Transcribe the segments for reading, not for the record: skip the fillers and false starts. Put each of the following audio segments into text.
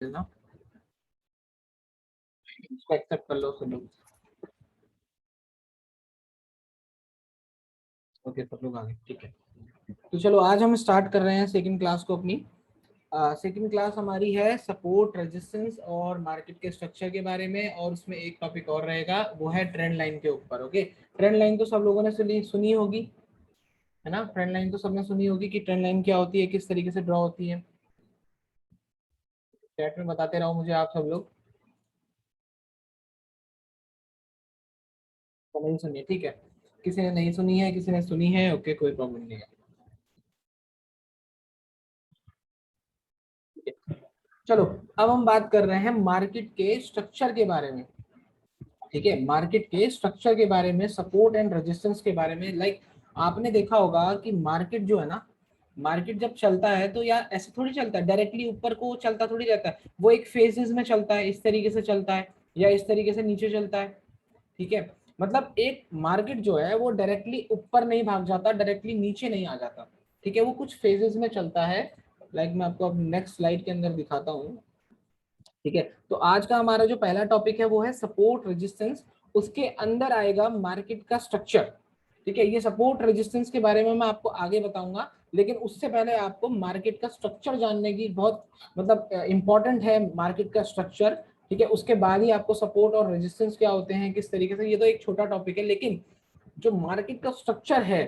ना, इसको एक्सेप्ट कर लो सब लोग। ओके, सब लोग आ गए, ठीक है। तो चलो आज हम स्टार्ट कर रहे हैं सेकंड क्लास को अपनी। सेकंड क्लास हमारी है सपोर्ट, रेजिस्टेंस और मार्केट के स्ट्रक्चर के बारे में, और उसमें एक टॉपिक और रहेगा, वो है ट्रेंड लाइन के ऊपर। ओके, ट्रेंड लाइन तो सब लोगों ने सुनी होगी, है ना। ट्रेंड लाइन तो सबने सुनी होगी कि ट्रेंड लाइन क्या होती है, किस तरीके से ड्रॉ होती है। चैट में बताते रहो मुझे आप सब लोग। तो नहीं सुनिए, ठीक है। किसी ने नहीं सुनी है, किसी ने सुनी है, ओके, कोई प्रॉब्लम नहीं है। चलो, अब हम बात कर रहे हैं मार्केट के स्ट्रक्चर के बारे में। ठीक है, मार्केट के स्ट्रक्चर के बारे में, सपोर्ट एंड रेजिस्टेंस के बारे में। लाइक आपने देखा होगा कि मार्केट जो है ना, मार्केट जब चलता है तो यार ऐसे थोड़ी चलता है, डायरेक्टली ऊपर को चलता थोड़ी रहता है। वो एक फेजेस में चलता है, इस तरीके से चलता है या इस तरीके से नीचे चलता है। ठीक है, मतलब एक मार्केट जो है वो डायरेक्टली ऊपर नहीं भाग जाता, डायरेक्टली नीचे नहीं आ जाता। ठीक है, वो कुछ फेजेस में चलता है। लाइक मैं आपको अब नेक्स्ट स्लाइड के अंदर दिखाता हूँ। ठीक है, तो आज का हमारा जो पहला टॉपिक है वो है सपोर्ट रेजिस्टेंस। उसके अंदर आएगा मार्केट का स्ट्रक्चर। ठीक है, ये सपोर्ट रेजिस्टेंस के बारे में मैं आपको आगे बताऊंगा, लेकिन उससे पहले आपको मार्केट का स्ट्रक्चर जानने की बहुत मतलब इंपॉर्टेंट है मार्केट का स्ट्रक्चर। ठीक है, उसके बाद ही आपको सपोर्ट और रेजिस्टेंस क्या होते हैं, किस तरीके से। ये तो एक छोटा टॉपिक है, लेकिन जो मार्केट का स्ट्रक्चर है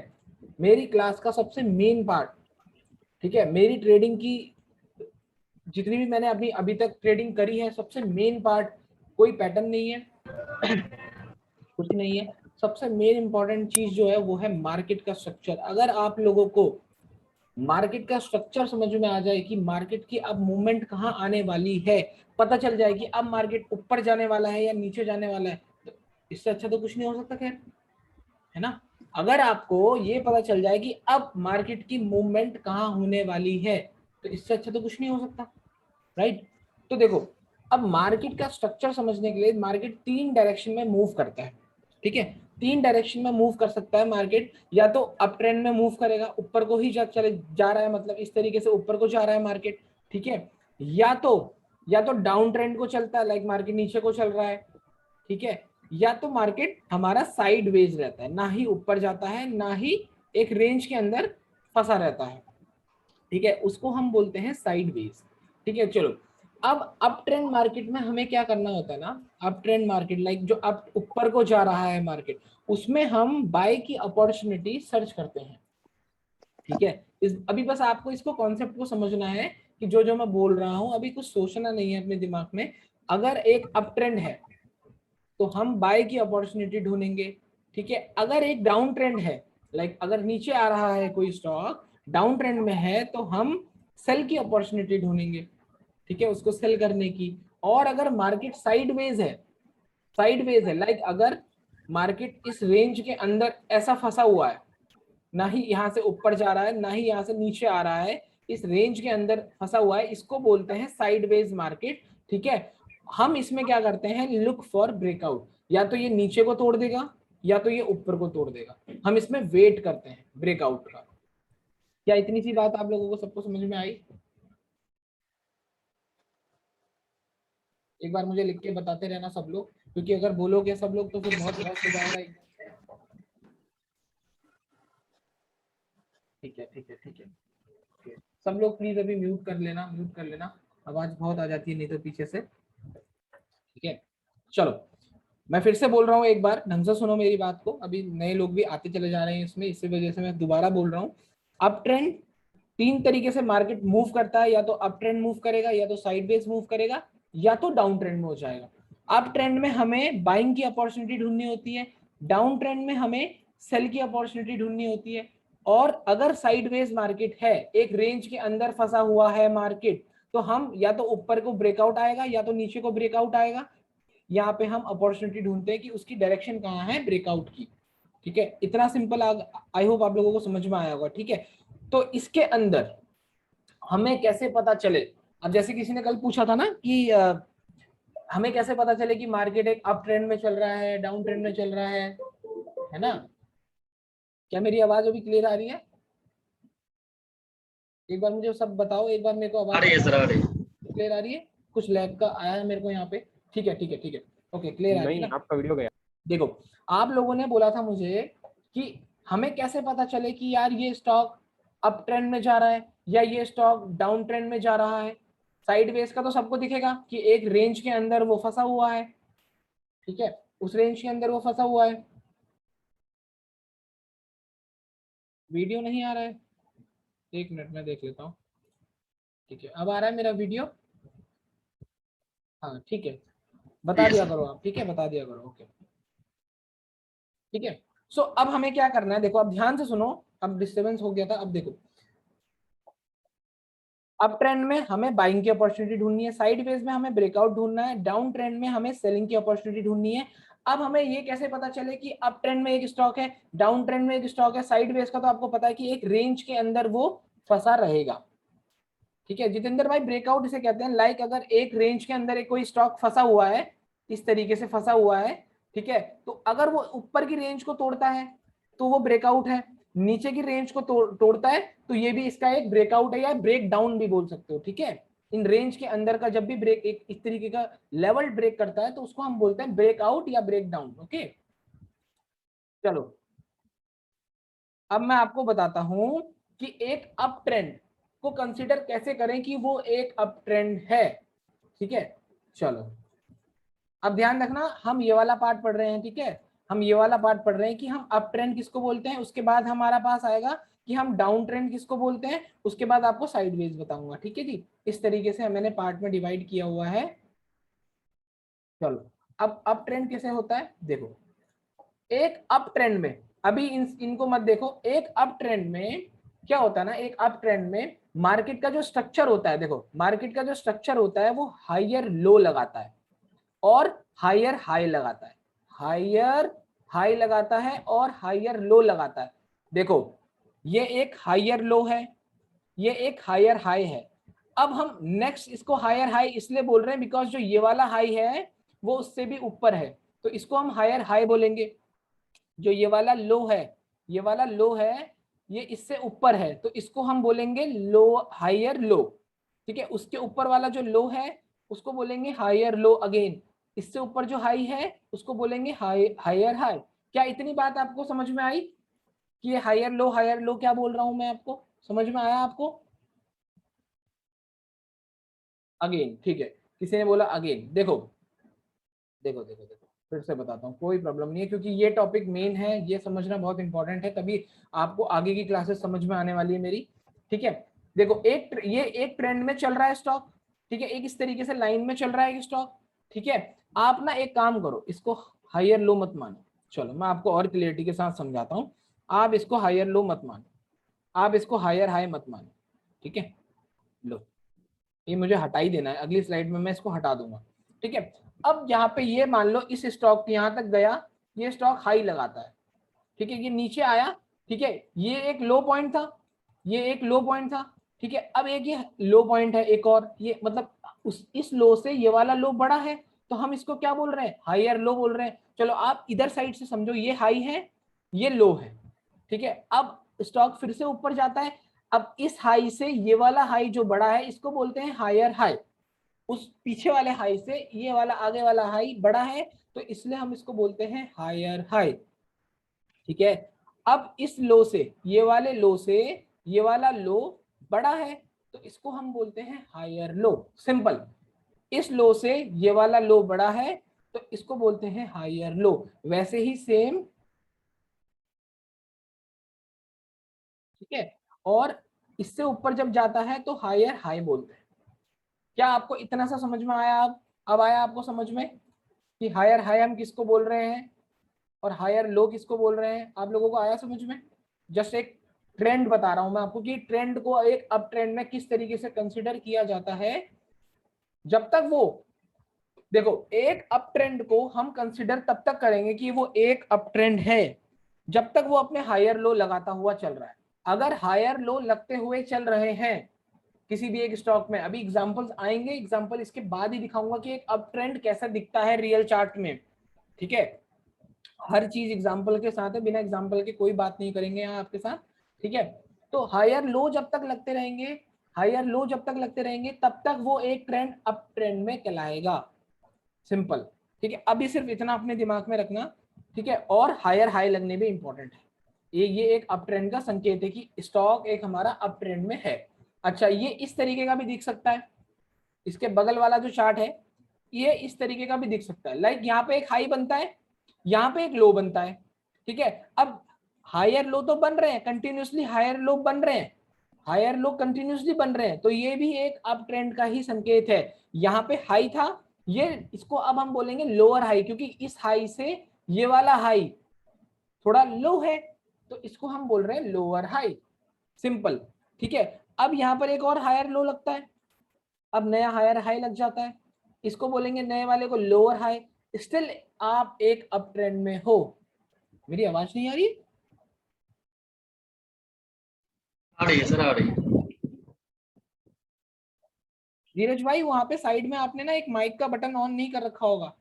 मेरी क्लास का सबसे मेन पार्ट। ठीक है, मेरी ट्रेडिंग की जितनी भी मैंने अभी अभी तक ट्रेडिंग करी है, सबसे मेन पार्ट, कोई पैटर्न नहीं है, कुछ नहीं है। सबसे मेन इंपॉर्टेंट चीज जो है वो है मार्केट का स्ट्रक्चर। अगर आप लोगों को मार्केट का स्ट्रक्चर समझ में आ जाए कि मार्केट की अब मूवमेंट कहाँ आने वाली है, पता चल जाए कि अब मार्केट ऊपर जाने वाला है या नीचे जाने वाला है, तो इससे अच्छा तो कुछ नहीं हो सकता, खैर, है ना। अगर आपको ये पता चल जाए कि अब मार्केट की मूवमेंट कहाँ होने वाली है, तो इससे अच्छा तो कुछ नहीं हो सकता, राइट। तो देखो, अब मार्केट का स्ट्रक्चर समझने के लिए मार्केट तीन डायरेक्शन में मूव करता है। ठीक है, तीन डायरेक्शन में मूव कर सकता है मार्केट। या तो अप ट्रेंड में मूव करेगा, ऊपर को ही चले जा रहा है, मतलब इस तरीके से ऊपर को जा रहा है मार्केट। ठीक है, या तो डाउन ट्रेंड को चलता है, लाइक मार्केट नीचे को चल रहा है। ठीक है, या तो मार्केट हमारा साइड वेज रहता है, ना ही ऊपर जाता है ना ही एक रेंज के अंदर फंसा रहता है। ठीक है, उसको हम बोलते हैं साइड वेज। ठीक है, चलो, अब अप ट्रेंड मार्केट में हमें क्या करना होता है ना, अप ट्रेंड मार्केट लाइक जो अप ऊपर को जा रहा है मार्केट, उसमें हम बाय की अपॉर्चुनिटी सर्च करते हैं। ठीक है, अभी बस आपको इसको कॉन्सेप्ट को समझना है कि जो जो मैं बोल रहा हूं अभी कुछ सोचना नहीं है अपने दिमाग में। अगर एक अप ट्रेंड है तो हम बाय की अपॉर्चुनिटी ढूंढेंगे। ठीक है, अगर एक डाउन ट्रेंड है, लाइक अगर नीचे आ रहा है कोई स्टॉक, डाउन ट्रेंड में है, तो हम सेल की अपॉर्चुनिटी ढूंढेंगे। ठीक है, उसको सेल करने की। और अगर मार्केट साइडवेज है, लाइक अगर मार्केट इस रेंज के अंदर ऐसा फंसा हुआ है, ना ही यहाँ से ऊपर जा रहा है ना ही यहाँ से नीचे आ रहा है, इस रेंज के अंदर फंसा हुआ है, इसको बोलते हैं साइडवेज मार्केट। ठीक है, हम इसमें क्या करते हैं, लुक फॉर ब्रेकआउट। या तो ये नीचे को तोड़ देगा या तो ये ऊपर को तोड़ देगा, हम इसमें वेट करते हैं ब्रेकआउट का। क्या इतनी सी बात आप लोगों को सबको समझ में आई? एक बार मुझे लिख के बताते रहना सब लोग, क्योंकि अगर बोलोगे सब लोग तो फिर बहुत लॉस हो जाएगा। ठीक है, ठीक है, ठीक है, ठीक है। सब लोग प्लीज अभी म्यूट कर लेना, आवाज बहुत आ जाती है नहीं तो पीछे से। ठीक है, चलो, मैं फिर से बोल रहा हूँ, एक बार ढंग से सुनो मेरी बात को, अभी नए लोग भी आते चले जा रहे हैं इसमें, इसी वजह से मैं दोबारा बोल रहा हूँ। अप ट्रेंड तीन तरीके से मार्केट मूव करता है, या तो अप ट्रेंड मूव करेगा, या तो साइडवेज मूव करेगा, या तो डाउन ट्रेंड में हो जाएगा। अप ट्रेंड में हमें बाइंग की अपॉर्चुनिटी ढूंढनी होती है, डाउन ट्रेंड में हमें सेल की अपॉर्चुनिटी ढूंढनी होती है। और अगर साइडवेज मार्केट है, एक रेंज के अंदर फंसा हुआ है मार्केट, तो हम या तो ऊपर को ब्रेकआउट आएगा या तो नीचे को ब्रेकआउट आएगा। यहाँ पे हम अपॉर्चुनिटी ढूंढते हैं कि उसकी डायरेक्शन कहाँ है ब्रेकआउट की। ठीक है, इतना सिंपल, आई होप आप लोगों को समझ में आया होगा। ठीक है, तो इसके अंदर हमें कैसे पता चले, अब जैसे किसी ने कल पूछा था ना कि हमें कैसे पता चले कि मार्केट एक अप ट्रेंड में चल रहा है, डाउन ट्रेंड में चल रहा है ना। क्या मेरी आवाज अभी क्लियर आ रही है? एक बार मुझे सब बताओ, एक बार मेरे को आ आवाज रही है सर, आ रही है। क्लियर आ रही है? कुछ लैग का आया है मेरे को यहाँ पे? ठीक है ठीक है ठीक है, ओके क्लियर आ गया नहीं, ना? आपका वीडियो गया। देखो, आप लोगों ने बोला था मुझे कि हमें कैसे पता चले कि यार ये स्टॉक अप ट्रेंड में जा रहा है या ये स्टॉक डाउन ट्रेंड में जा रहा है। साइडवेज का तो सबको दिखेगा कि एक रेंज के अंदर वो फंसा हुआ है, ठीक है, उस रेंज के अंदर वो फंसा हुआ है। वीडियो नहीं आ रहा है, एक मिनट में देख लेता हूँ। ठीक है, अब आ रहा है मेरा वीडियो? हाँ ठीक है, बता दिया करो आप, ठीक है बता दिया करो, ओके ठीक है। सो अब हमें क्या करना है, देखो अब ध्यान से सुनो, अब डिस्टर्बेंस हो गया था, अब देखो अप ट्रेंड में हमें बाइंग की अपॉर्चुनिटी ढूंढनी है, साइडवेज में हमें ब्रेकआउट ढूंढना है, डाउन ट्रेंड में हमें सेलिंग की अपॉर्चुनिटी ढूंढनी है। अब हमें ये कैसे पता चले कि अप ट्रेंड में एक स्टॉक है, डाउन ट्रेंड में एक स्टॉक है, साइडवेज का तो आपको पता है कि एक रेंज के अंदर वो फंसा रहेगा, ठीक है जितेंद्र भाई। ब्रेकआउट इसे कहते हैं, लाइक अगर एक रेंज के अंदर एक कोई स्टॉक फंसा हुआ है, इस तरीके से फंसा हुआ है, ठीक है, तो अगर वो ऊपर की रेंज को तोड़ता है तो वो ब्रेकआउट है, नीचे की रेंज को तोड़ता है तो ये भी इसका एक ब्रेकआउट है या ब्रेक डाउन भी बोल सकते हो, ठीक है। इन रेंज के अंदर का जब भी ब्रेक एक इस तरीके का लेवल ब्रेक करता है तो उसको हम बोलते हैं ब्रेकआउट या ब्रेक डाउन, ओके। चलो अब मैं आपको बताता हूं कि एक अप ट्रेंड को कंसीडर कैसे करें कि वो एक अप ट्रेंड है, ठीक है। चलो अब ध्यान रखना, हम ये वाला पार्ट पढ़ रहे हैं, ठीक है, हम ये वाला पार्ट पढ़ रहे हैं कि हम अप ट्रेंड किसको बोलते हैं, उसके बाद हमारा पास आएगा कि हम डाउन ट्रेंड किसको बोलते हैं, उसके बाद आपको साइडवेज बताऊंगा, ठीक है जी। इस तरीके से मैंने पार्ट में डिवाइड किया हुआ है। चलो अब अप ट्रेंड कैसे होता है, देखो एक अप ट्रेंड में, अभी इनको मत देखो, एक अप ट्रेंड में क्या होता है ना, एक अप ट्रेंड में मार्केट का जो स्ट्रक्चर होता है, देखो मार्केट का जो स्ट्रक्चर होता है वो हायर लो लगाता है और हायर हाई लगाता है, हायर हाई लगाता है और हायर लो लगाता है। देखो ये एक हायर लो है, ये एक हायर हाई है। अब हम नेक्स्ट इसको हायर हाई इसलिए बोल रहे हैं बिकॉज जो ये वाला हाई है वो उससे भी ऊपर है, तो इसको हम हायर हाई बोलेंगे। जो ये वाला लो है, ये वाला लो है, ये इससे ऊपर है तो इसको हम बोलेंगे लो, हायर लो, ठीक है। उसके ऊपर वाला जो लो है उसको बोलेंगे हायर लो अगेन, इससे ऊपर जो हाई है उसको बोलेंगे हायर हाई। क्या इतनी बात आपको समझ में आई कि ये हायर लो क्या बोल रहा हूं मैं, आपको समझ में आया आपको? अगेन, ठीक है, किसी ने बोला अगेन, देखो देखो देखो देखो फिर से बताता हूँ, कोई प्रॉब्लम नहीं है क्योंकि ये टॉपिक मेन है, ये समझना बहुत इंपॉर्टेंट है, तभी आपको आगे की क्लासेस समझ में आने वाली है मेरी, ठीक है। देखो ये एक ट्रेंड में चल रहा है स्टॉक, ठीक है, एक इस तरीके से लाइन में चल रहा है स्टॉक, ठीक है। आप ना एक काम करो, इसको हायर लो मत मानो, चलो मैं आपको और क्लियरिटी के साथ समझाता हूँ। आप इसको हायर लो मत मानो, आप इसको हायर हाई मत मानो, ठीक है। लो ये मुझे हटा ही देना है, अगली स्लाइड में मैं इसको हटा दूंगा, ठीक है। अब यहाँ पे ये मान लो इस स्टॉक यहाँ तक गया, ये स्टॉक हाई लगाता है, ठीक है, ये नीचे आया, ठीक है, ये एक लो पॉइंट था, ये एक लो पॉइंट था, ठीक है। अब एक ये लो पॉइंट है एक और, ये मतलब उस इस लो से ये वाला लो बड़ा है तो हम इसको क्या बोल रहे हैं, हायर लो बोल रहे हैं। चलो आप इधर साइड से समझो, ये हाई है ये लो है, ठीक है। अब स्टॉक फिर से ऊपर जाता है, अब इस हाई से ये वाला हाई जो बड़ा है इसको बोलते हैं हायर हाई, उस पीछे वाले हाई से ये वाला आगे वाला हाई बड़ा है तो इसलिए हम इसको बोलते हैं हायर हाई, ठीक है। अब इस लो से ये वाले लो से ये वाला लो बड़ा है तो इसको हम बोलते हैं हायर लो, सिंपल। इस लो से ये वाला लो बड़ा है तो इसको बोलते हैं हायर लो, वैसे ही सेम, ठीक है। और इससे ऊपर जब जाता है तो हायर हाई बोलते हैं। क्या आपको इतना सा समझ में आया? अब आया आपको समझ में कि हायर हाई हम किसको बोल रहे हैं और हायर लो किसको बोल रहे हैं? आप लोगों को आया समझ में? जस्ट एक ट्रेंड बता रहा हूं मैं आपको कि ट्रेंड को एक अप ट्रेंड में किस तरीके से कंसीडर किया जाता है। जब तक वो, देखो एक अप ट्रेंड को हम कंसीडर तब तक करेंगे कि वो एक अप ट्रेंड है जब तक वो अपने हायर लो लगाता हुआ चल रहा है। अगर हायर लो लगते हुए चल रहे हैं किसी भी एक स्टॉक में, अभी एग्जांपल्स आएंगे, एग्जांपल इसके बाद ही दिखाऊंगा कि एक अप ट्रेंड कैसा दिखता है रियल चार्ट में, ठीक है। हर चीज एग्जांपल के साथ है, बिना एग्जांपल के कोई बात नहीं करेंगे यहाँ आपके साथ, ठीक है। तो हायर लो जब तक लगते रहेंगे, हायर लो जब तक लगते रहेंगे तब तक वो एक ट्रेंड अप ट्रेंड में कहलाएगा। सिंपल। ठीक है, अभी सिर्फ इतना अपने दिमाग में रखना। ठीक है, और हायर हाई लगने भी इंपॉर्टेंट है। ये एक अप ट्रेंड का संकेत है कि स्टॉक एक हमारा अप ट्रेंड में है। अच्छा, ये इस तरीके का भी दिख सकता है, इसके बगल वाला जो चार्ट है ये इस तरीके का भी दिख सकता है। लाइक यहाँ पे एक हाई बनता है, यहाँ पे एक लो बनता है। ठीक है, अब हायर लो तो बन रहे हैं कंटिन्यूसली, हायर लो बन रहे हैं, हायर लो कंटिन्यूसली बन रहे हैं, तो ये भी एक अप ट्रेंड का ही संकेत है। यहाँ पे हाई था, ये इसको अब हम बोलेंगे लोअर हाई, क्योंकि इस हाई से ये वाला हाई थोड़ा लो है, तो इसको हम बोल रहे हैं लोअर हाई। सिंपल। ठीक है, अब यहाँ पर एक और हायर लो लगता है, अब नया हायर हाई लग जाता है, इसको बोलेंगे नए वाले को लोअर हाई। स्टिल आप एक अप ट्रेंड में हो। मेरी आवाज नहीं आ रही? आ रही है सर, आ रही है। धीरज भाई, वहां पे साइड में आपने ना एक माइक का बटन ऑन नहीं कर रखा होगा।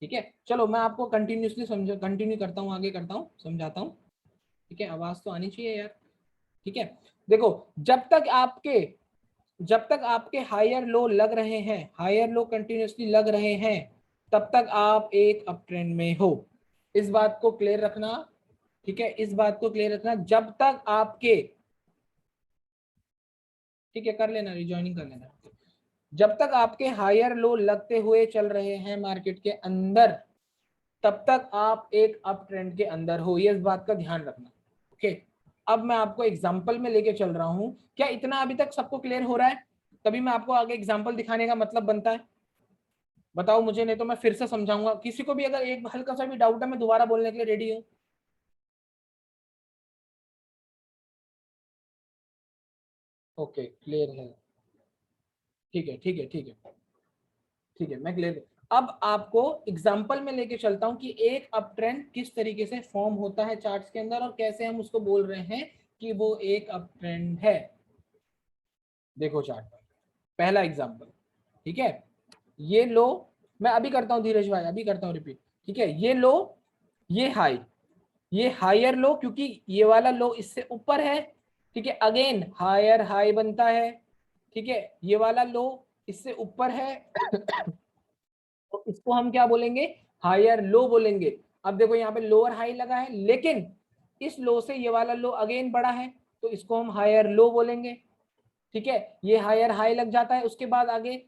ठीक है, चलो मैं आपको कंटिन्यूसली कंटिन्यू करता हूँ, आगे करता हूँ, समझाता हूँ। ठीक है, आवाज तो आनी चाहिए यार। ठीक है, देखो, जब तक आपके जब तक आपके हायर लो लग रहे हैं, हायर लो कंटिन्यूसली लग रहे हैं, तब तक आप एक अप ट्रेंड में हो। इस बात को क्लियर रखना। ठीक है, इस बात को क्लियर रखना, जब तक आपके, ठीक है कर लेना, रिज्वाइनिंग कर लेना, जब तक आपके हायर लो लगते हुए चल रहे हैं मार्केट के अंदर, तब तक आप एक अप ट्रेंड के अंदर हो। ये इस बात का ध्यान रखना। ओके, अब मैं आपको एग्जांपल में लेके चल रहा हूं। क्या इतना अभी तक सबको क्लियर हो रहा है? तभी मैं आपको आगे एग्जांपल दिखाने का मतलब बनता है। बताओ मुझे, नहीं तो मैं फिर से समझाऊंगा। किसी को भी अगर एक हल्का सा भी डाउट है, मैं दोबारा बोलने के लिए रेडी हूँ। ओके, क्लियर है। ठीक है, ठीक है, ठीक है, ठीक है, मैं क्लियर। अब आपको एग्जांपल में लेके चलता हूं कि एक अप ट्रेंड किस तरीके से फॉर्म होता है चार्ट्स के अंदर, और कैसे हम उसको बोल रहे हैं कि वो एक अप ट्रेंड है। देखो चार्ट पर, पहला एग्जांपल। ठीक है, ये लो, मैं अभी करता हूं धीरज भाई, अभी करता हूं रिपीट। ठीक है, ये लो, ये हाई, ये हायर लो, क्योंकि ये वाला लो इससे ऊपर है। ठीक है, अगेन हायर हाई बनता है। ठीक है, ये वाला लो इससे ऊपर है तो इसको हम क्या बोलेंगे? हायर लो बोलेंगे। अब देखो यहाँ पे लोअर हाई लगा है, लेकिन इस लो से ये वाला लो अगेन बड़ा है, तो इसको हम हायर लो बोलेंगे। ठीक है, ये हायर हाई लग जाता है उसके बाद आगे,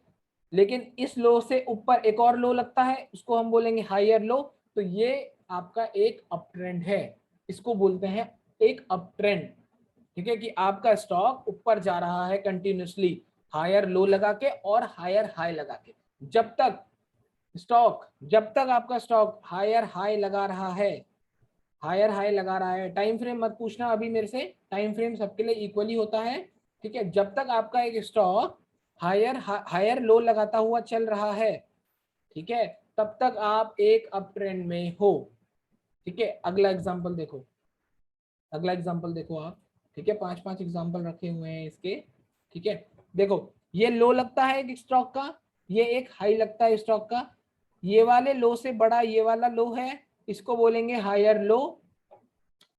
लेकिन इस लो से ऊपर एक और लो लगता है, उसको हम बोलेंगे हायर लो। तो ये आपका एक अप ट्रेंड है, इसको बोलते हैं एक अप ट्रेंड। ठीक है, कि आपका स्टॉक ऊपर जा रहा है कंटिन्यूसली, हायर लो लगा के और हायर हाई लगा के। जब तक जब तक आपका स्टॉक हायर हाई लगा रहा है, हायर हाई लगा रहा है, टाइम फ्रेम मत पूछना अभी मेरे से, टाइम फ्रेम सबके लिए इक्वली होता है। ठीक है, जब तक आपका एक स्टॉक हायर हायर लो लगाता हुआ चल रहा है, ठीक है, तब तक आप एक अप ट्रेंड में हो। ठीक है, अगला एग्जांपल देखो, अगला एग्जांपल देखो आप। ठीक है, 5-5 एग्जांपल रखे हुए हैं इसके। ठीक है, देखो, ये लो लगता है एक स्टॉक का, ये एक हाई लगता है स्टॉक का, ये वाले लो से बड़ा ये वाला लो है, इसको बोलेंगे हायर लो।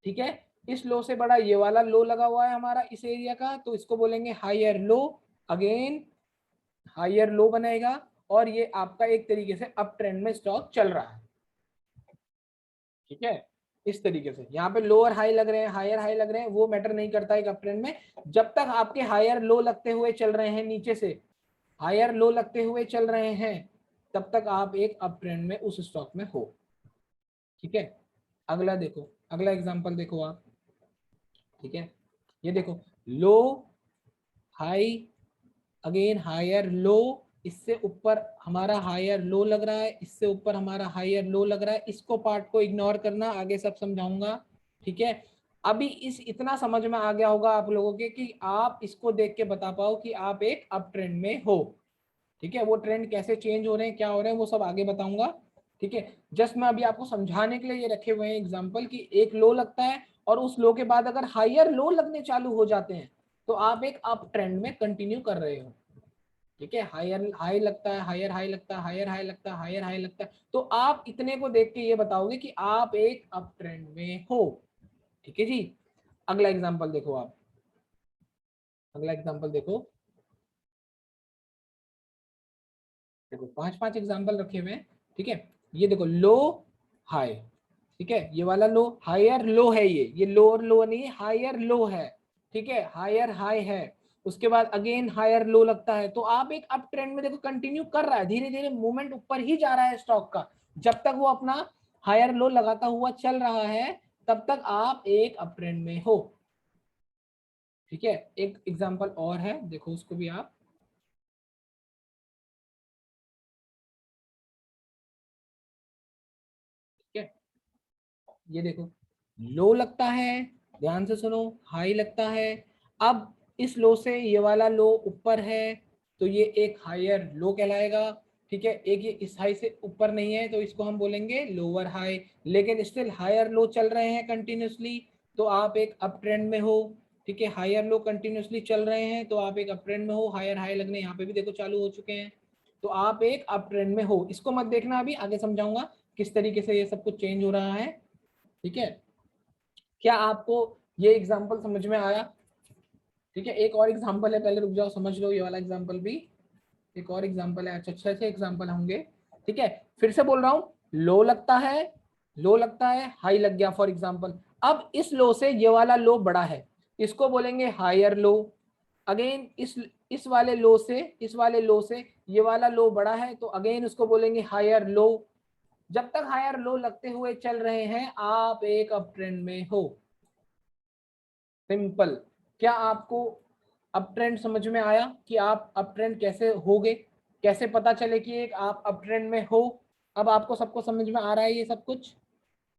ठीक है, इस लो से बड़ा ये वाला लो लगा हुआ है हमारा इस एरिया का, तो इसको बोलेंगे higher low. Again higher low बनेगा, और ये आपका एक तरीके से अप ट्रेंड में स्टॉक चल रहा है। ठीक है, इस तरीके से यहाँ पे लोअर हाई लग रहे हैं, हायर हाई लग रहे हैं, वो मैटर नहीं करता है एक अप ट्रेंड में। जब तक आपके हायर लो लगते हुए चल रहे हैं, नीचे से हायर लो लगते हुए चल रहे हैं, तब तक आप एक अप ट्रेंड में उस स्टॉक में हो। ठीक है, अगला देखो, अगला एग्जांपल देखो आप। ठीक है, ये देखो, लो हाई, अगेन हायर लो, इससे ऊपर हमारा हायर लो लग रहा है, इससे ऊपर हमारा हायर लो लग रहा है, इसको पार्ट को इग्नोर करना, आगे सब समझाऊंगा। ठीक है, अभी इस इतना समझ में आ गया होगा आप लोगों के कि आप इसको देख के बता पाओ कि आप एक अप ट्रेंड में हो। ठीक है, वो ट्रेंड कैसे चेंज हो रहे हैं, क्या हो रहे हैं, वो सब आगे बताऊंगा। ठीक है, जस्ट मैं अभी आपको समझाने के लिए ये रखे हुए हैं एग्जाम्पल कि एक लो लगता है, और उस लो के बाद अगर हायर लो लगने चालू हो जाते हैं, तो आप एक अप ट्रेंड में कंटिन्यू कर रहे हो। ठीक है, हायर हाई लगता है, हायर हाई लगता है, हायर हाई लगता है, हायर हाई लगता है, तो आप इतने को देख के ये बताओगे कि आप एक अप ट्रेंड में हो। ठीक है जी, अगला एग्जांपल देखो आप। अगला एग्जांपल देखो, देखो 5 5 एग्जांपल रखे हुए हैं, ठीक है। ये देखो लो हाई, ठीक है, ये वाला लो हायर लो है, ये लोअर लो नहीं है, हायर लो है, ठीक है, हायर हाई है। उसके बाद अगेन हायर लो लगता है, तो आप एक अप ट्रेंड में देखो कंटिन्यू कर रहा है, धीरे धीरे मूवमेंट ऊपर ही जा रहा है स्टॉक का। जब तक वो अपना हायर लो लगाता हुआ चल रहा है तब तक आप एक अप ट्रेंड में हो, ठीक है। एक एग्जांपल और है, देखो उसको भी आप, ठीक है। ये देखो लो लगता है, ध्यान से सुनो, हाई लगता है। अब इस लो से ये वाला लो ऊपर है तो ये एक हायर लो कहलाएगा, ठीक है। एक ये इस हाई से ऊपर नहीं है तो इसको हम बोलेंगे लोअर हाई, लेकिन स्टिल हायर लो चल रहे हैं कंटिन्यूसली, तो आप एक अप ट्रेंड में हो, ठीक है। हायर लो कंटिन्यूसली चल रहे हैं तो आप एक अप ट्रेंड में हो, हायर हाई लगने यहाँ पे भी देखो चालू हो चुके हैं, तो आप एक अप ट्रेंड में हो। इसको मत देखना, अभी आगे समझाऊंगा किस तरीके से ये सब कुछ चेंज हो रहा है, ठीक है। क्या आपको ये एग्जांपल समझ में आया? ठीक है, एक और एग्जांपल है, पहले रुक जाओ समझ लो ये वाला एग्जांपल भी। एक और एग्जांपल है, अच्छा अच्छे एग्जांपल होंगे, ठीक है। फिर से बोल रहा हूँ, लो लगता है, लो लगता है, हाई लग गया फॉर एग्जांपल। अब इस लो से ये वाला लो बड़ा है, इसको बोलेंगे हायर लो। अगेन इस वाले लो से, इस वाले लो से ये वाला लो बड़ा है तो अगेन उसको बोलेंगे हायर लो। जब तक हायर लो लगते हुए चल रहे हैं आप एक अप ट्रेंड में हो, सिंपल। क्या आपको अप ट्रेंड समझ में आया कि आप अप ट्रेंड कैसे होगे, कैसे पता चले कि एक आप अप ट्रेंड में हो? अब आपको सबको समझ में आ रहा है ये सब कुछ?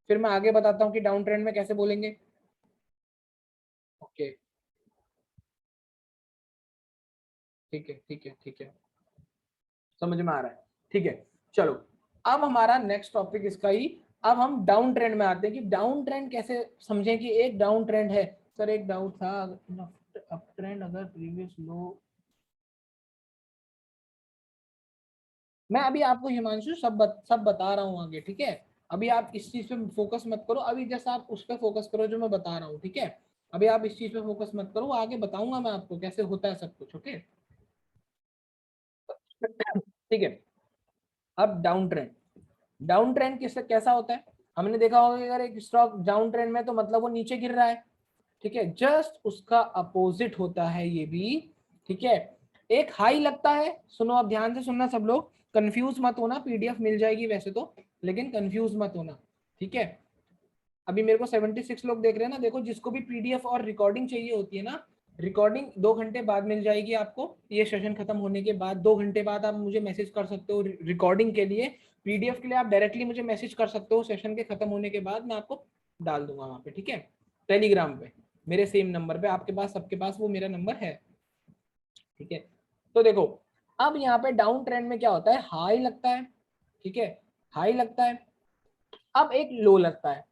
फिर मैं आगे बताता हूँ कि डाउन ट्रेंड में कैसे बोलेंगे। ओके, ठीक है ठीक है ठीक है, समझ में आ रहा है, ठीक है। चलो, अब हमारा नेक्स्ट टॉपिक इसका ही, अब हम डाउन ट्रेंड में आते हैं कि डाउन ट्रेंड कैसे समझें कि एक डाउन ट्रेंड है। सर एक डाउट था, अप ट्रेंड अगर प्रीवियस लो, मैं अभी आपको हिमांशु सब बता रहा हूँ आगे, ठीक है। अभी आप इस चीज पे फोकस मत करो, अभी जैसा आप उस पर फोकस करो जो मैं बता रहा हूँ, ठीक है। अभी आप इस चीज पे फोकस मत करो, आगे बताऊंगा मैं आपको कैसे होता है सब कुछ, ओके। ठीक है, अब डाउन ट्रेंड, डाउन ट्रेंड किससे कैसा होता है? हमने देखा होगा कि अगर एक स्टॉक डाउन ट्रेंड में तो मतलब वो नीचे गिर रहा है, ठीक है। जस्ट उसका अपोजिट होता है ये भी, ठीक है। एक हाई लगता है, सुनो अब ध्यान से सुनना सब लोग, कंफ्यूज मत होना, पीडीएफ मिल जाएगी वैसे तो, लेकिन कंफ्यूज मत होना, ठीक है। अभी मेरे को 76 लोग देख रहे हैं ना, देखो जिसको भी पीडीएफ और रिकॉर्डिंग चाहिए होती है ना, रिकॉर्डिंग 2 घंटे बाद मिल जाएगी आपको, ये सेशन खत्म होने के बाद 2 घंटे बाद आप मुझे मैसेज कर सकते हो रिकॉर्डिंग के लिए। पीडीएफ के लिए आप डायरेक्टली मुझे मैसेज कर सकते हो, सेशन के खत्म होने के बाद मैं आपको डाल दूंगा वहां पे, ठीक है, टेलीग्राम पे, मेरे सेम नंबर पे, आपके पास सबके पास वो मेरा नंबर है, ठीक है। तो देखो, अब यहाँ पे डाउन ट्रेंड में क्या होता है, हाई लगता है, ठीक है, हाई लगता है, अब एक लो लगता है,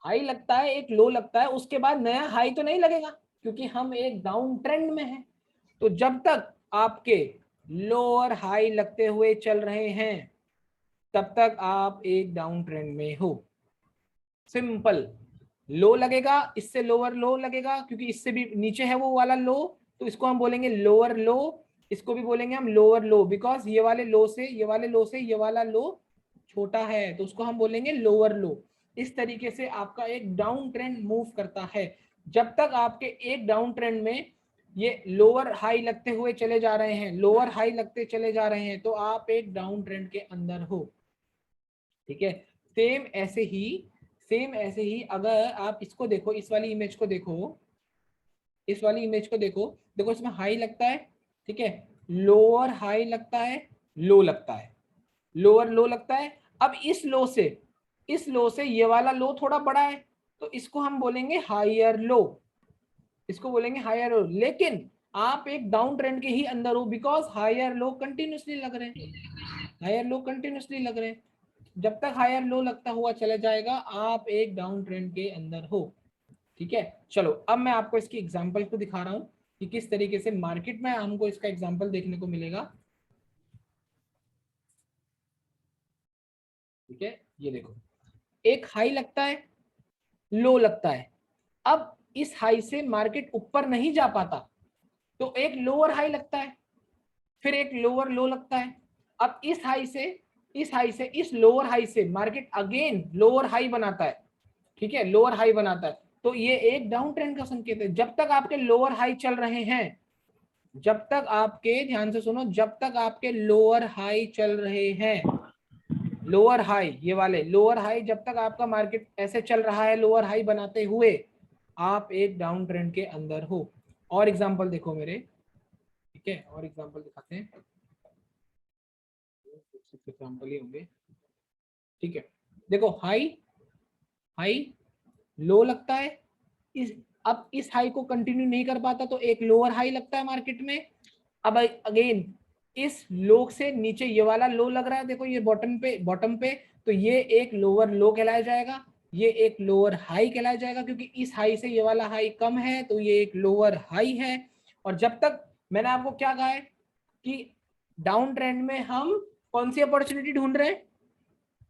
हाई लगता है एक लो लगता है, उसके बाद नया हाई तो नहीं लगेगा क्योंकि हम एक डाउन ट्रेंड में हैं। तो जब तक आपके लोअर हाई लगते हुए चल रहे हैं तब तक आप एक डाउन ट्रेंड में हो, सिंपल। लो लगेगा, इससे लोअर लो लगेगा क्योंकि इससे भी नीचे है वो वाला लो, तो इसको हम बोलेंगे लोअर लो, इसको भी बोलेंगे हम लोअर लो, बिकॉज ये वाले लो से ये वाले लो से ये वाला लो छोटा है तो उसको हम बोलेंगे लोअर लो। इस तरीके से आपका एक डाउन ट्रेंड मूव करता है। जब तक आपके एक डाउन ट्रेंड में ये लोअर हाई लगते हुए चले जा रहे हैं, लोअर हाई लगते चले जा रहे हैं, तो आप एक डाउन ट्रेंड के अंदर हो, ठीक है। सेम ऐसे ही, सेम ऐसे ही अगर आप इसको देखो, इस वाली इमेज को देखो, इस वाली इमेज को देखो, देखो इसमें हाई लगता है, ठीक है, लोअर हाई लगता है, लो लगता है, लोअर लो लगता है। अब इस लो से, इस लो से ये वाला लो थोड़ा बड़ा है तो इसको हम बोलेंगे हायर लो, इसको बोलेंगे हायर लो। लेकिन आप एक डाउन ट्रेंड के ही अंदर हो बिकॉज हायर लो कंटिन्यूसली लग रहे हैं, हायर लो कंटिन्यूसली लग रहे हैं। जब तक हायर लो लगता हुआ चला जाएगा आप एक डाउन ट्रेंड के अंदर हो, ठीक है। चलो अब मैं आपको इसकी एग्जांपल को दिखा रहा हूं कि किस तरीके से मार्केट में हमको इसका एग्जांपल देखने को मिलेगा, ठीक है। ये देखो, एक हाई लगता है, लो लगता है। अब इस हाई से मार्केट ऊपर नहीं जा पाता तो एक लोअर हाई लगता है, फिर एक लोअर लो लगता है। अब इस हाई से इस लोअर हाई से मार्केट अगेन लोअर हाई बनाता है, ठीक है, लोअर हाई बनाता है, तो ये एक डाउन ट्रेंड का संकेत है। जब तक आपके लोअर हाई चल रहे हैं, जब तक आपके, ध्यान से सुनो, जब तक आपके लोअर हाई चल रहे हैं, लोअर हाई, ये वाले लोअर हाई, जब तक आपका मार्केट ऐसे चल रहा है लोअर हाई बनाते हुए, आप एक डाउन ट्रेंड के अंदर हो। और एग्जांपल देखो मेरे, ठीक है, और एग्जांपल दिखाते हैं, एग्जांपल ही होंगे, ठीक है। देखो हाई, हाई, लो लगता है, इस, अब इस हाई को कंटिन्यू नहीं कर पाता तो एक लोअर हाई लगता है मार्केट में। अब अगेन इस लो से नीचे ये वाला लो लग रहा है, देखो ये बॉटम पे, तो ये एक लोअर लो कहलाया जाएगा, ये एक लोअर हाई कहलाया जाएगा, क्योंकि इस हाई से ये वाला हाई कम है तो ये एक लोअर हाई है। और जब तक, मैंने आपको क्या कहा है कि डाउन ट्रेंड में हम कौन सी अपॉर्चुनिटी ढूंढ रहे हैं,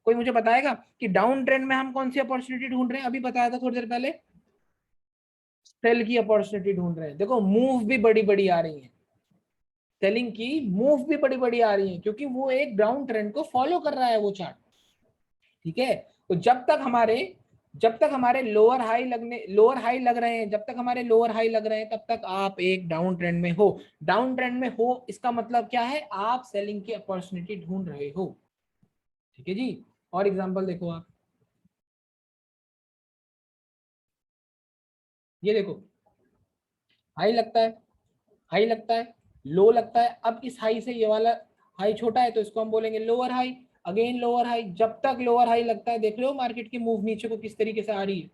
कोई मुझे बताएगा कि डाउन ट्रेंड में हम कौन सी अपॉर्चुनिटी ढूंढ रहे हैं? अभी बताया था थोड़ी देर पहले, सेल की अपॉर्चुनिटी ढूंढ रहे हैं। देखो मूव भी बड़ी बड़ी आ रही है, सेलिंग की मूव भी बड़ी बड़ी आ रही है, क्योंकि वो एक डाउन ट्रेंड को फॉलो कर रहा है वो चार्ट, ठीक है। तो जब तक हमारे लोअर हाई लग रहे हैं, जब तक हमारे लोअर हाई लग रहे हैं, तब तक आप एक डाउन ट्रेंड में हो। डाउन ट्रेंड में हो इसका मतलब क्या है? आप सेलिंग की अपॉर्चुनिटी ढूंढ रहे हो, ठीक है जी। और एग्जांपल देखो आप, ये देखो, हाई लगता है, हाई लगता है, लो लगता है, अब इस हाई से ये वाला हाई छोटा है तो इसको हम बोलेंगे lower high, again lower high, जब तक लोअर हाई लगता है, देख रहे हो मार्केट की मूव नीचे को किस तरीके से आ रही है।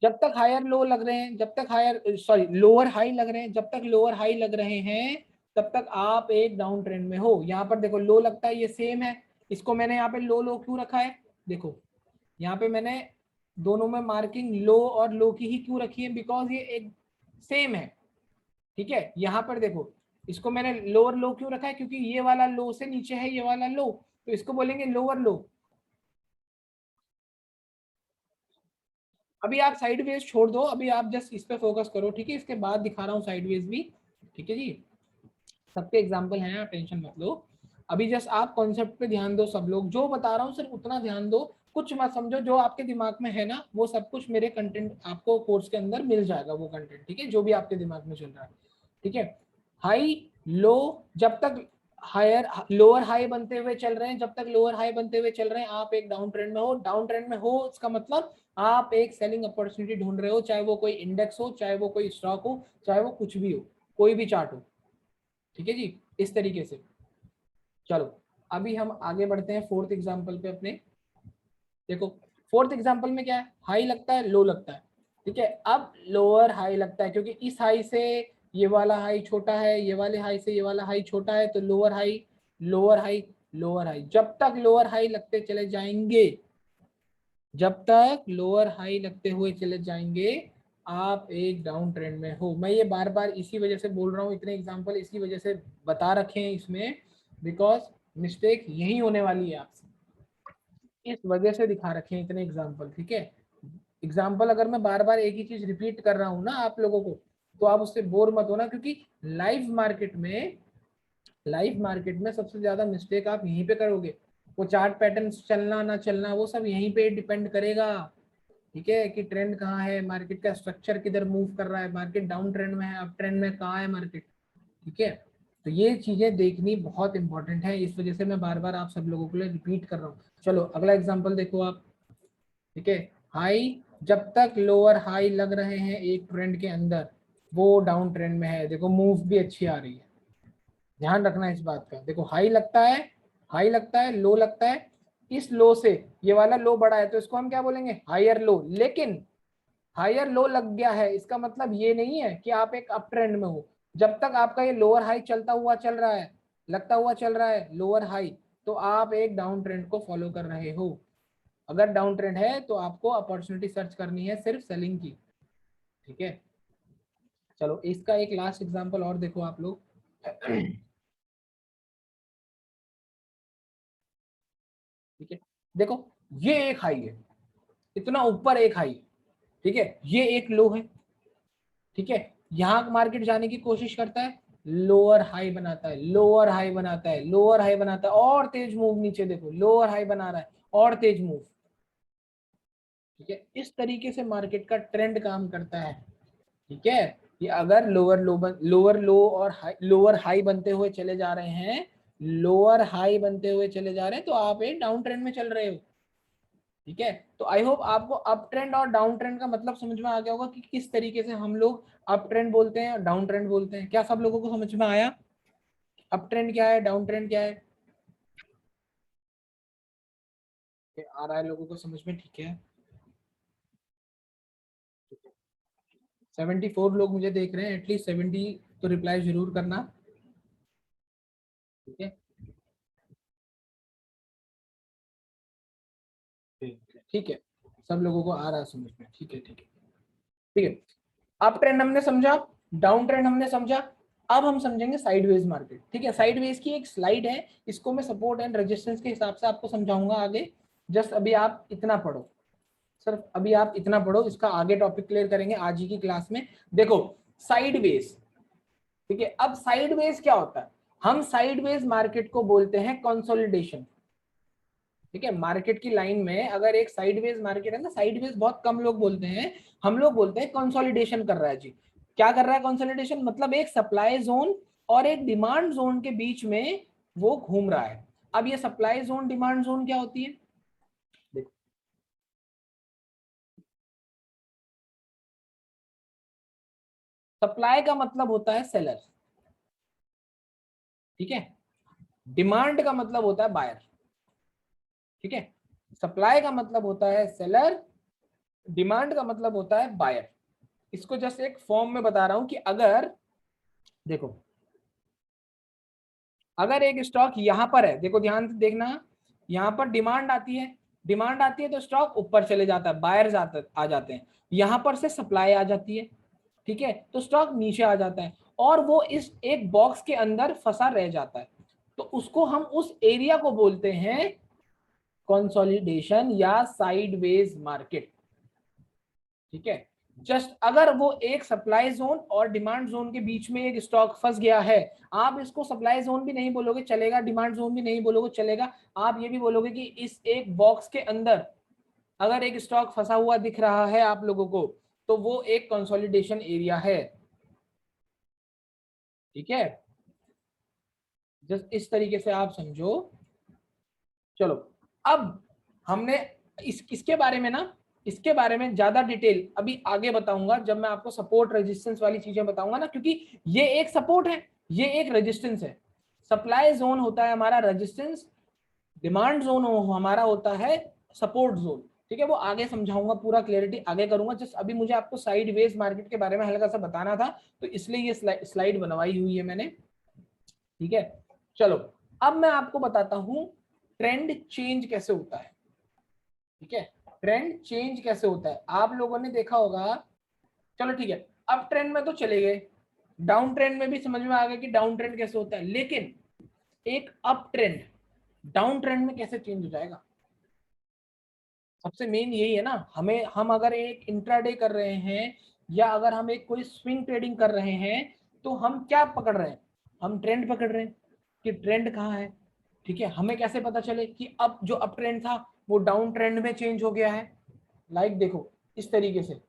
जब तक हायर लो लग रहे हैं, जब तक हायर सॉरी लोअर हाई लग रहे हैं, जब तक लोअर हाई लग रहे हैं, तब तक आप एक डाउन ट्रेंड में हो। यहाँ पर देखो लो लगता है, ये सेम है, इसको मैंने यहाँ पे लो लो क्यों रखा है, देखो यहाँ पे मैंने दोनों में मार्किंग लो और लो की ही क्यों रखी है, बिकॉज ये एक सेम है, ठीक है। यहाँ पर देखो, इसको मैंने लोअर लो क्यों रखा है, क्योंकि ये वाला लो से नीचे है ये वाला लो, तो इसको बोलेंगे लोअर लो। अभी आप साइडवेज छोड़ दो, अभी आप जस्ट इस पे फोकस करो, ठीक है, इसके बाद दिखा रहा हूँ साइडवेज भी, ठीक है जी। सबके एग्जाम्पल हैं, आप टेंशन मत लो। अभी जस्ट आप कॉन्सेप्ट पे ध्यान दो, सब लोग जो बता रहा हूँ सिर्फ उतना ध्यान दो, कुछ मत समझो, जो आपके दिमाग में है ना वो सब कुछ मेरे कंटेंट आपको कोर्स के अंदर मिल जाएगा, वो कंटेंट, ठीक है, जो भी आपके दिमाग में चल रहा है, ठीक है। हाई लो, जब तक हायर लोअर हाई बनते हुए चल रहे हैं, जब तक लोअर हाई बनते हुए चल रहे हैं, आप एक डाउन ट्रेंड में हो। डाउन ट्रेंड में हो इसका मतलब आप एक सेलिंग अपॉर्चुनिटी ढूंढ रहे हो, चाहे वो कोई इंडेक्स हो, चाहे वो कोई स्टॉक हो, चाहे वो कुछ भी हो, कोई भी चार्ट हो, ठीक है जी, इस तरीके से। चलो अभी हम आगे बढ़ते हैं फोर्थ एग्जांपल पे अपने। देखो फोर्थ एग्जांपल में क्या है, हाई लगता है, लो लगता है, ठीक है। अब लोअर हाई लगता है, क्योंकि इस हाई से ये वाला हाई छोटा है, ये वाले हाई से ये वाला हाई छोटा है, तो lower high, lower high, lower high, जब तक लोअर हाई लगते चले जाएंगे, जब तक लोअर हाई लगते हुए चले जाएंगे, आप एक डाउन ट्रेंड में हो। मैं ये बार बार इसी वजह से बोल रहा हूँ, इतने एग्जांपल इसी वजह से बता रखे हैं इसमें, बिकॉज मिस्टेक यही होने वाली है आपसे, इस वजह से दिखा रखे हैं इतने एग्जांपल, ठीक है। एग्जाम्पल अगर मैं बार बार एक ही चीज रिपीट कर रहा हूँ ना आप लोगों को, तो आप उससे बोर मत होना, क्योंकि लाइव मार्केट में लाइव मार्केट में सबसे ज्यादा मिस्टेक आप यहीं पे करोगे। वो चार्ट पैटर्न चलना ना चलना वो सब यहीं पे डिपेंड करेगा, ठीक है, कि ट्रेंड कहाँ है, मार्केट का स्ट्रक्चर किधर मूव कर रहा है, मार्केट डाउन ट्रेंड में है, अप ट्रेंड में कहाँ है मार्केट, ठीक है। तो ये चीजें देखनी बहुत इंपॉर्टेंट है, इस वजह से मैं बार बार आप सब लोगों के लिए रिपीट कर रहा हूँ। चलो अगला एग्जाम्पल देखो आप, ठीक है। हाई, जब तक लोअर हाई लग रहे हैं एक ट्रेंड के अंदर, वो डाउन ट्रेंड में है, देखो मूव भी अच्छी आ रही है, ध्यान रखना इस बात का। देखो हाई लगता है, हाई लगता है, लो लगता है, इस लो से ये वाला लो बड़ा है तो इसको हम क्या बोलेंगे, हायर लो। लेकिन हायर लो लग गया है इसका मतलब ये नहीं है कि आप एक अप ट्रेंड में हो। जब तक आपका ये लोअर हाई चलता हुआ चल रहा है, लगता हुआ चल रहा है लोअर हाई, तो आप एक डाउन ट्रेंड को फॉलो कर रहे हो। अगर डाउन ट्रेंड है तो आपको अपॉर्चुनिटी सर्च करनी है सिर्फ सेलिंग की, ठीक है। चलो इसका एक लास्ट एग्जांपल और देखो आप लोग ठीक है। देखो ये एक हाई है, इतना ऊपर एक हाई है, ठीक है, ये एक लो है, ठीक है, यहाँ मार्केट जाने की कोशिश करता है, लोअर हाई बनाता है, लोअर हाई बनाता है, लोअर हाई बनाता है, और तेज मूव नीचे देखो, लोअर हाई बना रहा है और तेज मूव, ठीक है। इस तरीके से मार्केट का ट्रेंड काम करता है, ठीक है। कि अगर लोअर लो और लोअर हाई बनते हुए चले जा रहे हैं, लोअर हाई बनते हुए चले जा रहे हैं, तो आप एक डाउन ट्रेंड में चल रहे हो, ठीक है। तो आई होप आपको अप ट्रेंड और डाउन ट्रेंड का मतलब समझ में आ गया होगा कि किस तरीके से हम लोग अप ट्रेंड बोलते हैं और डाउन ट्रेंड बोलते हैं। क्या सब लोगों को समझ में आया अप ट्रेंड क्या है, डाउन ट्रेंड क्या है? आ रहा है लोगों को समझ में? ठीक है, 74 लोग मुझे देख रहे हैं, एटलीस्ट 70 तो रिप्लाई जरूर करना, ठीक है। ठीक है, सब लोगों को आ रहा है समझ में, ठीक है ठीक है ठीक है। अप ट्रेंड हमने समझा, डाउन ट्रेंड हमने समझा, अब हम समझेंगे साइडवेज मार्केट, ठीक है। साइडवेज की एक स्लाइड है, इसको मैं सपोर्ट एंड रेजिस्टेंस के हिसाब से आपको समझाऊंगा आगे। जस्ट अभी आप इतना पढ़ो, सिर्फ अभी आप इतना पढ़ो, इसका आगे टॉपिक क्लियर करेंगे आज ही की क्लास में। देखो साइडवेज, ठीक है। अब साइडवेज क्या होता है? हम साइडवेज मार्केट को बोलते हैं कंसोलिडेशन, ठीक है। मार्केट की लाइन में अगर एक साइडवेज मार्केट है ना, साइडवेज बहुत कम लोग बोलते हैं, हम लोग बोलते हैं कंसोलिडेशन कर रहा है जी। क्या कर रहा है कंसोलिडेशन? मतलब एक सप्लाई जोन और एक डिमांड जोन के बीच में वो घूम रहा है। अब ये सप्लाई जोन डिमांड जोन क्या होती है? देखो, सप्लाई का मतलब होता है सेलर, ठीक है। डिमांड का मतलब होता है बायर, ठीक है। सप्लाई का मतलब होता है सेलर, डिमांड का मतलब होता है बायर। इसको जस्ट एक फॉर्म में बता रहा हूं कि अगर देखो, अगर एक स्टॉक यहां पर है, देखो ध्यान से देखना, यहां पर डिमांड आती है, डिमांड आती है तो स्टॉक ऊपर चले जाता है, बायर्स आ जाते हैं, यहां पर से सप्लाई आ जाती है, ठीक है, तो स्टॉक नीचे आ जाता है और वो इस एक बॉक्स के अंदर फंसा रह जाता है। तो उसको हम उस एरिया को बोलते हैं कंसोलिडेशन या साइडवेज मार्केट, ठीक है। जस्ट अगर वो एक सप्लाई जोन और डिमांड जोन के बीच में एक स्टॉक फंस गया है, आप इसको सप्लाई जोन भी नहीं बोलोगे चलेगा, डिमांड जोन भी नहीं बोलोगे चलेगा, आप ये भी बोलोगे कि इस एक बॉक्स के अंदर अगर एक स्टॉक फंसा हुआ दिख रहा है आप लोगों को, तो वो एक कंसोलिडेशन एरिया है, ठीक है। जस्ट इस तरीके से आप समझो। चलो, अब हमने इसके बारे में ना, इसके बारे में ज्यादा डिटेल अभी आगे बताऊंगा जब मैं आपको सपोर्ट रेजिस्टेंस वाली चीजें बताऊंगा ना, क्योंकि ये एक सपोर्ट है, ये एक रेजिस्टेंस है। सप्लाई जोन होता है हमारा रेजिस्टेंस, डिमांड जोन हमारा होता है सपोर्ट जोन, ठीक है। वो आगे समझाऊंगा, पूरा क्लियरिटी आगे करूंगा। जस्ट अभी मुझे आपको साइड वेज मार्केट के बारे में हल्का सा बताना था, तो इसलिए ये स्लाइड बनवाई हुई है मैंने, ठीक है। चलो, अब मैं आपको बताता हूं ट्रेंड चेंज कैसे होता है, ठीक है। ट्रेंड चेंज कैसे होता है आप लोगों ने देखा होगा। चलो ठीक है, अप ट्रेंड में तो चले गए, डाउन ट्रेंड में भी समझ में आ गया कि डाउन ट्रेंड कैसे होता है, लेकिन एक अप ट्रेंड डाउन ट्रेंड में कैसे चेंज हो जाएगा? सबसे मेन यही है ना, हमें, हम अगर एक इंट्राडे कर रहे हैं या अगर हम एक कोई स्विंग ट्रेडिंग कर रहे हैं, तो हम क्या पकड़ रहे हैं? हम ट्रेंड पकड़ रहे हैं कि ट्रेंड कहाँ है, ठीक है। हमें कैसे पता चले कि अब जो अप ट्रेंड था वो डाउन ट्रेंड में चेंज हो गया है? लाइक देखो इस तरीके से,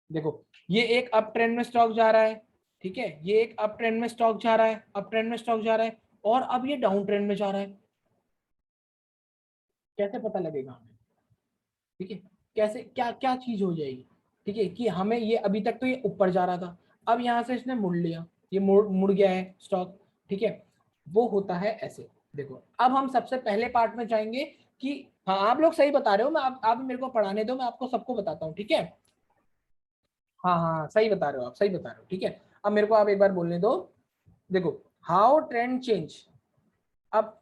देखो ये एक अप ट्रेंड में स्टॉक जा रहा है, ठीक है, ये एक अप ट्रेंड में स्टॉक जा रहा है, अप ट्रेंड में स्टॉक जा रहा है, और अब ये डाउन ट्रेंड में जा रहा है। कैसे पता लगेगा हमें? ठीक है, कैसे, क्या क्या चीज हो जाएगी, ठीक है, कि हमें ये अभी तक तो ये ऊपर जा रहा था, अब यहाँ से इसने मुड़ लिया, ये मुड़ गया है स्टॉक, ठीक है। वो होता है ऐसे। देखो अब हम सबसे पहले पार्ट में जाएंगे कि हाँ आप लोग सही बता रहे हो, मैं आप मेरे को पढ़ाने दो, मैं आपको सबको बताता हूँ, ठीक है। हाँ हाँ हाँ, सही बता रहे हो, आप सही बता रहे हो, ठीक है। अब मेरे को आप एक बार बोलने दो। देखो, हाउ ट्रेंड चेंज, अब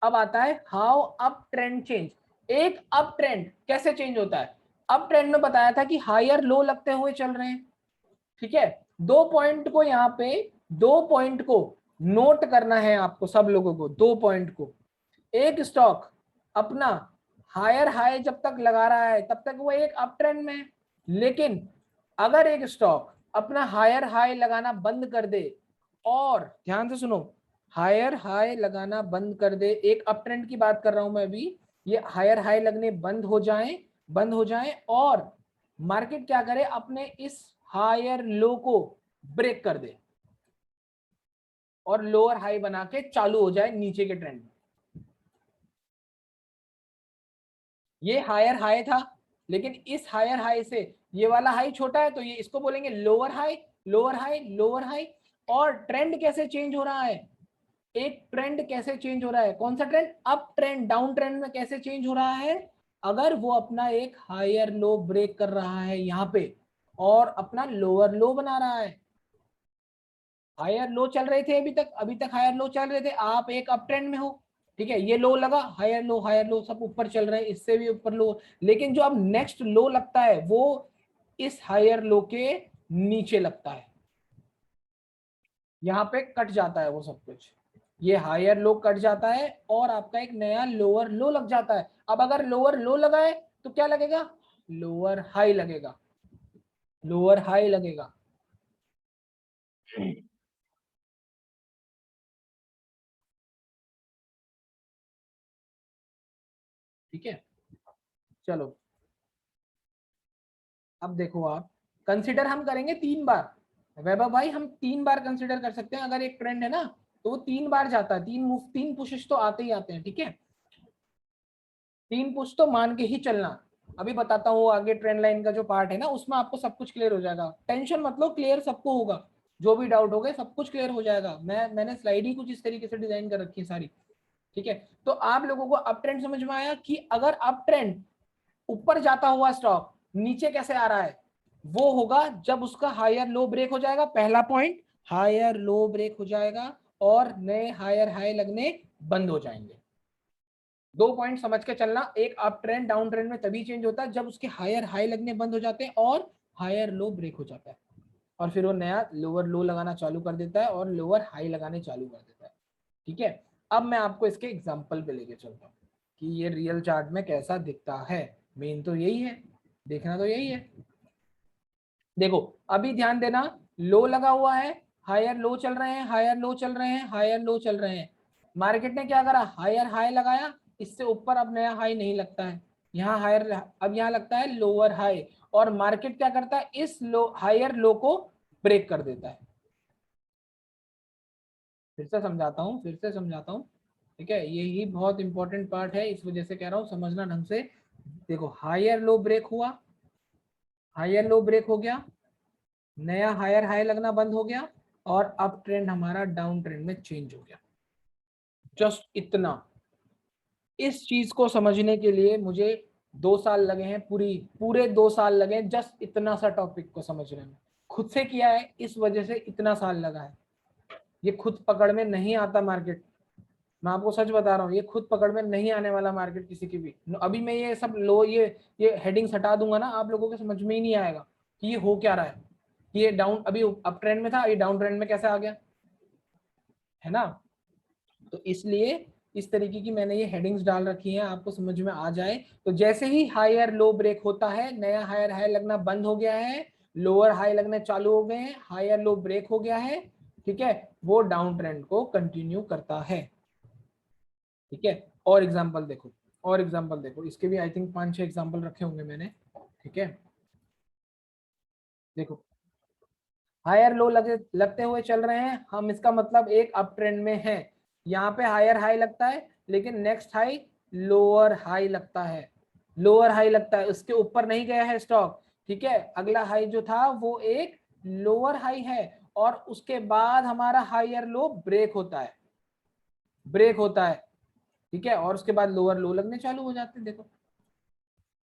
अब आता है हाउ अप ट्रेंड चेंज। एक अप ट्रेंड कैसे चेंज होता है? अप ट्रेंड में बताया था कि हायर लो लगते हुए चल रहे हैं, ठीक है। 2 पॉइंट को यहाँ पे, 2 पॉइंट को नोट करना है आपको सब लोगों को, 2 पॉइंट को। एक स्टॉक अपना हायर हाई जब तक लगा रहा है तब तक वो एक अप ट्रेंड में है। लेकिन अगर एक स्टॉक अपना हायर हाई लगाना बंद कर दे, और ध्यान से सुनो, हायर हाई लगाना बंद कर दे, एक अप ट्रेंड की बात कर रहा हूं मैं अभी, ये हायर हाई लगने बंद हो जाएं और मार्केट क्या करे, अपने इस हायर लो को ब्रेक कर दे और लोअर हाई बना के चालू हो जाए नीचे के ट्रेंड में। ये हायर हाई था, लेकिन इस हायर हाई से ये वाला हाई छोटा है तो ये इसको बोलेंगे lower high, lower high, lower high. और ट्रेंड कैसे चेंज हो रहा है, एक ट्रेंड कैसे चेंज हो रहा है, कौन सा trend, up trend, down trend में कैसे चेंज हो रहा है, अगर वो अपना एक हायर लो ब्रेक कर रहा है यहाँ पे और अपना लोअर लो बना रहा है। हायर लो चल रहे थे अभी तक हायर लो चल रहे थे, आप एक अप ट्रेंड में हो, ठीक है, ये लो लगा, हायर लो सब ऊपर चल रहे हैं, इससे भी ऊपर लो, लेकिन जो अब नेक्स्ट लो लगता है वो इस हायर लो के नीचे लगता है, यहाँ पे कट जाता है वो सब कुछ, ये हायर लो कट जाता है और आपका एक नया लोअर लो लग जाता है। अब अगर लोअर लो लगा है तो क्या लगेगा, लोअर हाई लगेगा, लोअर हाई लगेगा। ठीक है, चलो अब देखो आप, कंसिडर हम करेंगे 3 बार, वैभव भाई हम 3 बार कंसिडर कर सकते हैं, अगर एक ट्रेंड है ना तो वो 3 बार जाता है, 3 पुशेस तो आते ही आते हैं, ठीक है, 3 पुश तो मान के ही चलना। अभी बताता हूँ आगे ट्रेंड लाइन का जो पार्ट है ना उसमें आपको सब कुछ क्लियर हो जाएगा, टेंशन मत लो, क्लियर सबको होगा, जो भी डाउट हो गए सब कुछ क्लियर हो जाएगा, मैंने स्लाइड ही कुछ इस तरीके से डिजाइन कर रखी है सारी। ठीक है, तो आप लोगों को अप ट्रेंड समझ में आया कि अगर अप ट्रेंड ऊपर जाता हुआ स्टॉक नीचे कैसे आ रहा है, वो होगा जब उसका हायर लो ब्रेक हो जाएगा, पहला पॉइंट, हायर लो ब्रेक हो जाएगा और नए हायर हाई लगने बंद हो जाएंगे। 2 पॉइंट समझ के चलना, एक अप ट्रेंड डाउन ट्रेंड में तभी चेंज होता है जब उसके हायर हाई लगने बंद हो जाते हैं और हायर लो ब्रेक हो जाता है, और फिर वो नया लोअर लो लगाना चालू कर देता है और लोअर हाई लगाने चालू कर देता है। ठीक है, अब मैं आपको इसके एग्जाम्पल पे लेके चलता हूँ कि ये रियल चार्ट में कैसा दिखता है, मेन तो यही है, देखना तो यही है। देखो अभी ध्यान देना, लो लगा हुआ है, हायर लो चल रहे हैं, हायर लो चल रहे हैं, हायर लो चल रहे हैं, मार्केट ने क्या करा, हायर हाई लगाया, इससे ऊपर अब नया हाई नहीं लगता है, यहाँ हायर, अब यहाँ लगता है लोअर हाई, और मार्केट क्या करता है, इस लो हायर लो को ब्रेक कर देता है। फिर से समझाता हूँ, ठीक है, यही बहुत इंपॉर्टेंट पार्ट है, इस वजह से कह रहा हूँ समझना ढंग से। देखो हायर लो ब्रेक हुआ, हायर लो ब्रेक हो गया, नया हायर हाई लगना बंद हो गया और अब ट्रेंड हमारा डाउन ट्रेंड में चेंज हो गया। जस्ट इतना, इस चीज को समझने के लिए मुझे 2 साल लगे हैं, पूरे 2 साल लगे हैं जस्ट इतना सा टॉपिक को समझने में, खुद से किया है इस वजह से इतना साल लगा है, ये खुद पकड़ में नहीं आता मार्केट, मैं आपको सच बता रहा हूँ, ये खुद पकड़ में नहीं आने वाला मार्केट किसी की भी। अभी मैं ये सब लो ये हेडिंग्स हटा दूंगा ना, आप लोगों के समझ में ही नहीं आएगा कि ये हो क्या रहा है, कि ये डाउन अभी अप ट्रेंड में था, ये डाउन ट्रेंड में कैसे आ गया, है ना। तो इसलिए इस तरीके की मैंने ये हेडिंग्स डाल रखी हैं, आपको समझ में आ जाए। तो जैसे ही हायर लो ब्रेक होता है, नया हायर हाई लगना बंद हो गया है, लोअर हाई लगने चालू हो गए हैं, हायर लो ब्रेक हो गया है, ठीक है, वो डाउन ट्रेंड को कंटिन्यू करता है। ठीक है, और एग्जांपल देखो, और एग्जांपल देखो, इसके भी आई थिंक 5-6 एग्जांपल रखे होंगे मैंने। ठीक है, देखो हायर लो लगे लगते हुए चल रहे हैं हम, इसका मतलब एक अप ट्रेंड में है, यहाँ पे हायर हाई लगता है लेकिन नेक्स्ट हाई लोअर हाई लगता है, लोअर हाई लगता है, उसके ऊपर नहीं गया है स्टॉक, ठीक है, अगला हाई जो था वो एक लोअर हाई है, और उसके बाद हमारा हायर लो ब्रेक होता है, ब्रेक होता है, ठीक है, और उसके बाद लोअर लो लगने चालू हो जाते हैं, देखो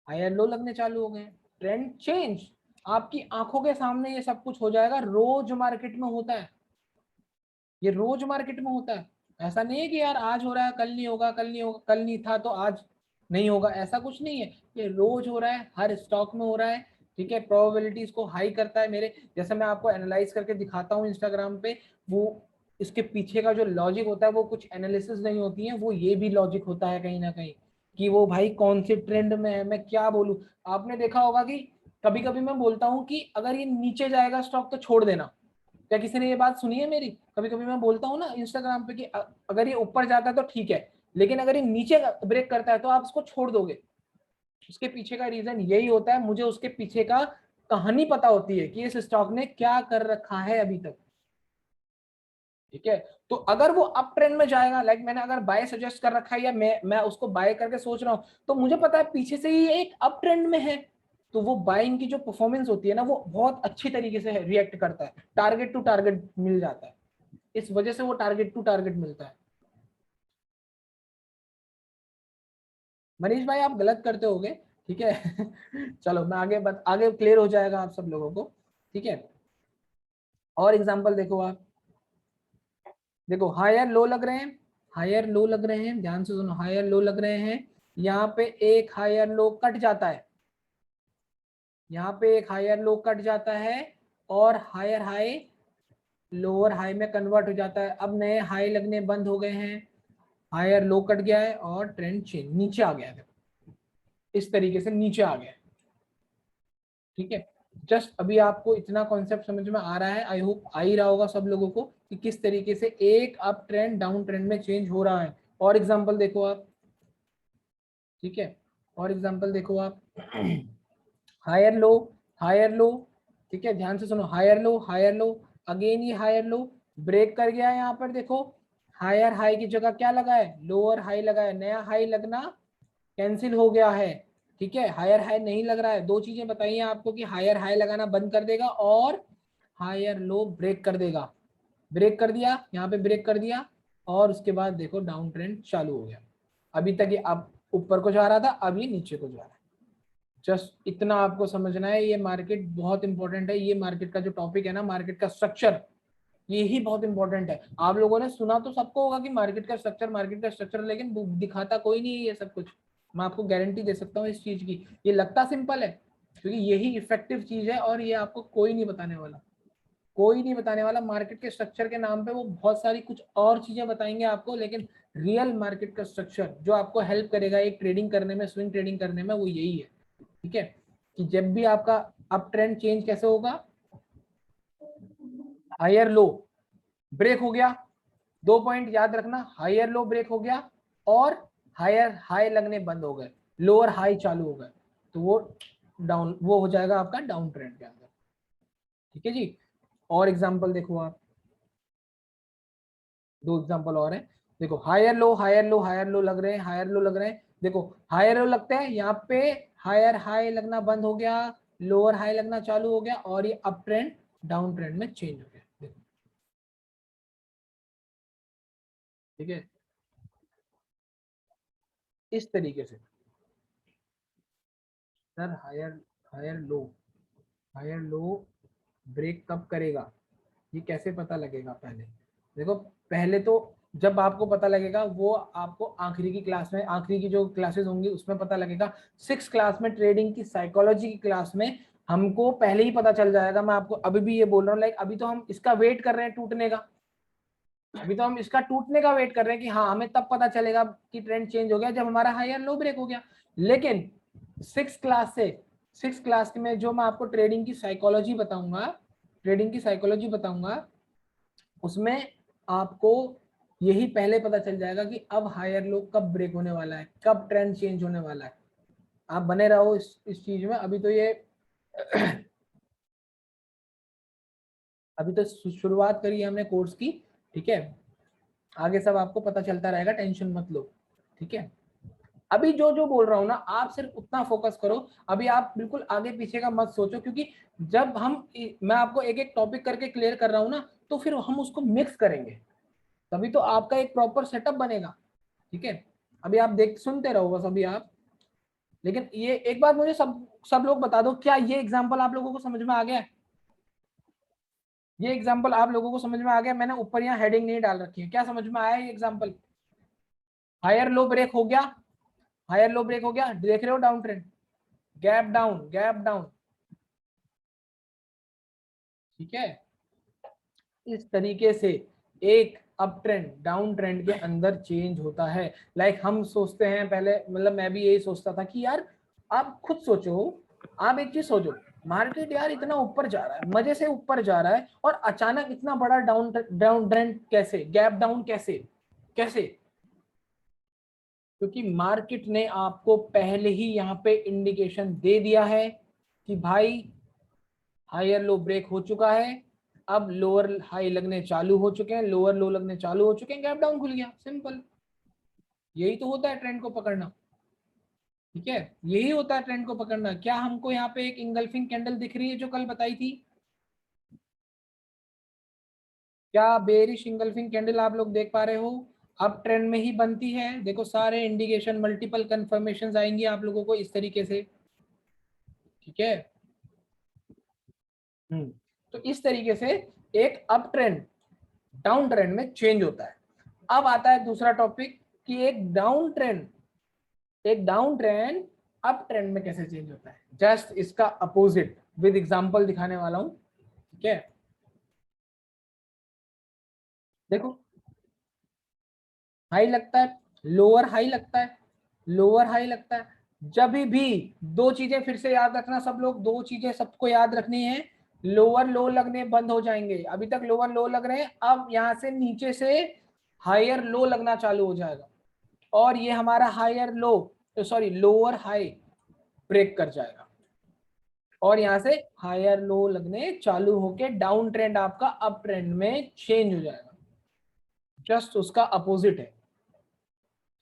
हायर लो लगने चालू हो गए, ट्रेंड चेंज, आपकी आंखों के सामने ये सब कुछ हो जाएगा, रोज मार्केट में होता है, ये रोज मार्केट में होता है, ऐसा नहीं है कि यार आज हो रहा है कल नहीं होगा, कल नहीं होगा, कल नहीं था तो आज नहीं होगा, ऐसा कुछ नहीं है, ये रोज हो रहा है, हर स्टॉक में हो रहा है। ठीक है, प्रोबेबिलिटीज को हाई करता है मेरे, जैसे मैं आपको एनालाइज करके दिखाता हूँ इंस्टाग्राम पे, वो इसके पीछे का जो लॉजिक होता है वो कुछ एनालिसिस नहीं होती है, वो ये भी लॉजिक होता है कहीं ना कहीं, कि वो भाई कौन से ट्रेंड में है, मैं क्या बोलूं। आपने देखा होगा कि कभी कभी मैं बोलता हूं कि अगर ये नीचे जाएगा स्टॉक तो छोड़ देना। क्या किसी ने ये बात सुनी है मेरी? कभी कभी मैं बोलता हूँ ना इंस्टाग्राम पे कि अगर ये ऊपर जाता है तो ठीक है, लेकिन अगर ये नीचे ब्रेक करता है तो आप इसको छोड़ दोगे। उसके पीछे का रीजन यही होता है, मुझे उसके पीछे का कहानी पता होती है कि इस स्टॉक ने क्या कर रखा है अभी तक। ठीक है, तो अगर वो अप ट्रेंड में जाएगा, लाइक मैंने अगर बाय सजेस्ट कर रखा है या मैं उसको बाय करके सोच रहा हूं, तो मुझे पता है पीछे से ही एक अप ट्रेंड में है, तो वो बाइंग की जो परफॉर्मेंस होती है ना वो बहुत अच्छी तरीके से रिएक्ट करता है, टारगेट टू टारगेट मिल जाता है। इस वजह से वो टारगेट टू टारगेट मिलता है। मनीष भाई आप गलत करते होगे, ठीक है। चलो मैं आगे क्लियर हो जाएगा आप सब लोगों को। ठीक है, और एग्जांपल देखो आप, देखो हायर लो लग रहे हैं, हायर लो लग रहे हैं, ध्यान से सुनो, हायर लो लग रहे हैं। यहाँ पे एक हायर लो कट जाता है, यहाँ पे एक हायर लो कट जाता है, और हायर हाई लोअर हाई में कन्वर्ट हो जाता है। अब नए हाई लगने बंद हो गए हैं, हायर लो कट गया है और ट्रेंड चेंज नीचे आ गया है, इस तरीके से नीचे आ गया है। ठीक है, जस्ट अभी आपको इतना कॉन्सेप्ट समझ में आ रहा है, आई होप आ ही रहा होगा सब लोगों को कि किस तरीके से एक अप ट्रेंड डाउन ट्रेंड में चेंज हो रहा है। और एग्जांपल देखो आप, ठीक है, और एग्जांपल देखो आप। हायर लो, हायर लो, ठीक है, ध्यान से सुनो, higher low, higher low, again ये हायर लो ब्रेक कर गया है। यहाँ पर देखो हायर हाई की जगह क्या लगा है, लोअर हाई लगा है, नया हाई लगना कैंसिल हो गया है। ठीक है, हायर हाई नहीं लग रहा है। दो चीजें बताइए आपको कि हायर हाई लगाना बंद कर देगा और हायर लो ब्रेक कर देगा। ब्रेक कर दिया, यहाँ पे ब्रेक कर दिया, और उसके बाद देखो डाउन ट्रेंड चालू हो गया। अभी तक ये अब ऊपर को जा रहा था, अब ये नीचे को जा रहा है। जस्ट इतना आपको समझना है, ये मार्केट बहुत इंपॉर्टेंट है। ये मार्केट का जो टॉपिक है ना, मार्केट का स्ट्रक्चर, ये ही बहुत इंपॉर्टेंट है। आप लोगों ने सुना तो सबको होगा कि मार्केट का स्ट्रक्चर, मार्केट का स्ट्रक्चर, लेकिन दिखाता कोई नहीं है ये सब कुछ। मैं आपको गारंटी दे सकता हूँ इस चीज की। ये लगता सिंपल है, क्योंकि यही इफेक्टिव चीज है, और ये आपको कोई नहीं बताने वाला, कोई नहीं बताने वाला। मार्केट के स्ट्रक्चर के नाम पे वो बहुत सारी कुछ और चीजें बताएंगे आपको, लेकिन रियल मार्केट का स्ट्रक्चर जो आपको हेल्प करेगा एक ट्रेडिंग करने में, स्विंग ट्रेडिंग करने में, वो यही है। ठीक है, कि जब भी आपका अप ट्रेंड चेंज कैसे होगा, हायर लो ब्रेक हो गया, 2 पॉइंट याद रखना, हायर लो ब्रेक हो गया और हायर हाई लगने बंद हो गए, लोअर हाई चालू हो गए, तो वो डाउन, वो हो जाएगा आपका डाउन ट्रेंड के अंदर। ठीक है जी, और एग्जांपल देखो आप, दो एग्जांपल और हैं। देखो higher low, higher low, higher low लग रहे हैं, हायर लो लग रहे हैं। देखो हायर लो लगते हैं, यहाँ पे हायर हाई लगना बंद हो गया, लोअर हाई लगना चालू हो गया, और ये अप ट्रेंड डाउन ट्रेंड में चेंज हो गया। देखो, ठीक है, इस तरीके से। Sir higher, higher low, higher low break कब करेगा, ये कैसे पता लगेगा? पहले देखो, पहले तो जब आपको पता लगेगा वो आपको आखिरी की क्लास में, आखिरी की जो क्लासेस होंगी उसमें पता लगेगा। 6 क्लास में, ट्रेडिंग की साइकोलॉजी की क्लास में हमको पहले ही पता चल जाएगा। मैं आपको अभी भी ये बोल रहा हूँ, लाइक अभी तो हम इसका वेट कर रहे हैं टूटने का, अभी तो हम इसका टूटने का वेट कर रहे हैं कि हाँ हमें तब पता चलेगा कि ट्रेंड चेंज हो गया जब हमारा हाई या लो ब्रेक हो गया। लेकिन 6 क्लास में जो मैं आपको ट्रेडिंग की साइकोलॉजी बताऊंगा, ट्रेडिंग की साइकोलॉजी बताऊंगा, उसमें आपको यही पहले पता चल जाएगा कि अब हायर लो कब ब्रेक होने वाला है, कब ट्रेंड चेंज होने वाला है। आप बने रहो इस चीज में। अभी तो ये अभी तो शुरुआत करी है हमने कोर्स की। ठीक है, आगे सब आपको पता चलता रहेगा, टेंशन मत लो। ठीक है, अभी जो जो बोल रहा हूँ ना, आप सिर्फ उतना फोकस करो। अभी आप बिल्कुल आगे पीछे का मत सोचो, क्योंकि जब मैं आपको एक एक टॉपिक करके क्लियर कर रहा हूँ ना, तो फिर हम उसको मिक्स करेंगे, तभी तो आपका एक प्रॉपर सेटअप बनेगा। ठीक है, अभी आप देख सुनते रहो बस अभी आप। लेकिन ये एक बात मुझे सब सब लोग बता दो, क्या ये एग्जांपल आप लोगों को समझ में आ गया? ये एग्जांपल आप लोगों को समझ में आ गया? मैंने ऊपर यहाँ हेडिंग नहीं डाल रखी है, क्या समझ में आया ये एग्जांपल? हायर लो ब्रेक हो गया, हायर लो ब्रेक हो गया, देख रहे हो down trend, gap down, gap down. ठीक है, इस तरीके से एक अप ट्रेंड डाउन ट्रेंड के अंदर चेंज होता है। लाइक हम सोचते हैं पहले, मतलब मैं भी यही सोचता था कि यार आप खुद सोचो, आप एक चीज सोचो, मार्केट यार इतना ऊपर जा रहा है, मजे से ऊपर जा रहा है, और अचानक इतना बड़ा डाउन डाउन ट्रेंड कैसे, गैप डाउन कैसे कैसे? क्योंकि मार्केट ने आपको पहले ही यहाँ पे इंडिकेशन दे दिया है कि भाई हायर लो ब्रेक हो चुका है, अब लोअर हाई लगने चालू हो चुके हैं, लोअर लो लगने चालू हो चुके हैं, गैप डाउन खुल गया, सिंपल। यही तो होता है ट्रेंड को पकड़ना, ठीक है, यही होता है ट्रेंड को पकड़ना। क्या हमको यहाँ पे एक इंगल्फिंग कैंडल दिख रही है जो कल बताई थी? क्या बेरिश इंगल्फिंग कैंडल आप लोग देख पा रहे हो? अब ट्रेंड में ही बनती है, देखो सारे इंडिकेशन मल्टीपल कंफर्मेशन आएंगी आप लोगों को इस तरीके से, ठीक है। तो इस तरीके से एक अप ट्रेंड डाउन ट्रेंड में चेंज होता है। अब आता है दूसरा टॉपिक कि एक डाउन ट्रेंड अप ट्रेंड में कैसे चेंज होता है। जस्ट इसका अपोजिट विद एग्जांपल दिखाने वाला हूं, ठीक है। देखो हाई लगता है, लोअर हाई लगता है, लोअर हाई लगता है, जब भी दो चीजें फिर से याद रखना सब लोग, दो चीजें सबको याद रखनी है। लोअर लो लगने बंद हो जाएंगे, अभी तक लोअर लो लग रहे हैं, अब यहां से नीचे से हायर लो लगना चालू हो जाएगा, और ये हमारा higher low, sorry lower high break कर जाएगा, और यहां से हायर लो लगने चालू होके डाउन ट्रेंड आपका अप ट्रेंड में चेंज हो जाएगा। जस्ट उसका अपोजिट है,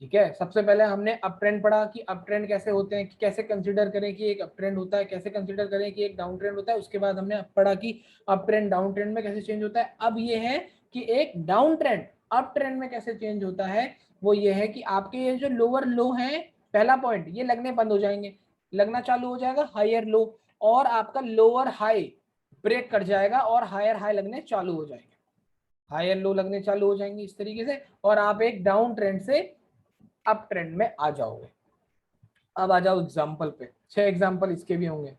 ठीक है। सबसे पहले हमने अप ट्रेंड पढ़ा कि अप ट्रेंड कैसे होते हैं, कि कैसे कंसीडर करें कि एक अप ट्रेंड होता है, कैसे कंसीडर करें कि एक डाउन ट्रेंड होता है। उसके बाद हमने पढ़ा कि अप ट्रेंड डाउन ट्रेंड में कैसे चेंज होता है। अब ये है कि एक डाउन ट्रेंड अप ट्रेंड में कैसे चेंज होता है। वो ये है कि आपके ये जो लोअर लो है, पहला पॉइंट, ये लगने बंद हो जाएंगे, लगना चालू हो जाएगा हायर लो, और आपका लोअर हाई ब्रेक कर जाएगा और हायर हाई लगने चालू हो जाएंगे, हायर लो लगने चालू हो जाएंगे इस तरीके से, और आप एक डाउन ट्रेंड से अप ट्रेंड में आ जाओगे। अब आ जाओ एग्जाम्पल पे, 6 एग्जाम्पल इसके भी होंगे।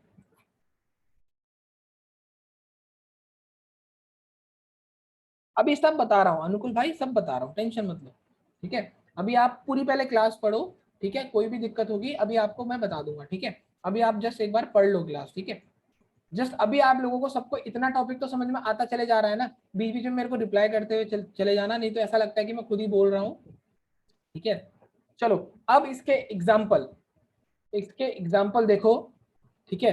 अभी सब बता रहा हूँ अनुकुल भाई, सब बता रहा हूँ, टेंशन मत लो, ठीक है। अभी आप पूरी पहले क्लास पढ़ो, ठीक है, कोई भी दिक्कत होगी अभी आपको मैं बता दूंगा, ठीक है। अभी आप जस्ट एक बार पढ़ लो क्लास, ठीक है। जस्ट अभी आप लोगों को सबको इतना टॉपिक तो समझ में आता चले जा रहा है ना, बीच बीच में मेरे को रिप्लाई करते हुए चले जाना, नहीं तो ऐसा लगता है कि मैं खुद ही बोल रहा हूँ, ठीक है। चलो अब इसके एग्जाम्पल देखो, ठीक है।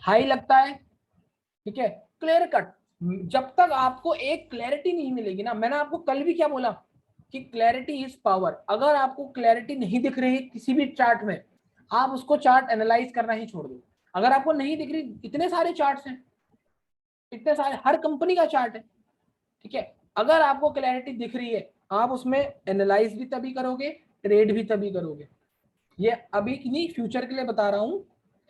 हाई लगता है, ठीक है, क्लियर कट। जब तक आपको एक क्लैरिटी नहीं मिलेगी ना, मैंने आपको कल भी क्या बोला कि क्लैरिटी इज पावर। अगर आपको क्लैरिटी नहीं दिख रही किसी भी चार्ट में, आप उसको चार्ट एनालाइज करना ही छोड़ दो। अगर आपको नहीं दिख रही, इतने सारे चार्ट्स हैं, इतने सारे, हर कंपनी का चार्ट है, ठीक है। अगर आपको क्लैरिटी दिख रही है, आप उसमें एनालाइज भी तभी करोगे, ट्रेड भी तभी करोगे। ये अभी की नहीं, फ्यूचर के लिए बता रहा हूं,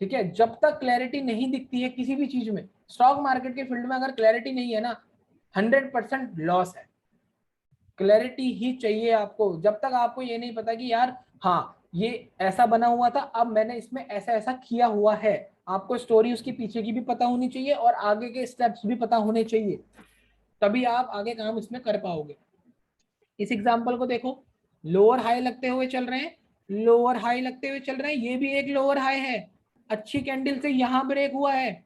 ठीक है। जब तक क्लैरिटी नहीं दिखती है किसी भी चीज में, स्टॉक मार्केट के फील्ड में अगर क्लैरिटी नहीं है ना, 100% लॉस है। क्लैरिटी ही चाहिए आपको, जब तक आपको ये नहीं पता कि यार हाँ ये ऐसा बना हुआ था, अब मैंने इसमें ऐसा ऐसा किया हुआ है। आपको स्टोरी उसके पीछे की भी पता होनी चाहिए और आगे के स्टेप्स भी पता होने चाहिए, तभी आप आगे काम इसमें कर पाओगे। इस एग्जांपल को देखो, लोअर हाई लगते हुए चल रहे हैं, लोअर हाई लगते हुए चल रहे हैं, ये भी एक लोअर हाई है, अच्छी कैंडल से यहां ब्रेक हुआ है,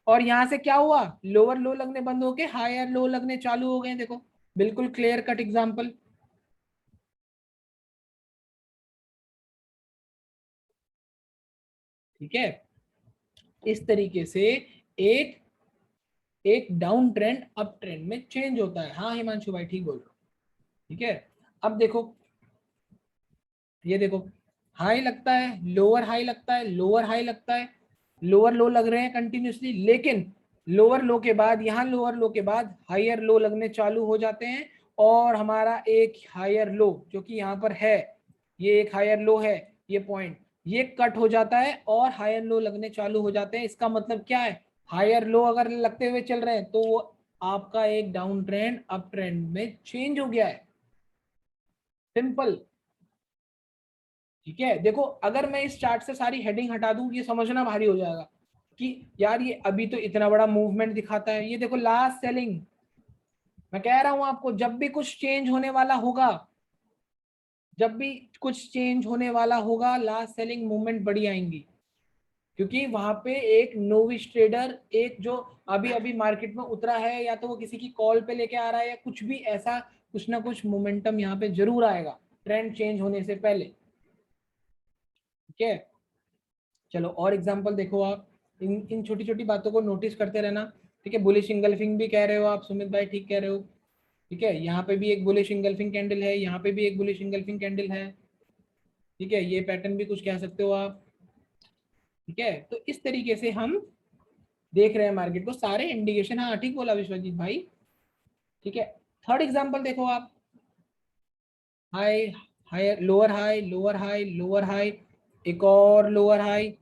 और यहां से क्या हुआ, लोअर लो लगने बंद होके हायर लो लगने चालू हो गए। देखो बिल्कुल क्लियर कट एग्जांपल, ठीक है। इस तरीके से एक एक डाउन ट्रेंड अप ट्रेंड में चेंज होता है। हाँ हिमांशु भाई ठीक बोल रहे हो, ठीक है। अब देखो, ये देखो, हाई लगता है, लोअर हाई लगता है, लोअर हाई लगता है, लोअर लो लग रहे हैं कंटिन्यूसली, लेकिन लोअर लो के बाद, यहाँ लोअर लो के बाद हायर लो लगने चालू हो जाते हैं, और हमारा एक हायर लो जो कि यहाँ पर है, ये एक हायर लो है, ये पॉइंट, ये कट हो जाता है और हायर लो लगने चालू हो जाते हैं। इसका मतलब क्या है, हायर लो अगर लगते हुए चल रहे हैं तो वो आपका एक डाउन ट्रेंड अप ट्रेंड में चेंज हो गया है, सिंपल, ठीक है। देखो अगर मैं इस चार्ट से सारी हेडिंग हटा दूं, ये समझना भारी हो जाएगा कि यार ये अभी तो इतना बड़ा मूवमेंट दिखाता है, ये देखो लास्ट सेलिंग, मैं कह रहा हूं आपको, जब भी कुछ चेंज होने वाला होगा, जब भी कुछ चेंज होने वाला होगा, लास्ट सेलिंग मूवमेंट बड़ी आएंगी, क्योंकि वहां पे एक नोविश ट्रेडर, एक जो अभी अभी मार्केट में उतरा है, या तो वो किसी की कॉल पे लेके आ रहा है, या कुछ भी ऐसा, कुछ ना कुछ मोमेंटम यहाँ पे जरूर आएगा ट्रेंड चेंज होने से पहले। ठीक है, चलो और एग्जांपल देखो आप, इन छोटी छोटी बातों को नोटिस करते रहना। ठीक है, बुलिश इंगल्फिंग भी कह रहे हो आप सुमित भाई, ठीक कह रहे हो। ठीक है, यहाँ पे भी एक बुलिश इंगल्फिंग कैंडल है, यहाँ पे भी एक बुलिश इंगल्फिंग कैंडल है। ठीक है, ये पैटर्न भी कुछ कह सकते हो आप। ठीक है, तो इस तरीके से हम देख रहे हैं मार्केट को, सारे इंडिकेशन। हाँ ठीक बोला विश्वजीत भाई। ठीक है, थर्ड एग्जांपल देखो आप, high, high, lower high, lower high, lower high, एक और लोअर हाई,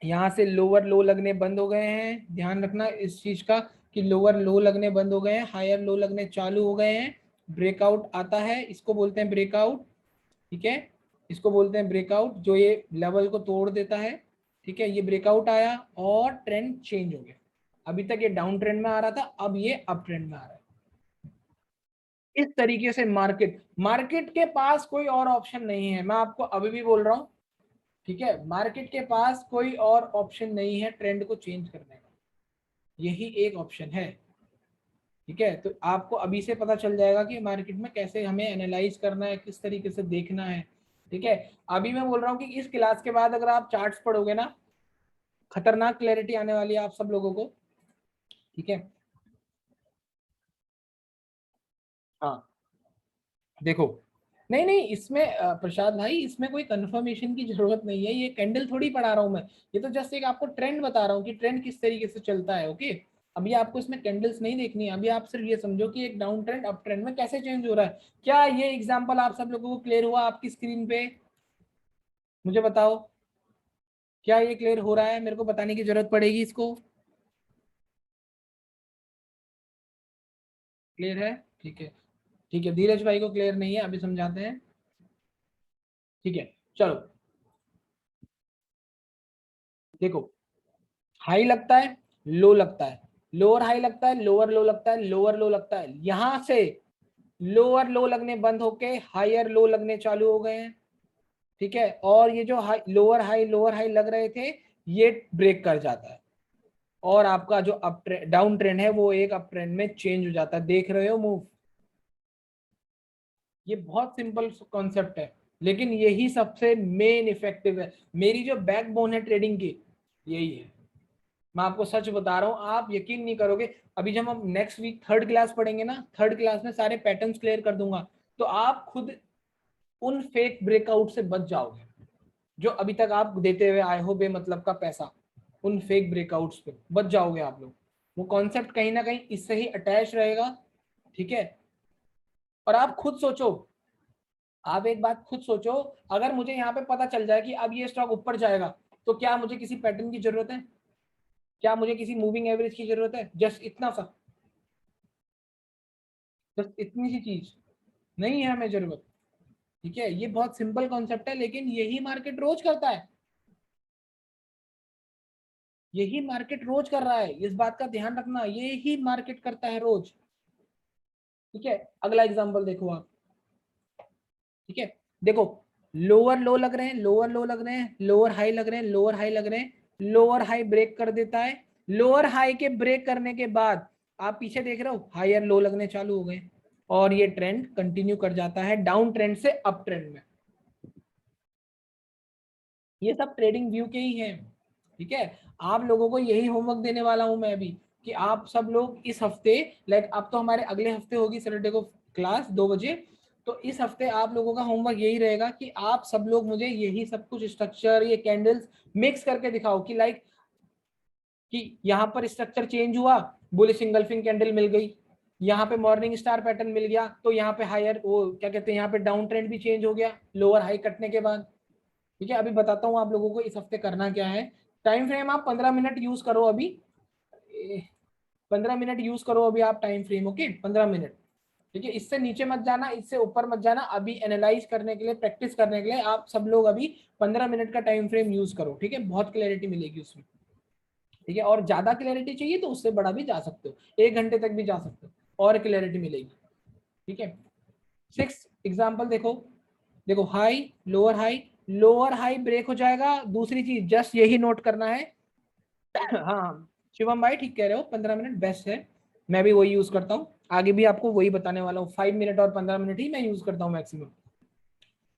यहाँ से लोअर लो लगने बंद हो गए हैं। ध्यान रखना इस चीज का कि लोअर लो लगने बंद हो गए हैं, हायर लो लगने चालू हो गए हैं। ब्रेकआउट आता है, इसको बोलते हैं ब्रेकआउट। ठीक है, इसको बोलते हैं ब्रेकआउट, जो ये लेवल को तोड़ देता है। ठीक है, ये ब्रेकआउट आया और ट्रेंड चेंज हो गया। अभी तक ये डाउन ट्रेंड में आ रहा था, अब ये अप ट्रेंड में आ रहा है। इस तरीके से मार्केट, मार्केट के पास कोई और ऑप्शन नहीं है, मैं आपको अभी भी बोल रहा हूं। ठीक है, मार्केट के पास कोई और ऑप्शन नहीं है ट्रेंड को चेंज करने का, यही एक ऑप्शन है। ठीक है, तो आपको अभी से पता चल जाएगा कि मार्केट में कैसे हमें एनालाइज करना है, किस तरीके से देखना है। ठीक है, अभी मैं बोल रहा हूँ कि इस क्लास के बाद अगर आप चार्ट्स पढ़ोगे ना, खतरनाक क्लैरिटी आने वाली है आप सब लोगों को। ठीक है, हाँ देखो, नहीं नहीं इसमें प्रसाद भाई, इसमें कोई कंफर्मेशन की जरूरत नहीं है, ये कैंडल थोड़ी पढ़ा रहा हूं मैं, ये तो जस्ट एक आपको ट्रेंड बता रहा हूँ कि ट्रेंड किस तरीके से चलता है। ओके, अभी आपको इसमें कैंडल्स नहीं देखनी है, अभी आप सिर्फ ये समझो कि एक डाउन ट्रेंड अप ट्रेंड में कैसे चेंज हो रहा है। क्या ये एग्जाम्पल आप सब लोगों को क्लियर हुआ आपकी स्क्रीन पे? मुझे बताओ, क्या ये क्लियर हो रहा है? मेरे को बताने की जरूरत पड़ेगी इसको। क्लियर है? ठीक है, ठीक है, धीरज भाई को क्लियर नहीं है, अभी समझाते हैं। ठीक है, चलो देखो, हाई लगता है, लो लगता है, लोअर हाई लगता है, लोअर लो लगता है, लोअर लो लगता है, यहां से लोअर लो लगने बंद होके हायर लो लगने चालू हो गए हैं। ठीक है, और ये जो हाई लोअर हाई लग रहे थे, ये ब्रेक कर जाता है, और आपका जो अप ट्रेंड, डाउन ट्रेंड है, वो एक अप ट्रेंड में चेंज हो जाता है। देख रहे हो मूव? ये बहुत सिंपल कॉन्सेप्ट है, लेकिन यही सबसे मेन इफेक्टिव है। मेरी जो बैकबोन है ट्रेडिंग की, यही है। मैं आपको सच बता रहा हूं, आप यकीन नहीं करोगे। अभी जब हम नेक्स्ट वीक थर्ड क्लास पढ़ेंगे ना, थर्ड क्लास में सारे पैटर्न्स क्लियर कर दूंगा, तो आप खुद उन फेक ब्रेकआउट से बच जाओगे जो अभी तक आप देते हुए आए हो बेमतलब का पैसा। उन फेक ब्रेकआउट्स पे बच जाओगे आप लोग। वो कॉन्सेप्ट कहीं ना कहीं इससे ही अटैच रहेगा। ठीक है, और आप खुद सोचो, आप एक बात खुद सोचो, अगर मुझे यहाँ पे पता चल जाए कि अब ये स्टॉक ऊपर जाएगा, तो क्या मुझे किसी पैटर्न की जरूरत है? क्या मुझे किसी मूविंग एवरेज की जरूरत है? जस्ट इतना सा, बस इतनी सी चीज, नहीं है हमें जरूरत। ठीक है, ये बहुत सिंपल कॉन्सेप्ट है, लेकिन यही मार्केट रोज करता है, यही मार्केट रोज कर रहा है, इस बात का ध्यान रखना, यही मार्केट करता है रोज। ठीक है, अगला एग्जांपल देखो आप। ठीक है, देखो, लोअर लो लग रहे हैं, लोअर लो लग रहे हैं, लोअर हाई लग रहे हैं, लोअर हाई लग रहे हैं, लोअर हाई ब्रेक कर देता है। लोअर हाई के ब्रेक करने के बाद आप पीछे देख रहे हो, हायर लो लगने चालू हो गए, और ये ट्रेंड कंटिन्यू कर जाता है डाउन ट्रेंड से अप ट्रेंड में। ये सब ट्रेडिंग व्यू के ही हैं। ठीक है, आप लोगों को यही होमवर्क देने वाला हूं मैं अभी, कि आप सब लोग इस हफ्ते, लाइक अब तो हमारे अगले हफ्ते होगी सैटरडे को क्लास 2 बजे, तो इस हफ्ते आप लोगों का होमवर्क यही रहेगा कि आप सब लोग मुझे यही सब कुछ स्ट्रक्चर, ये कैंडल्स मिक्स करके दिखाओ, कि लाइक कि यहाँ पर स्ट्रक्चर चेंज हुआ, बुलिश इंगल्फिंग कैंडल मिल गई, यहाँ पे मॉर्निंग स्टार पैटर्न मिल गया, तो यहाँ पे हायर, वो क्या कहते हैं, यहाँ पे डाउन ट्रेंड भी चेंज हो गया लोअर हाई कटने के बाद। ठीक है, अभी बताता हूँ आप लोगों को इस हफ्ते करना क्या है। टाइम फ्रेम आप 15 मिनट यूज करो अभी, 15 मिनट यूज करो अभी आप टाइम फ्रेम। Okay, 15 minute. ठीक है, इससे नीचे मत जाना, इससे ऊपर मत जाना। अभी एनालाइज करने के लिए, प्रैक्टिस करने के लिए आप सब लोग अभी 15 मिनट का टाइम फ्रेम यूज करो। ठीक है, बहुत क्लैरिटी मिलेगी उसमें। ठीक है, और ज्यादा क्लैरिटी चाहिए तो उससे बड़ा भी जा सकते हो, 1 घंटे तक भी जा सकते हो। और क्लैरिटी मिलेगी। ठीक है, 6 एग्जांपल देखो, देखो हाई लोअर हाई ब्रेक हो जाएगा। दूसरी चीज जस्ट यही नोट करना है हाँ शिवम भाई ठीक कह रहे हो, 15 मिनट बेस्ट है, मैं भी वही यूज करता हूँ, आगे भी आपको वही बताने वाला हूँ, 5 मिनट और 15 मिनट ही मैं यूज करता हूँ मैक्सिमम।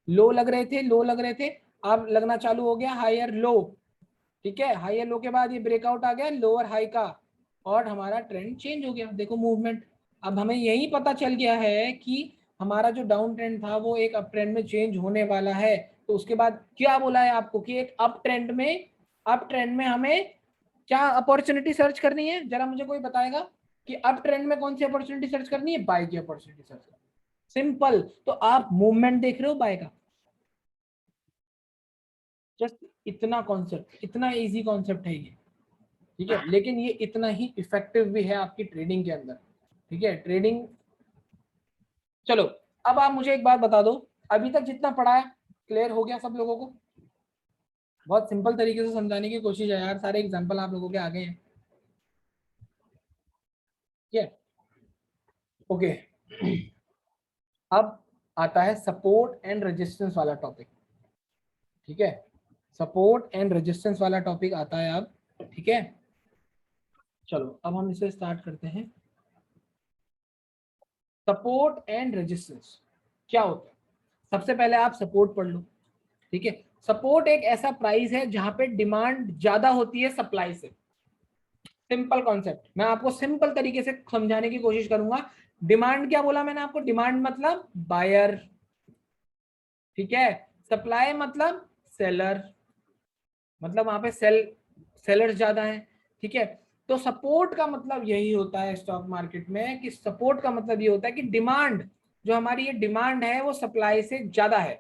लो लग रहे थे, अब लगना चालू हो गया हायर लो। ठीक है, हायर लो के बाद ये ब्रेकआउट आ गया लोअर हाई का, और हमारा ट्रेंड चेंज हो गया। देखो मूवमेंट, अब हमें यही पता चल गया है कि हमारा जो डाउन ट्रेंड था वो एक अप ट्रेंड में चेंज होने वाला है। तो उसके बाद क्या बोला है आपको कि एक अप ट्रेंड में हमें क्या अपॉर्चुनिटी सर्च करनी है, जरा मुझे कोई बताएगा कि अप ट्रेंड में कौन सी अपॉर्चुनिटी सर्च करनी है? बाय की अपॉर्चुनिटी सर्च करनी, सिंपल। तो आप मूवमेंट देख रहे हो बाय का, जस्ट इतना कॉन्सेप्ट, इतना इजी कॉन्सेप्ट है ये। ठीक है, लेकिन ये इतना ही इफेक्टिव भी है आपकी ट्रेडिंग के अंदर। ठीक है, ट्रेडिंग। चलो, अब आप मुझे एक बात बता दो, अभी तक जितना पढ़ा है क्लियर हो गया सब लोगों को? बहुत सिंपल तरीके से समझाने की कोशिश है यार, सारे एग्जांपल आप लोगों के आगे हैं। ठीक है, ओके। अब आता है सपोर्ट एंड रेजिस्टेंस वाला टॉपिक। ठीक है, सपोर्ट एंड रेजिस्टेंस वाला टॉपिक आता है अब। ठीक है, चलो अब हम इसे स्टार्ट करते हैं। सपोर्ट एंड रेजिस्टेंस क्या होता है? सबसे पहले आप सपोर्ट पढ़ लो। ठीक है, सपोर्ट एक ऐसा प्राइस है जहां पे डिमांड ज्यादा होती है सप्लाई से। सिंपल कॉन्सेप्ट, मैं आपको सिंपल तरीके से समझाने की कोशिश करूंगा। डिमांड क्या बोला मैंने आपको? डिमांड मतलब बायर। ठीक है, सप्लाई मतलब सेलर, मतलब वहां पे सेलर्स ज्यादा है। ठीक है, तो सपोर्ट का मतलब यही होता है स्टॉक मार्केट में, कि सपोर्ट का मतलब ये होता है कि डिमांड, जो हमारी ये डिमांड है वो सप्लाई से ज्यादा है।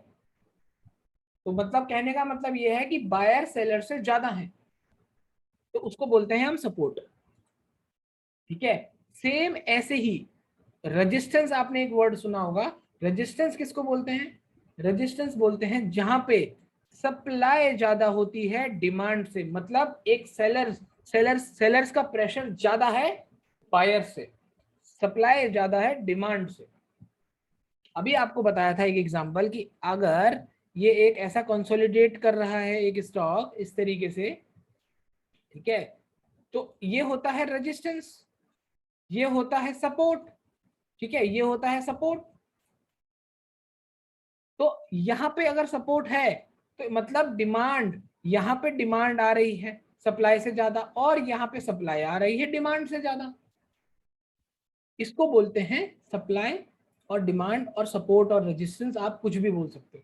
तो मतलब कहने का मतलब ये है कि बायर सेलर से ज्यादा है, तो उसको बोलते हैं हम सपोर्ट। ठीक है, सेम ऐसे ही रेजिस्टेंस, आपने एक वर्ड सुना होगा, रेजिस्टेंस किसको बोलते हैं? रेजिस्टेंस बोलते हैं जहां पे सप्लाई ज्यादा होती है डिमांड से, मतलब एक सेलर्स का प्रेशर ज्यादा है बायर से, सप्लाई ज्यादा है डिमांड से। अभी आपको बताया था एक एग्जांपल कि अगर ये एक ऐसा कंसोलिडेट कर रहा है एक स्टॉक इस तरीके से, ठीक है, तो ये होता है रेजिस्टेंस, ये होता है सपोर्ट। ठीक है, ये होता है सपोर्ट। तो यहां पे अगर सपोर्ट है तो मतलब डिमांड, यहां पे डिमांड आ रही है सप्लाई से ज्यादा, और यहां पे सप्लाई आ रही है डिमांड से ज्यादा, इसको बोलते हैं सप्लाई और डिमांड। और सपोर्ट और रेजिस्टेंस आप कुछ भी बोल सकते हो।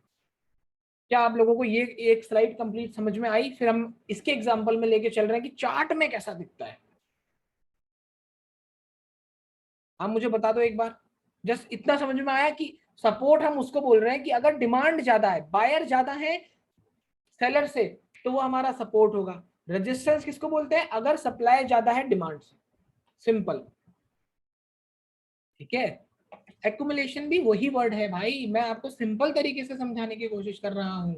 क्या आप लोगों को ये एक स्लाइड कंप्लीट समझ में आई? फिर हम इसके एग्जांपल में लेके चल रहे हैं कि चार्ट में कैसा दिखता है। आप मुझे बता दो एक बार, जस्ट इतना समझ में आया कि सपोर्ट हम उसको बोल रहे हैं कि अगर डिमांड ज्यादा है, बायर ज्यादा है सेलर से, तो वो हमारा सपोर्ट होगा। रेजिस्टेंस किसको बोलते हैं? अगर सप्लाई ज्यादा है डिमांड से, सिंपल। ठीक है, एक्युमुलेशन भी वही वर्ड है भाई, मैं आपको सिंपल तरीके से समझाने की कोशिश कर रहा हूँ।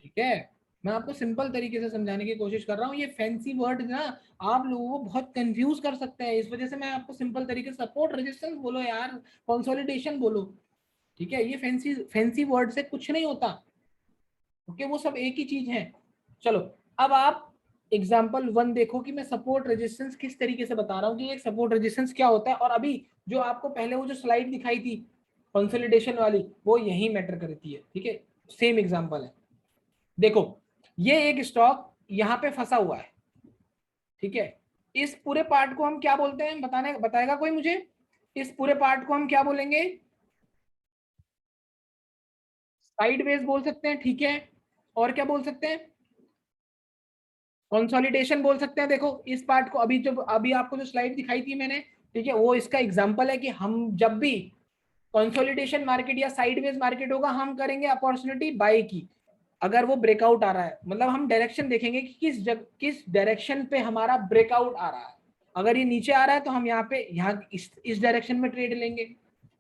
ठीक है, मैं आपको सिंपल तरीके से समझाने की कोशिश कर रहा हूँ। ये फैंसी वर्ड ना आप लोगों को बहुत कंफ्यूज कर सकते हैं, इस वजह से मैं आपको सिंपल तरीके से सपोर्ट रेजिस्टेंस बोलो यार, कंसोलिडेशन बोलो। ठीक है, ये फैंसी फैंसी वर्ड से कुछ नहीं होता। ओके, वो सब एक ही चीज है। चलो, अब आप एग्जाम्पल 1 देखो कि मैं सपोर्ट रेजिस्टेंस किस तरीके से बता रहा हूँ कि एक सपोर्ट रेजिस्टेंस क्या होता है। और अभी जो आपको पहले वो जो स्लाइड दिखाई थी कंसोलिडेशन वाली, वो यही मैटर करती है। ठीक है, सेम एग्जाम्पल है। देखो, ये एक स्टॉक यहाँ पे फंसा हुआ है। ठीक है, इस पूरे पार्ट को हम क्या बोलते हैं? बताएगा कोई मुझे? इस पूरे पार्ट को हम क्या बोलेंगे? साइडवेज बोल सकते हैं। ठीक है, और क्या बोल सकते हैं? कंसोलिडेशन बोल सकते हैं। देखो इस पार्ट को, अभी आपको जो स्लाइड दिखाई थी मैंने, ठीक है, वो इसका एग्जांपल है कि हम जब भी कंसोलिडेशन मार्केट या साइडवेज मार्केट होगा, हम करेंगे अपॉर्चुनिटी बाय की। अगर वो ब्रेकआउट आ रहा है, मतलब हम डायरेक्शन देखेंगे कि किस डायरेक्शन पे हमारा ब्रेकआउट आ रहा है। अगर ये नीचे आ रहा है तो हम यहाँ पे इस डायरेक्शन में ट्रेड लेंगे।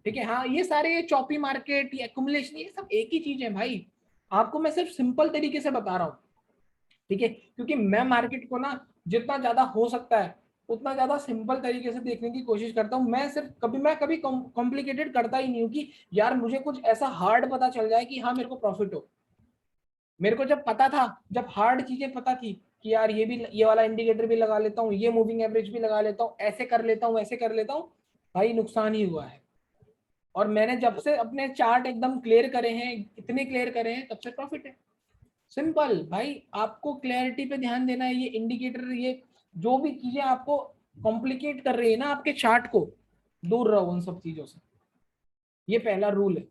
ठीक है, हाँ, ये सारे ये चॉपी मार्केट, ये एक्युमुलेशन, ये सब एक ही चीज है भाई। आपको मैं सिर्फ सिंपल तरीके से बता रहा हूँ। ठीक है, क्योंकि मैं मार्केट को ना जितना ज्यादा हो सकता है उतना ज्यादा सिंपल तरीके से देखने की कोशिश करता हूँ मैं। सिर्फ कभी कॉम्प्लिकेटेड करता ही नहीं हूँ कि यार मुझे कुछ ऐसा हार्ड पता चल जाए कि हाँ मेरे को प्रॉफिट हो। मेरे को जब पता था, जब हार्ड चीजें पता थी कि यार ये भी, ये वाला इंडिकेटर भी लगा लेता हूँ, ये मूविंग एवरेज भी लगा लेता हूँ, ऐसे कर लेता हूँ, ऐसे कर लेता हूँ, भाई नुकसान ही हुआ है। और मैंने जब से अपने चार्ट एकदम क्लियर करे हैं, इतने क्लियर करे हैं, तब से प्रॉफिट है। सिंपल भाई, आपको क्लैरिटी पे ध्यान देना है। ये इंडिकेटर, ये जो भी चीजें आपको कॉम्प्लिकेट कर रही है ना आपके चार्ट को, दूर रहो उन सब चीजों से। ये पहला रूल है।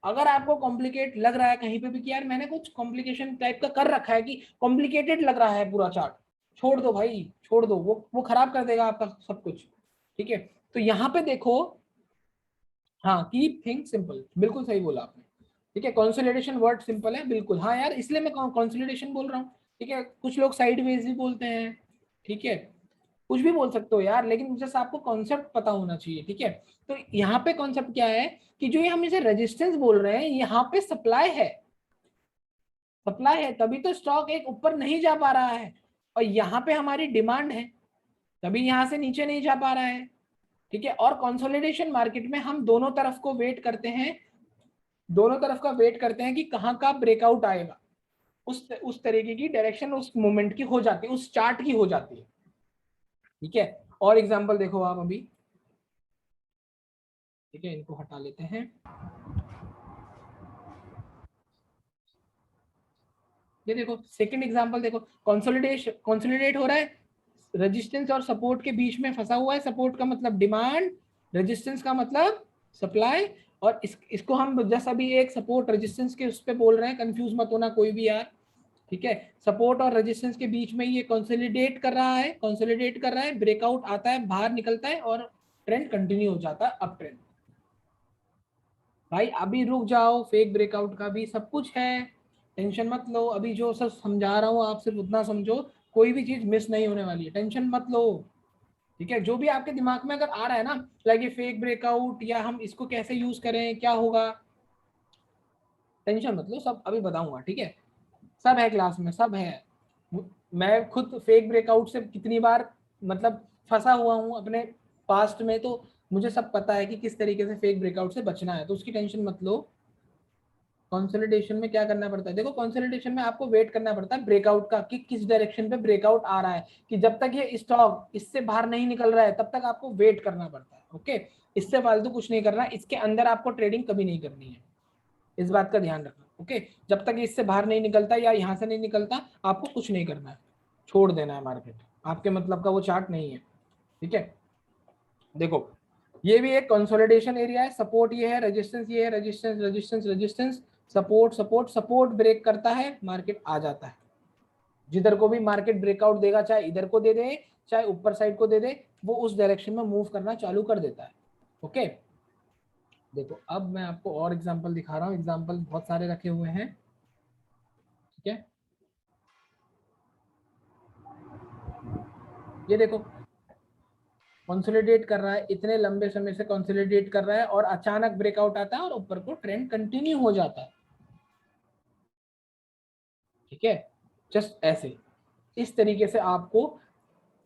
अगर आपको कॉम्प्लिकेट लग रहा है कहीं पे भी कि यार मैंने कुछ कॉम्प्लिकेशन टाइप का कर रखा है, कि कॉम्प्लिकेटेड लग रहा है पूरा चार्ट, छोड़ दो भाई, छोड़ दो। वो खराब कर देगा आपका सब कुछ। ठीक है, तो यहाँ पे देखो, हाँ, कीप थिंग सिंपल, बिल्कुल सही बोला आपने। ठीक है, कंसोलिडेशन वर्ड सिंपल है बिल्कुल, हाँ यार, इसलिए मैं कंसोलिडेशन बोल रहा हूँ। ठीक है, कुछ लोग साइडवेज भी बोलते हैं। ठीक है, कुछ भी बोल सकते हो यार, लेकिन जैसे आपको कॉन्सेप्ट पता होना चाहिए। ठीक है, तो यहाँ पे कॉन्सेप्ट क्या है कि जो ये हम इसे रेजिस्टेंस बोल रहे हैं, यहाँ पे सप्लाई है। सप्लाई है तभी तो स्टॉक एक ऊपर नहीं जा पा रहा है, और यहाँ पे हमारी डिमांड है तभी यहाँ से नीचे नहीं जा पा रहा है। ठीक है, और कंसोलिडेशन मार्केट में हम दोनों तरफ को वेट करते हैं, दोनों तरफ का वेट करते हैं कि कहाँ का ब्रेकआउट आएगा। उस तरीके की डायरेक्शन उस मोमेंट की हो जाती है, उस चार्ट की हो जाती है। ठीक है, और एग्जांपल देखो आप अभी। ठीक है, इनको हटा लेते हैं। ये देखो सेकंड एग्जांपल देखो, कंसोलिडेट हो रहा है, रेजिस्टेंस और सपोर्ट के बीच में फंसा हुआ है। सपोर्ट का मतलब डिमांड, रेजिस्टेंस का मतलब सप्लाई। और इसको हम जैसा भी एक सपोर्ट रेजिस्टेंस के उस पे बोल रहे हैं, कंफ्यूज मत होना कोई भी यार। ठीक है, सपोर्ट और रेजिस्टेंस के बीच में ये कंसोलिडेट कर रहा है, कंसोलिडेट कर रहा है, ब्रेकआउट आता है, बाहर निकलता है और ट्रेंड कंटिन्यू हो जाता है अप ट्रेंड। भाई अभी रुक जाओ, फेक ब्रेकआउट का भी सब कुछ है, टेंशन मत लो। अभी जो सब समझा रहा हूँ आप सिर्फ उतना समझो, कोई भी चीज मिस नहीं होने वाली है, टेंशन मत लो। ठीक है, जो भी आपके दिमाग में अगर आ रहा है ना, लाइक ये फेक ब्रेकआउट या हम इसको कैसे यूज करें, क्या होगा, टेंशन मत लो, सब अभी बताऊंगा। ठीक है, सब है क्लास में, सब है। मैं खुद फेक ब्रेकआउट से कितनी बार मतलब फंसा हुआ हूँ अपने पास्ट में, तो मुझे सब पता है कि किस तरीके से फेक ब्रेकआउट से बचना है, तो उसकी टेंशन मत लो। कंसोलिडेशन में क्या करना पड़ता है, देखो कंसोलिडेशन में आपको वेट करना पड़ता है ब्रेकआउट का, कि किस डायरेक्शन पे ब्रेकआउट आ रहा है, कि जब तक ये स्टॉक इससे बाहर नहीं निकल रहा है तब तक आपको वेट करना पड़ता है। ओके, इससे फालतू कुछ नहीं करना, इसके अंदर आपको ट्रेडिंग कभी नहीं करनी है, इस बात का ध्यान रखना। ओके, जब तक इससे बाहर नहीं निकलता या यहाँ से नहीं निकलता, आपको कुछ नहीं करना है, छोड़ देना है मार्केट, आपके मतलब का वो चार्ट नहीं है। ठीक है, देखो ये भी एक कंसोलिडेशन एरिया है, सपोर्ट ये है, रेजिस्टेंस ये है, resistance resistance resistance, support support support, break करता है मार्केट आ जाता है। जिधर को भी मार्केट ब्रेकआउट देगा, चाहे इधर को दे दे चाहे ऊपर साइड को दे दे, वो उस डायरेक्शन में मूव करना चालू कर देता है। ओके, देखो अब मैं आपको और एग्जांपल दिखा रहा हूँ, एग्जांपल बहुत सारे रखे हुए हैं। ठीक है, ये देखो कंसोलिडेट कर रहा है, इतने लंबे समय से कंसोलिडेट कर रहा है, और अचानक ब्रेकआउट आता है और ऊपर को ट्रेंड कंटिन्यू हो जाता है। ठीक है, जस्ट ऐसे, इस तरीके से आपको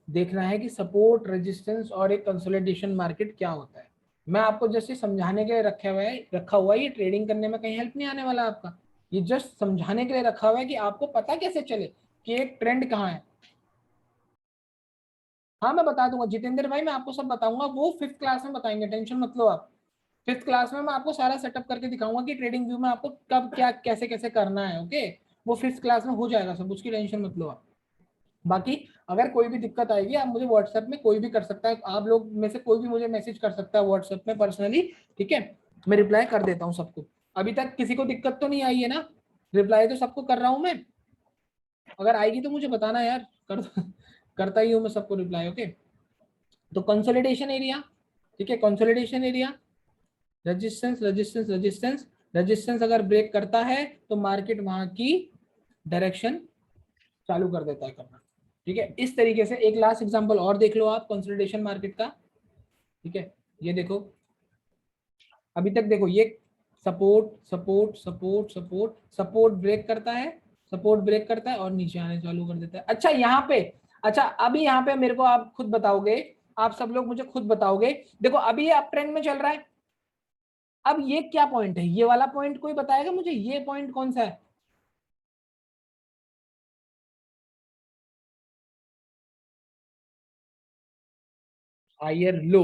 देखना है कि सपोर्ट, रेजिस्टेंस और एक कंसोलिडेशन मार्केट क्या होता है। मैं आपको जस्ट ये समझाने के लिए रखा हुआ है, ये ट्रेडिंग करने में कहीं हेल्प नहीं आने वाला आपका, ये जस्ट समझाने के लिए रखा हुआ है कि आपको पता कैसे चले कि एक ट्रेंड कहाँ है। हाँ मैं बता दूंगा जितेंद्र भाई, मैं आपको सब बताऊंगा, वो फिफ्थ क्लास में बताएंगे, टेंशन मत लो आप। फिफ्थ क्लास में मैं आपको सारा सेटअप करके दिखाऊंगा कि ट्रेडिंग व्यू में आपको कब क्या कैसे कैसे करना है। ओके, वो फिफ्थ क्लास में हो जाएगा सब, उसकी टेंशन मत लो आप। बाकी अगर कोई भी दिक्कत आएगी, आप मुझे व्हाट्सएप में कोई भी कर सकता है, आप लोग में से कोई भी मुझे मैसेज कर सकता है व्हाट्सएप में पर्सनली। ठीक है, मैं रिप्लाई कर देता हूँ सबको। अभी तक किसी को दिक्कत तो नहीं आई है ना, रिप्लाई तो सबको कर रहा हूँ मैं। अगर आएगी तो मुझे बताना यार, करता ही हूँ मैं सबको रिप्लाई। ओके, तो कंसोलिडेशन एरिया, ठीक है, consolidation area, resistance resistance resistance, resistance अगर ब्रेक करता है तो मार्केट वहां की डायरेक्शन चालू कर देता है करना। ठीक है, इस तरीके से एक लास्ट एग्जांपल और देख लो आप कंसोलिडेशन मार्केट का। ठीक है, ये देखो अभी तक देखो, ये support support support support support break करता है, सपोर्ट ब्रेक करता है और नीचे आने चालू कर देता है। अच्छा यहाँ पे अच्छा अभी यहाँ पे मेरे को आप खुद बताओगे, आप सब लोग मुझे खुद बताओगे, देखो अभी ये अप ट्रेंड में चल रहा है, अब ये क्या पॉइंट है, ये वाला पॉइंट कोई बताएगा मुझे, ये पॉइंट कौन सा है? हायर लो,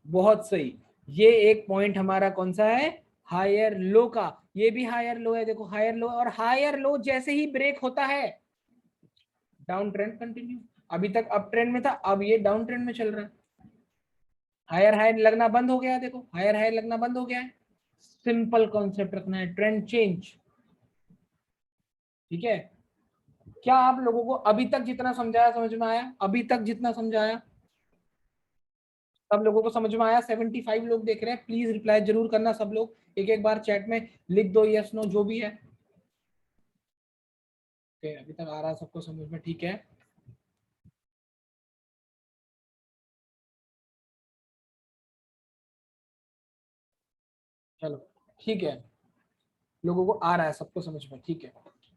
बहुत सही। ये एक पॉइंट हमारा कौन सा है, हायर लो का, ये भी हायर लो है, देखो हायर लो, और हायर लो जैसे ही ब्रेक होता है डाउन ट्रेंड कंटिन्यू। अभी तक अप ट्रेंड में था, अब ये डाउन ट्रेंड में चल रहा है, हायर हायर लगना बंद हो गया है, देखो हायर हायर लगना बंद हो गया है। सिंपल कॉन्सेप्ट रखना है, ट्रेंड चेंज। ठीक है, क्या आप लोगों को अभी तक जितना समझाया समझ में आया, अभी तक जितना समझाया सब लोगों को समझ में आया? 75 लोग देख रहे हैं, प्लीज रिप्लाई जरूर करना सब लोग, एक एक बार चैट में लिख दो यस नो जो भी है। ओके, अभी तक आ रहा है सबको समझ में, ठीक है। चलो ठीक है, लोगों को आ रहा है सबको समझ में, ठीक है।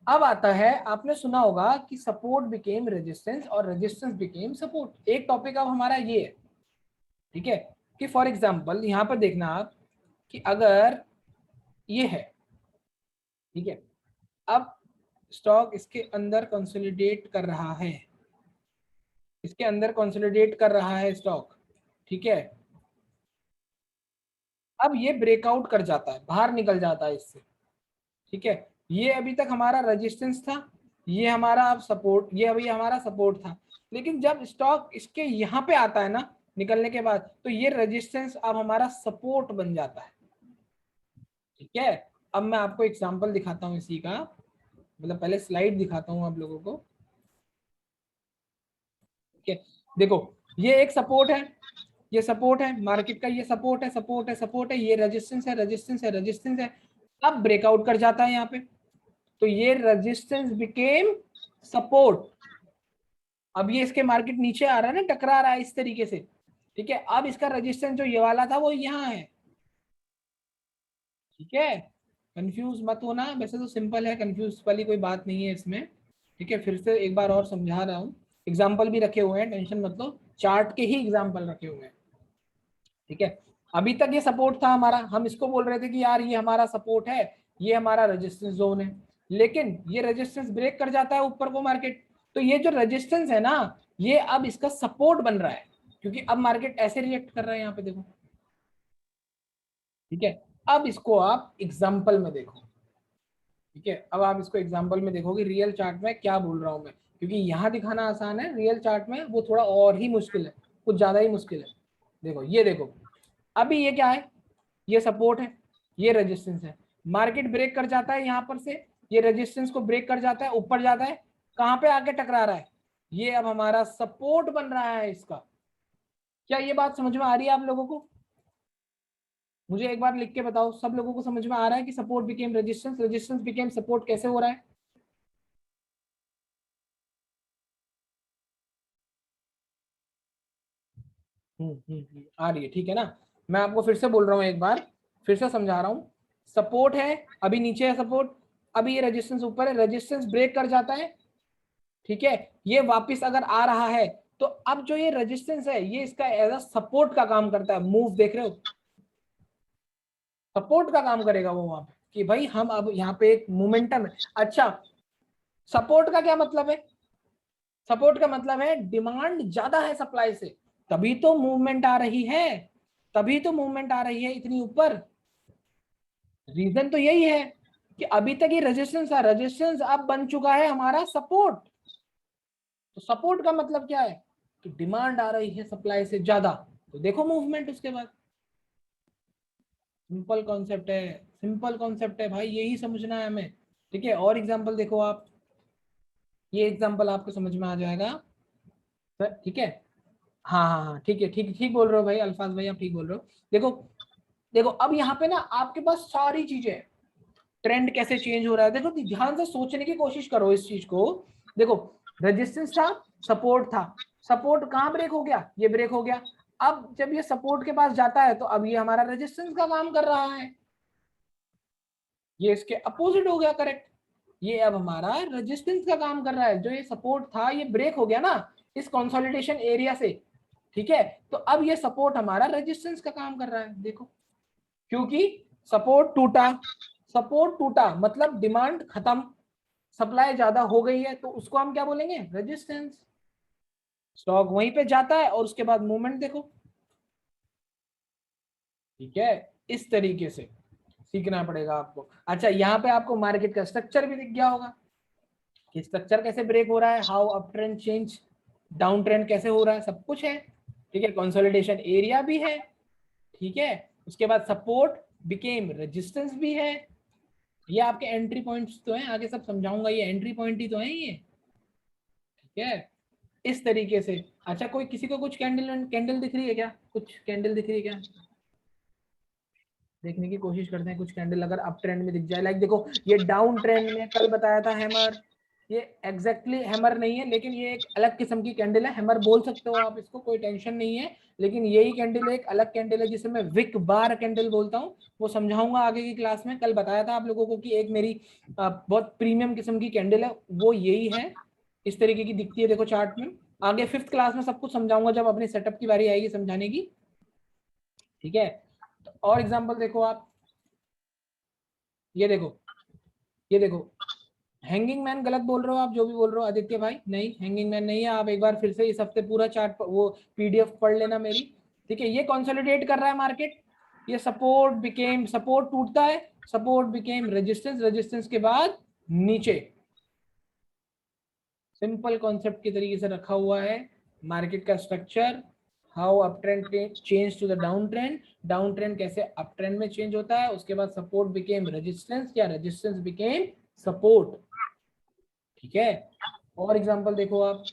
अब आता है, आपने सुना होगा कि सपोर्ट बिकेम रेजिस्टेंस और रेजिस्टेंस बिकेम सपोर्ट, एक टॉपिक अब हमारा ये है, ठीक है। कि फॉर एग्जांपल यहां पर देखना आप, कि अगर ये है, ठीक है, अब स्टॉक इसके अंदर कंसोलिडेट कर रहा है, इसके अंदर कंसोलिडेट कर रहा है स्टॉक, ठीक है। अब ये ब्रेकआउट कर जाता है, बाहर निकल जाता है इससे, ठीक है। ये अभी तक हमारा रेजिस्टेंस था, ये हमारा अब सपोर्ट, ये अभी हमारा सपोर्ट था, लेकिन जब स्टॉक इसके यहाँ पे आता है ना निकलने के बाद, तो ये रेजिस्टेंस अब हमारा सपोर्ट बन जाता है, ठीक है। अब मैं आपको एग्जांपल दिखाता हूँ इसी का, मतलब पहले स्लाइड दिखाता हूँ आप लोगों को, ठीक है। देखो ये एक सपोर्ट है, ये सपोर्ट है मार्केट का, ये सपोर्ट है, सपोर्ट है, सपोर्ट है, ये रेजिस्टेंस है, रेजिस्टेंस है, रेजिस्टेंस है। अब ब्रेकआउट कर जाता है यहाँ पे, तो ये रेजिस्टेंस बिकेम सपोर्ट। अब ये इसके मार्केट नीचे आ रहा है ना, टकरा रहा है इस तरीके से, ठीक है। अब इसका रेजिस्टेंस जो ये वाला था वो यहाँ है, ठीक है। कंफ्यूज मत होना, वैसे तो सिंपल है, कंफ्यूज वाली कोई बात नहीं है इसमें, ठीक है। फिर से एक बार और समझा रहा हूँ, एग्जाम्पल भी रखे हुए हैं, टेंशन मत लो, चार्ट के ही एग्जाम्पल रखे हुए हैं, ठीक है। अभी तक ये सपोर्ट था हमारा, हम इसको बोल रहे थे कि यार ये हमारा सपोर्ट है, ये हमारा रेजिस्टेंस जोन है, लेकिन ये रेजिस्टेंस ब्रेक कर जाता है ऊपर को मार्केट, तो ये जो रेजिस्टेंस है ना, ये अब इसका सपोर्ट बन रहा है, क्योंकि अब मार्केट ऐसे रिएक्ट कर रहा है यहाँ पे देखो, ठीक है। अब इसको आप एग्जाम्पल में देखो, ठीक है। अब आप इसको एग्जाम्पल में देखोगे, रियल चार्ट में क्या बोल रहा हूँ मैं, क्योंकि यहाँ दिखाना आसान है, रियल चार्ट में वो थोड़ा और ही मुश्किल है, कुछ ज्यादा ही मुश्किल है। देखो ये देखो, अभी ये क्या है, ये सपोर्ट है, ये रेजिस्टेंस है, मार्केट ब्रेक कर जाता है यहाँ पर से, ये रेजिस्टेंस को ब्रेक कर जाता है, ऊपर जाता है, कहां पे आके टकरा रहा है, ये अब हमारा सपोर्ट बन रहा है इसका। क्या ये बात समझ में आ रही है आप लोगों को? मुझे एक बार लिख के बताओ, सब लोगों को समझ में आ रहा है कि support became resistance, resistance became support कैसे हो रहा है? आ रही है, ठीक है ना। मैं आपको फिर से बोल रहा हूँ एक बार, फिर से समझा रहा हूँ, सपोर्ट है, अभी नीचे है सपोर्ट, अभी ये रेजिस्टेंस ऊपर है, रेजिस्टेंस ब्रेक कर जाता है, ठीक है। ये वापस अगर आ रहा है, तो अब जो ये रेजिस्टेंस है ये इसका एज अ सपोर्ट का काम करता है, मूव देख रहे हो, सपोर्ट का काम करेगा वो वहां पे, कि भाई हम अब यहाँ पे एक मोमेंटम है। अच्छा, सपोर्ट का क्या मतलब है? सपोर्ट का मतलब है डिमांड ज्यादा है सप्लाई से, तभी तो मूवमेंट आ रही है, तभी तो मूवमेंट आ रही है इतनी ऊपर। रीजन तो यही है कि अभी तक ये रेजिस्टेंस था, रेजिस्टेंस अब बन चुका है हमारा सपोर्ट। तो सपोर्ट का मतलब क्या है, कि डिमांड आ रही है सप्लाई से ज्यादा, तो देखो मूवमेंट उसके बाद। सिंपल कॉन्सेप्ट है, सिंपल कॉन्सेप्ट है भाई, यही समझना है हमें, ठीक है। और एग्जांपल देखो आप, ये एग्जांपल आपको समझ में आ जाएगा, ठीक है। हाँ हाँ हाँ, ठीक है, ठीक ठीक बोल रहे हो भाई, अल्फाज भाई आप ठीक बोल रहे हो। देखो देखो, अब यहाँ पे ना आपके पास सारी चीजें, ट्रेंड कैसे चेंज हो रहा है, देखो ध्यान से सोचने की कोशिश करो इस चीज को। देखो रेजिस्टेंस था, सपोर्ट था, सपोर्ट कहाँ ब्रेक हो गया, ये ब्रेक हो गया, अब जब ये सपोर्ट के पास जाता है तो अब ये हमारा रेजिस्टेंस का काम कर रहा है, ये इसके अपोजिट हो गया, करेक्ट। ये अब हमारा रेजिस्टेंस का काम कर रहा है, जो ये सपोर्ट था ये ब्रेक हो गया ना, इस कंसोलिडेशन एरिया से, ठीक है। तो अब ये सपोर्ट हमारा रेजिस्टेंस का काम कर रहा है, देखो, क्योंकि सपोर्ट टूटा मतलब डिमांड खत्म, सप्लाई ज्यादा हो गई है, तो उसको हम क्या बोलेंगे, रेजिस्टेंस। स्टॉक वहीं पे जाता है और उसके बाद मूवमेंट देखो, ठीक है। इस तरीके से सीखना पड़ेगा आपको। अच्छा, यहाँ पे आपको मार्केट का स्ट्रक्चर भी दिख गया होगा कि स्ट्रक्चर कैसे ब्रेक हो रहा है, how up trend change, down trend कैसे हो रहा है, सब कुछ है, ठीक है। कंसोलिडेशन एरिया भी है, ठीक है। उसके बाद सपोर्ट बिकेम रेजिस्टेंस भी है। ये आपके एंट्री पॉइंट्स तो हैं, आगे सब समझाऊंगा, ये एंट्री पॉइंट ही तो है ये, ठीक है। इस तरीके से। अच्छा, कोई किसी को कुछ कैंडल कैंडल दिख रही है क्या, कुछ कैंडल दिख रही है क्या, देखने की कोशिश करते हैं कुछ कैंडल अगर अप ट्रेंड में दिख जाए। लाइक देखो, ये डाउन ट्रेंड में कल बताया था हैमर, ये एग्जैक्टली हैमर नहीं है, लेकिन ये एक अलग किस्म की कैंडल है, हैमर बोल सकते हो आप इसको, कोई टेंशन नहीं है। लेकिन यही कैंडल एक अलग कैंडल है जिसे मैं विक बार कैंडल बोलता हूँ, वो समझाऊंगा आगे की क्लास में। कल बताया था आप लोगों को कि एक मेरी बहुत प्रीमियम किस्म की कैंडल है, वो यही है, इस तरीके की दिखती है, देखो चार्ट में। आगे 5th क्लास में सब कुछ समझाऊंगा जब अपने सेटअप की बारी आएगी समझाने की, ठीक है। तो और एग्जांपल देखो आप, ये देखो, ये देखो, हैंगिंग मैन गलत बोल रहे हो आप, जो भी बोल रहे हो आदित्य भाई, नहीं हैंगिंग मैन नहीं है। आप एक बार फिर से इस हफ्ते पूरा चार्ट वो पीडीएफ पढ़ लेना मेरी, ठीक है। ये कंसोलिडेट कर रहा है मार्केट, ये सपोर्ट बिकेम, सपोर्ट टूटता है, सपोर्ट बिकेम रेजिस्टेंस, रेजिस्टेंस के बाद नीचे, सिंपल कॉन्सेप्ट के तरीके से रखा हुआ है मार्केट का structure. How up trend change to the down trend, down trend कैसे अप ट्रेंड में चेंज होता है, उसके बाद सपोर्ट बिकेम रेजिस्टेंस या रेजिस्टेंस बिकेम सपोर्ट, ठीक है। और एग्जांपल देखो आप,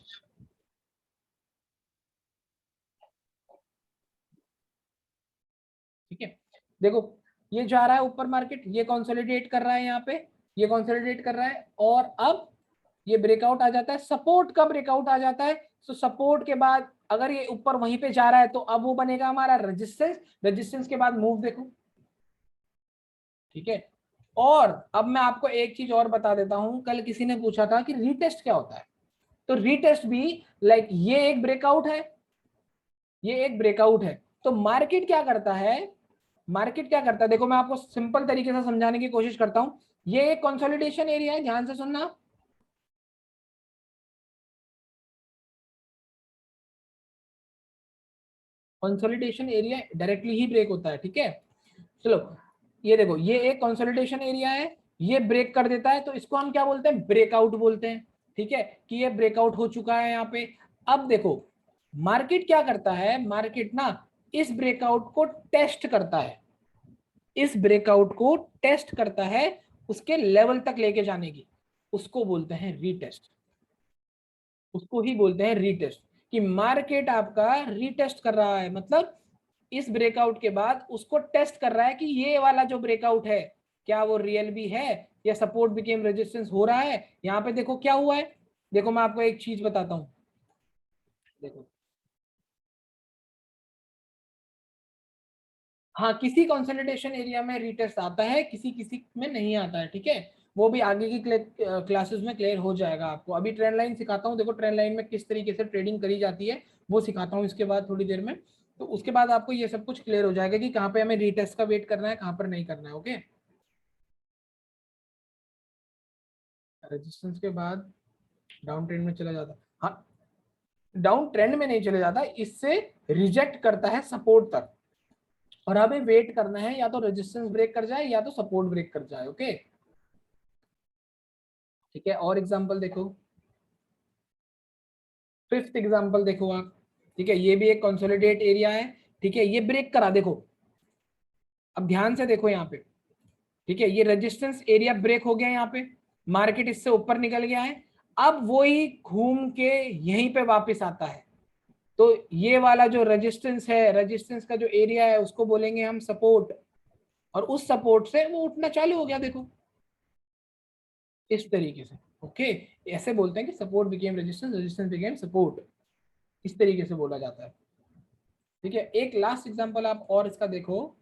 ठीक है। देखो, ये जा रहा है ऊपर मार्केट, ये कंसोलिडेट कर रहा है यहाँ पे, ये कंसोलिडेट कर रहा है, और अब ये ब्रेकआउट आ जाता है, सपोर्ट का ब्रेकआउट आ जाता है। तो सपोर्ट के बाद अगर ये ऊपर वहीं पे जा रहा है तो अब वो बनेगा हमारा रेजिस्टेंस, रेजिस्टेंस के बाद मूव देखो, ठीक है। और अब मैं आपको एक चीज और बता देता हूं, कल किसी ने पूछा था कि रीटेस्ट क्या होता है, तो रीटेस्ट भी लाइक ये एक ब्रेकआउट है, ये एक ब्रेकआउट है। तो मार्केट क्या करता है, मार्केट क्या करता है, देखो मैं आपको सिंपल तरीके से समझाने की कोशिश करता हूं। ये एक कंसोलिडेशन एरिया है, ध्यान से सुनना, कंसोलिडेशन एरिया डायरेक्टली ही ब्रेक होता है, ठीक है। चलो, ये देखो, ये एक कंसोलिडेशन एरिया है, ये ब्रेक कर देता है, तो इसको हम क्या बोलते हैं, ब्रेकआउट बोलते हैं, ठीक है, कि ये ब्रेकआउट हो चुका है यहाँ पे। अब देखो मार्केट क्या करता है, मार्केट ना इस ब्रेकआउट को टेस्ट करता है, इस ब्रेकआउट को टेस्ट करता है उसके लेवल तक लेके जाने की, उसको बोलते हैं रीटेस्ट, उसको ही बोलते हैं रीटेस्ट। कि मार्केट आपका रीटेस्ट कर रहा है, मतलब इस ब्रेकआउट के बाद उसको टेस्ट कर रहा है कि ये वाला जो ब्रेकआउट है क्या वो रियल भी है, या सपोर्ट बिकेम रेजिस्टेंस हो रहा है। यहाँ पे देखो क्या हुआ है, देखो मैं आपको एक चीज बताता हूँ, देखो, हाँ किसी कंसोलिडेशन एरिया में रीटेस्ट आता है, किसी किसी में नहीं आता है, ठीक है। वो भी आगे की क्लासेस में क्लियर हो जाएगा आपको। अभी ट्रेंड लाइन सिखाता हूँ, देखो ट्रेंड लाइन में किस तरीके से ट्रेडिंग करी जाती है वो सिखाता हूँ इसके बाद थोड़ी देर में। तो उसके बाद आपको ये सब कुछ क्लियर हो जाएगा कि कहाँ पे हमें रीटेस्ट का वेट करना है, कहाँ पर नहीं करना है, ओके। रेजिस्टेंस के बाद डाउन ट्रेंड में चला जाता, हाँ डाउन ट्रेंड में नहीं चले जाता, इससे रिजेक्ट करता है सपोर्ट तक, और हमें वेट करना है या तो रेजिस्टेंस ब्रेक कर जाए या तो सपोर्ट ब्रेक कर जाए, ओके, ठीक है। और एग्जांपल देखो, 5th एग्जांपल देखो आप, ठीक है, ये भी एक कंसोलिडेट एरिया है, ठीक है, ये ब्रेक करा, देखो अब ध्यान से देखो यहाँ पे, ठीक है, ये रेजिस्टेंस एरिया ब्रेक हो गया यहाँ पे, मार्केट इससे ऊपर निकल गया है, अब वो ही घूम के यहीं पे वापस आता है, तो ये वाला जो रेजिस्टेंस है, रेजिस्टेंस का जो एरिया है उसको बोलेंगे हम सपोर्ट, और उस सपोर्ट से वो उठना चालू हो गया, देखो इस तरीके से, ओके। ऐसे बोलते हैं कि support became resistance, resistance became support, इस तरीके से बोला जाता है, ठीक है। एक लास्ट एग्जांपल आप और इसका देखो,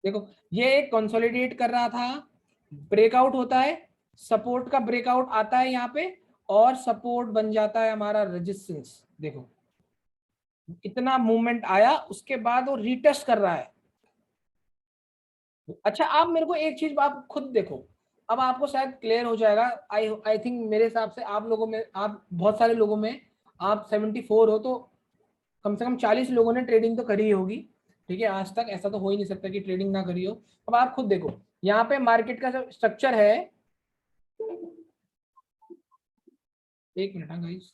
देखो ये एक कंसोलिडेट कर रहा था, ब्रेकआउट होता है, सपोर्ट का ब्रेकआउट आता है यहाँ पे, और सपोर्ट बन जाता है हमारा रेजिस्टेंस। देखो इतना मूवमेंट आया, उसके बाद वो रीटेस्ट कर रहा है। अच्छा आप मेरे को एक चीज आप खुद देखो, अब आपको शायद क्लियर हो जाएगा। आई आई थिंक मेरे हिसाब से आप लोगों में, आप बहुत सारे लोगों में, आप 74 हो तो कम से कम 40 लोगों ने ट्रेडिंग तो करी ही होगी। ठीक है, आज तक ऐसा तो हो ही नहीं सकता कि ट्रेडिंग ना करी हो। अब आप खुद देखो यहाँ पे मार्केट का जो स्ट्रक्चर है, एक मिनट हाँ गाइस,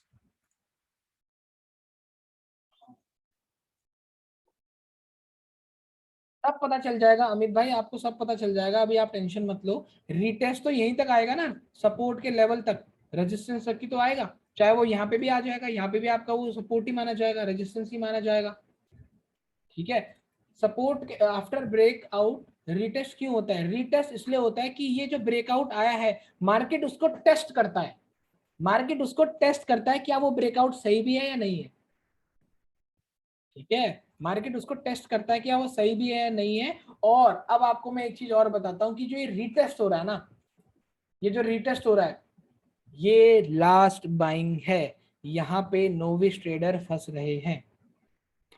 सब पता चल जाएगा अमित भाई, आपको सब पता चल जाएगा, अभी आप टेंशन मत लो। रीटेस्ट तो यहीं तक आएगा ना, सपोर्ट के लेवल तक, रेजिस्टेंस तक की तो आएगा। चाहे वो यहाँ पे भी आ जाएगा, यहाँ पे भी आपका वो सपोर्ट ही माना जाएगा, रेजिस्टेंस ही माना जाएगा। ठीक है, सपोर्ट आफ्टर ब्रेकआउट रीटेस्ट क्यों होता है? रीटेस्ट इसलिए होता है कि ये जो ब्रेकआउट आया है, मार्केट उसको टेस्ट करता है। मार्केट उसको टेस्ट करता है क्या वो ब्रेकआउट सही भी है या नहीं है। ठीक है, मार्केट उसको टेस्ट करता है कि वो सही भी है या नहीं है। और अब आपको मैं एक चीज और बताता हूं कि जो ये रीटेस्ट हो रहा है ना, ये जो रीटेस्ट हो रहा है, ये लास्ट बाइंग है। यहाँ पे नोविस ट्रेडर फंस रहे हैं।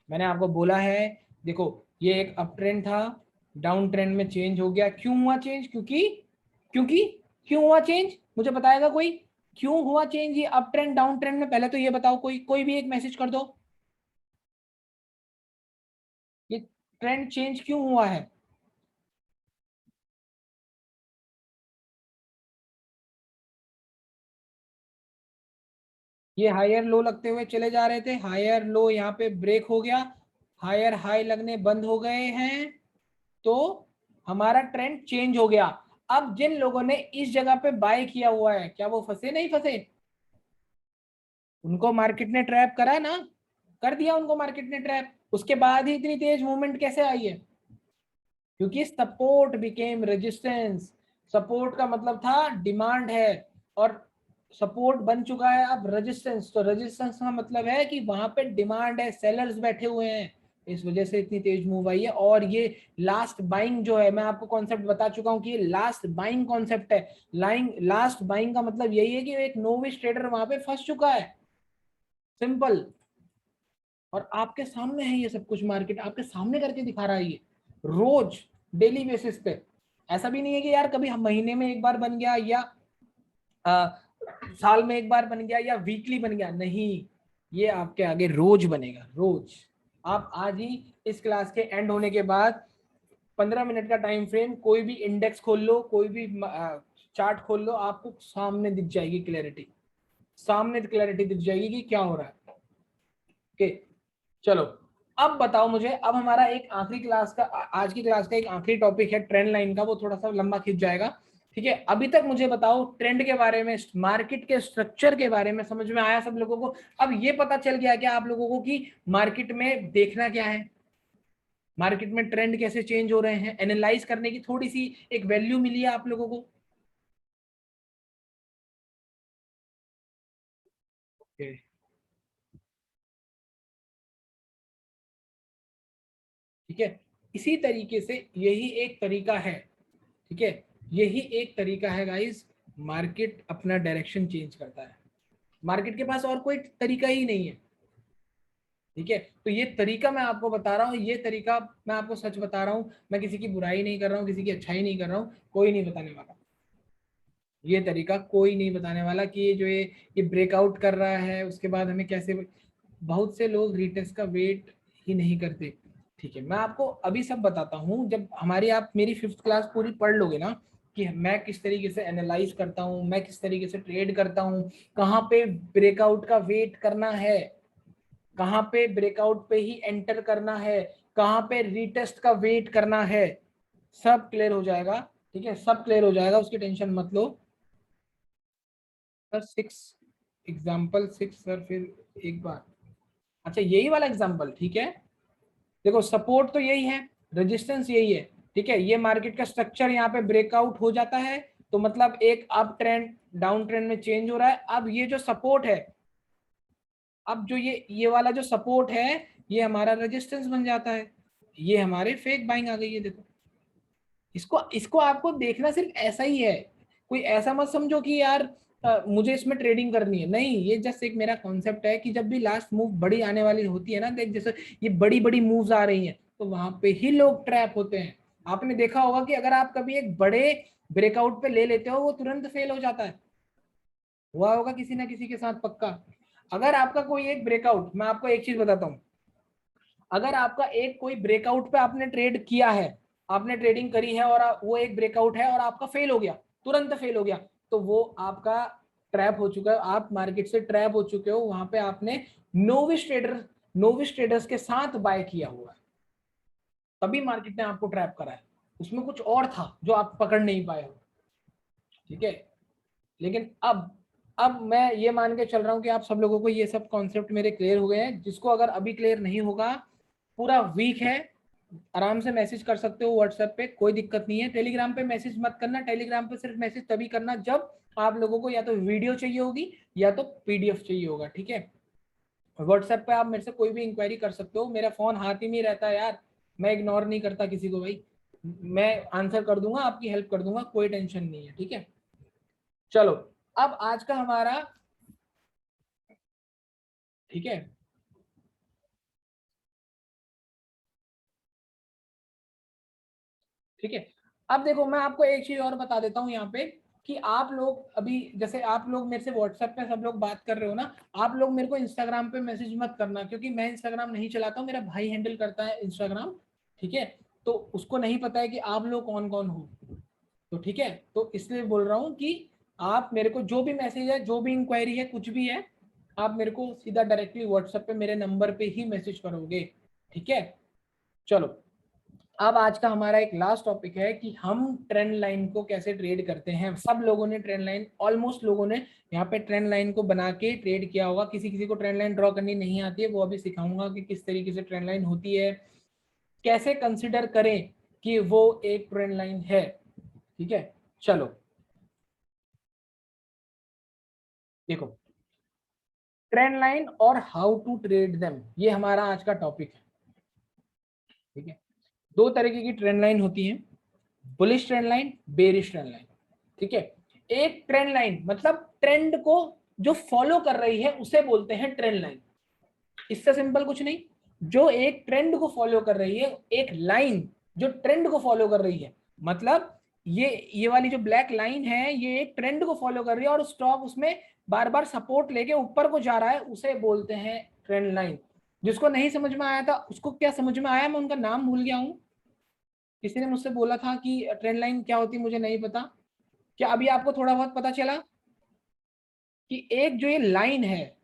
मैंने आपको बोला है, देखो ये एक अप ट्रेंड था, डाउन ट्रेंड में चेंज हो गया। क्यों हुआ चेंज? क्योंकि क्यों हुआ चेंज, मुझे बताएगा कोई? क्यों हुआ चेंज ये अप ट्रेंड डाउन ट्रेंड में? पहले तो ये बताओ, कोई कोई भी एक मैसेज कर दो, ये ट्रेंड चेंज क्यों हुआ है? ये हायर लो लगते हुए चले जा रहे थे, हायर लो यहाँ पे ब्रेक हो गया, हायर हाई लगने बंद हो गए हैं, तो हमारा ट्रेंड चेंज हो गया। अब जिन लोगों ने इस जगह पे बाय किया हुआ है, क्या वो फंसे? नहीं फंसे? उनको मार्केट ने ट्रैप करा ना, कर दिया उनको मार्केट ने ट्रैप। उसके बाद ही इतनी तेज मूवमेंट कैसे आई है? क्योंकि सपोर्ट बिकेम रेजिस्टेंस। सपोर्ट का मतलब था डिमांड है, और सपोर्ट बन चुका है अब रेजिस्टेंस। तो रेजिस्टेंस का मतलब है कि वहां पे डिमांड है, सेलर्स बैठे हुए हैं, इस वजह से इतनी तेज मूव आई है। और ये लास्ट बाइंग जो है, मैं आपको कॉन्सेप्ट बता चुका हूं कि ये लास्ट बाइंग कॉन्सेप्ट है। लास्ट बाइंग का मतलब यही है कि एक नोविस ट्रेडर वहां पे फंस चुका है, सिंपल। और आपके सामने है ये सब कुछ, मार्केट आपके सामने करके दिखा रहा है ये, रोज डेली बेसिस पे। ऐसा भी नहीं है कि यार कभी हम महीने में एक बार बन गया, या आ, साल में एक बार बन गया, या वीकली बन गया, नहीं, ये आपके आगे रोज बनेगा, रोज। आप आज ही इस क्लास के एंड होने के बाद 15 मिनट का टाइम फ्रेम, कोई भी इंडेक्स खोल लो, कोई भी चार्ट खोल लो, आपको सामने दिख जाएगी क्लैरिटी, सामने क्लैरिटी दिख जाएगी कि क्या हो रहा है। ओके, चलो अब बताओ मुझे, अब हमारा एक आखिरी क्लास का, आज की क्लास का एक आखिरी टॉपिक है ट्रेंड लाइन का, वो थोड़ा सा लंबा खिंच जाएगा। ठीक है, अभी तक मुझे बताओ ट्रेंड के बारे में, मार्केट के स्ट्रक्चर के बारे में समझ में आया सब लोगों को? अब ये पता चल गया क्या आप लोगों को कि मार्केट में देखना क्या है, मार्केट में ट्रेंड कैसे चेंज हो रहे हैं, एनालाइज करने की थोड़ी सी एक वैल्यू मिली है आप लोगों को? okay. ठीक है, इसी तरीके से यही एक तरीका है। ठीक है, यही एक तरीका है गाइस, मार्केट अपना डायरेक्शन चेंज करता है, मार्केट के पास और कोई तरीका ही नहीं है। ठीक है, तो ये तरीका मैं आपको बता रहा हूँ, ये तरीका मैं आपको सच बता रहा हूँ, मैं किसी की बुराई नहीं कर रहा हूँ, किसी की अच्छाई नहीं कर रहा हूँ, कोई नहीं बताने वाला, ये तरीका कोई नहीं बताने वाला कि ये जो ये ब्रेकआउट कर रहा है उसके बाद हमें कैसे। बहुत से लोग रीटेस्ट का वेट ही नहीं करते। ठीक है, मैं आपको अभी सब बताता हूँ, जब हमारी आप मेरी 5th क्लास पूरी पढ़ लोगे ना, कि मैं किस तरीके से एनालाइज करता हूँ, मैं किस तरीके से ट्रेड करता हूँ, कहाँ पे ब्रेकआउट का वेट करना है, कहाँ पे ब्रेकआउट पे ही एंटर करना है, कहाँ पे रीटेस्ट का वेट करना है, सब क्लियर हो जाएगा। ठीक है, सब क्लियर हो जाएगा, उसकी टेंशन मत लो। सर 6 सर, फिर एक बार, अच्छा यही वाला एग्जाम्पल, ठीक है। देखो सपोर्ट तो यही है, रेजिस्टेंस यही है। ठीक है, ये मार्केट का स्ट्रक्चर यहाँ पे ब्रेकआउट हो जाता है, तो मतलब एक अप ट्रेंड डाउन ट्रेंड में चेंज हो रहा है। अब ये जो सपोर्ट है, अब जो ये वाला जो सपोर्ट है, ये हमारा रेजिस्टेंस बन जाता है, ये हमारे फेक बाइंग आ गई है। देखो इसको इसको आपको देखना सिर्फ ऐसा ही है, कोई ऐसा मत समझो कि यार मुझे इसमें ट्रेडिंग करनी है, नहीं, ये जस्ट एक मेरा कॉन्सेप्ट है कि जब भी लास्ट मूव बड़ी आने वाली होती है ना, देख जैसे ये बड़ी बड़ी मूव्स आ रही हैं तो वहां पे ही लोग ट्रैप होते हैं। आपने देखा होगा कि अगर आप कभी एक बड़े ब्रेकआउट पे ले लेते हो वो तुरंत फेल हो जाता है, हुआ होगा किसी ना किसी के साथ पक्का। अगर आपका कोई एक ब्रेकआउट, मैं आपको एक चीज बताता हूँ, अगर आपका एक कोई ब्रेकआउट पे आपने ट्रेड किया है, आपने ट्रेडिंग करी है और वो एक ब्रेकआउट है और आपका फेल हो गया, तुरंत फेल हो गया, तो वो आपका ट्रैप हो चुका है, आप मार्केट से ट्रैप हो चुके हो, वहां पे आपने नोविस ट्रेडर्स के साथ बाय किया हुआ है, तभी मार्केट ने आपको ट्रैप करा है, उसमें कुछ और था जो आप पकड़ नहीं पाए हो। ठीक है, लेकिन अब मैं ये मान के चल रहा हूं कि आप सब लोगों को ये सब कॉन्सेप्ट मेरे क्लियर हो गए हैं। जिसको अगर अभी क्लियर नहीं होगा, पूरा वीक है, आराम से मैसेज कर सकते हो व्हाट्सएप पे, कोई दिक्कत नहीं है। टेलीग्राम पे मैसेज मत करना, टेलीग्राम पे सिर्फ मैसेज तभी करना जब आप लोगों को या तो वीडियो चाहिए होगी या तो पीडीएफ चाहिए होगा। ठीक है, व्हाट्सएप पे आप मेरे से कोई भी इंक्वायरी कर सकते हो, मेरा फोन हाथ ही में रहता है यार, मैं इग्नोर नहीं करता किसी को भाई, मैं आंसर कर दूंगा, आपकी हेल्प कर दूंगा, कोई टेंशन नहीं है। ठीक है, चलो अब आज का हमारा, ठीक है, ठीक है, अब देखो मैं आपको एक चीज और बता देता हूँ यहाँ पे कि आप लोग अभी जैसे आप लोग मेरे से व्हाट्सएप पे सब लोग बात कर रहे हो ना, आप लोग मेरे को इंस्टाग्राम पे मैसेज मत करना, क्योंकि मैं इंस्टाग्राम नहीं चलाता हूँ, मेरा भाई हैंडल करता है इंस्टाग्राम। ठीक है, तो उसको नहीं पता है कि आप लोग कौन कौन हो, तो ठीक है, तो इसलिए बोल रहा हूँ कि आप मेरे को जो भी मैसेज है, जो भी इंक्वायरी है, कुछ भी है, आप मेरे को सीधा डायरेक्टली व्हाट्सएप पे मेरे नंबर पे ही मैसेज करोगे। ठीक है, चलो अब आज का हमारा एक लास्ट टॉपिक है कि हम ट्रेंड लाइन को कैसे ट्रेड करते हैं। सब लोगों ने ट्रेंड लाइन, ऑलमोस्ट लोगों ने यहाँ पे ट्रेंड लाइन को बना के ट्रेड किया होगा, किसी किसी को ट्रेंड लाइन ड्रॉ करनी नहीं आती है, वो अभी सिखाऊंगा कि किस तरीके से ट्रेंड लाइन होती है, कैसे कंसिडर करें कि वो एक ट्रेंड लाइन है। ठीक है, चलो देखो, ट्रेंड लाइन और हाउ टू ट्रेड देम, ये हमारा आज का टॉपिक है। ठीक है, दो तरीके की ट्रेंड लाइन होती है, bullish trend line, bearish trend line. ठीक है, एक ट्रेंड लाइन मतलब ट्रेंड को जो फॉलो कर रही है उसे बोलते हैं ट्रेंड लाइन, इससे सिंपल कुछ नहीं, जो एक ट्रेंड को फॉलो कर रही है, एक लाइन जो ट्रेंड को फॉलो कर रही है, मतलब ये वाली जो ब्लैक लाइन है ये एक ट्रेंड को फॉलो कर रही है और स्टॉक उसमें बार बार सपोर्ट लेके ऊपर को जा रहा है, उसे बोलते हैं ट्रेंड लाइन। जिसको नहीं समझ में आया था उसको क्या समझ में आया, मैं उनका नाम भूल गया हूं, किसी ने मुझसे बोला था कि ट्रेंड लाइन क्या होती, मुझे नहीं पता, क्या अभी आपको थोड़ा बहुत पता चला कि एक जो ये लाइन है,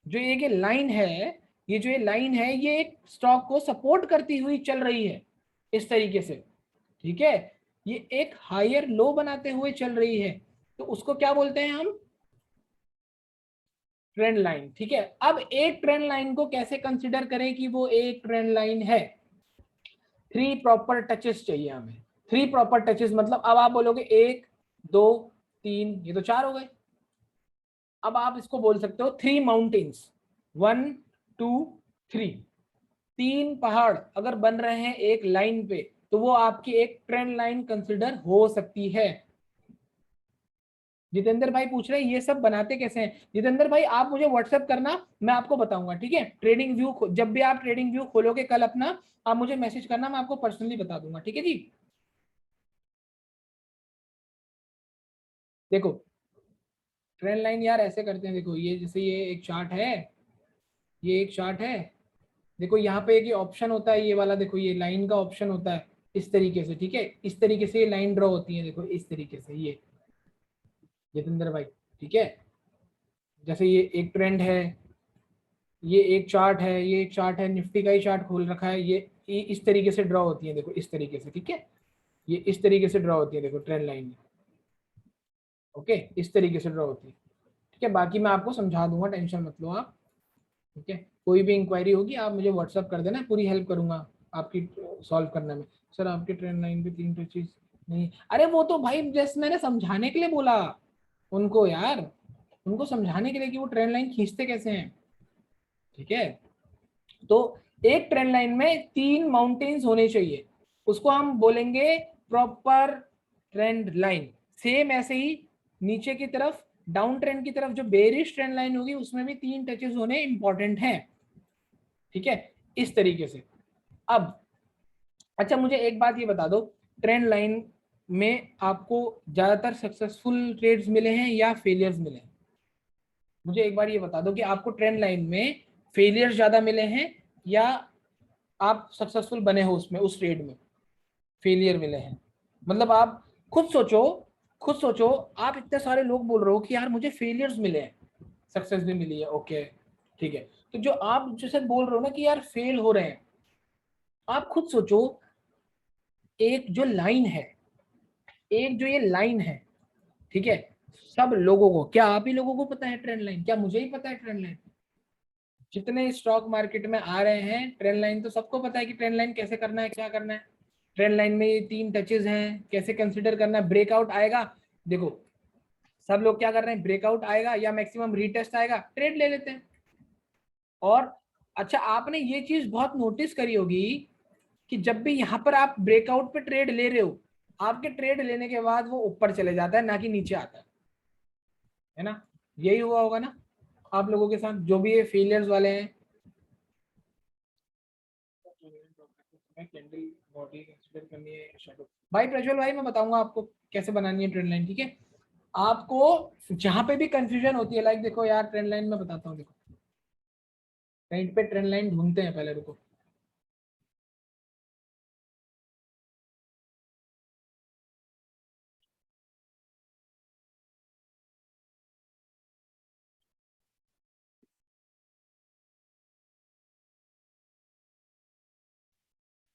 जो ये लाइन है, ये जो ये लाइन है ये एक स्टॉक को सपोर्ट करती हुई चल रही है इस तरीके से। ठीक है, ये एक हायर लो बनाते हुए चल रही है, तो उसको क्या बोलते हैं हम, ट्रेंड लाइन। ठीक है, अब एक ट्रेंड लाइन को कैसे कंसिडर करें कि वो एक ट्रेंड लाइन है, थ्री प्रॉपर टचेस चाहिए हमें, थ्री प्रॉपर टचेस मतलब अब आप बोलोगे एक दो तीन, ये तो चार हो गए, अब आप इसको बोल सकते हो three mountains, one two three, तीन पहाड़ अगर बन रहे हैं एक लाइन पे तो वो आपकी एक ट्रेंड लाइन कंसिडर हो सकती है। जितेंद्र भाई पूछ रहे हैं ये सब बनाते कैसे हैं, जितेंद्र भाई आप मुझे व्हाट्सएप करना, मैं आपको बताऊंगा। ठीक है, ट्रेडिंग व्यू जब भी आप ट्रेडिंग व्यू खोलोगे कल अपना, आप मुझे मैसेज करना, मैं आपको पर्सनली बता दूंगा। ठीक है जी, देखो ट्रेंड लाइन यार ऐसे करते हैं, देखो ये जैसे ये एक चार्ट है, ये एक चार्ट है, देखो यहाँ पे एक ये ऑप्शन होता है, ये वाला देखो ये लाइन का ऑप्शन होता है इस तरीके से। ठीक है, इस तरीके से ये लाइन ड्रॉ होती है, देखो इस तरीके से ये जितेंद्र भाई। ठीक है, जैसे ये एक ट्रेंड है, ये एक चार्ट है, ये एक चार्ट है, निफ्टी का ही चार्ट खोल रखा है, ये इस तरीके से ड्रॉ होती है, देखो इस तरीके से। ठीक है, ये इस तरीके से ड्रॉ होती है, देखो ट्रेंड लाइन, ओके इस तरीके से ड्रॉ होती है। ठीक है, बाकी मैं आपको समझा दूंगा, टेंशन मत लो आप। ठीक है, कोई भी इंक्वायरी होगी आप मुझे व्हाट्सअप कर देना, पूरी हेल्प करूंगा आपकी सॉल्व करने में। सर आपके ट्रेंड लाइन पे तीन तो चीज नहीं, अरे वो तो भाई जैसे मैंने समझाने के लिए बोला उनको यार, उनको समझाने के लिए कि वो ट्रेंड लाइन खींचते कैसे हैं। ठीक है, तो एक ट्रेंड लाइन में तीन माउंटेन्स होने चाहिए, उसको हम बोलेंगे प्रॉपर ट्रेंड लाइन। सेम ऐसे ही नीचे की तरफ डाउन ट्रेंड की तरफ जो बेरिश ट्रेंड लाइन होगी उसमें भी 3 टचेस होने इंपॉर्टेंट हैं, ठीक है, इस तरीके से। अब अच्छा मुझे एक बात ये बता दो, ट्रेंड लाइन में आपको ज्यादातर सक्सेसफुल ट्रेड्स मिले हैं या फेलियर्स मिले हैं? मुझे एक बार ये बता दो कि आपको ट्रेंड लाइन में फेलियर्स ज्यादा मिले हैं या आप सक्सेसफुल बने हो उसमें, उस ट्रेड में फेलियर मिले हैं? मतलब आप खुद सोचो, खुद सोचो, आप इतने सारे लोग बोल रहे हो कि यार मुझे फेलियर्स मिले हैं, सक्सेस भी मिली है, ओके ठीक है, तो जो आप जैसे बोल रहे हो ना कि यार फेल हो रहे हैं, आप खुद सोचो, एक जो लाइन है, एक जो ये लाइन है, ठीक है, सब लोगों को, क्या आप ही लोगों को पता है ट्रेंड लाइन? क्या मुझे ही पता है ट्रेंड लाइन? जितने स्टॉक मार्केट में आ रहे हैं ट्रेंड लाइन तो सबको पता है कि ट्रेंड लाइन कैसे करना है, क्या करना है। ट्रेंड लाइन में ये 3 टचेज हैं, कैसे कंसिडर करना है, ब्रेकआउट आएगा, देखो सब लोग क्या कर रहे हैं, ब्रेकआउट आएगा या मैक्सिमम रीटेस्ट आएगा, ट्रेड ले लेते हैं। और अच्छा आपने ये चीज बहुत नोटिस करी होगी कि जब भी यहाँ पर आप ब्रेकआउट पे ट्रेड ले रहे हो, आपके ट्रेड लेने के बाद वो ऊपर चले जाता है, ना कि नीचे आता है ना? यही हुआ होगा ना आप लोगों के साथ, जो भी ये फेलियर्स वाले हैं। कैंडल बॉडी कंसीडर करनी है शैडो। भाई प्रज्वल भाई मैं बताऊंगा आपको कैसे बनानी है ट्रेंड लाइन, ठीक है? आपको जहां पे भी कंफ्यूजन होती है, लाइक देखो यार ट्रेंड लाइन में बताता हूँ, देखो कहीं पे ट्रेंड लाइन ढूंढते हैं, पहले रुको।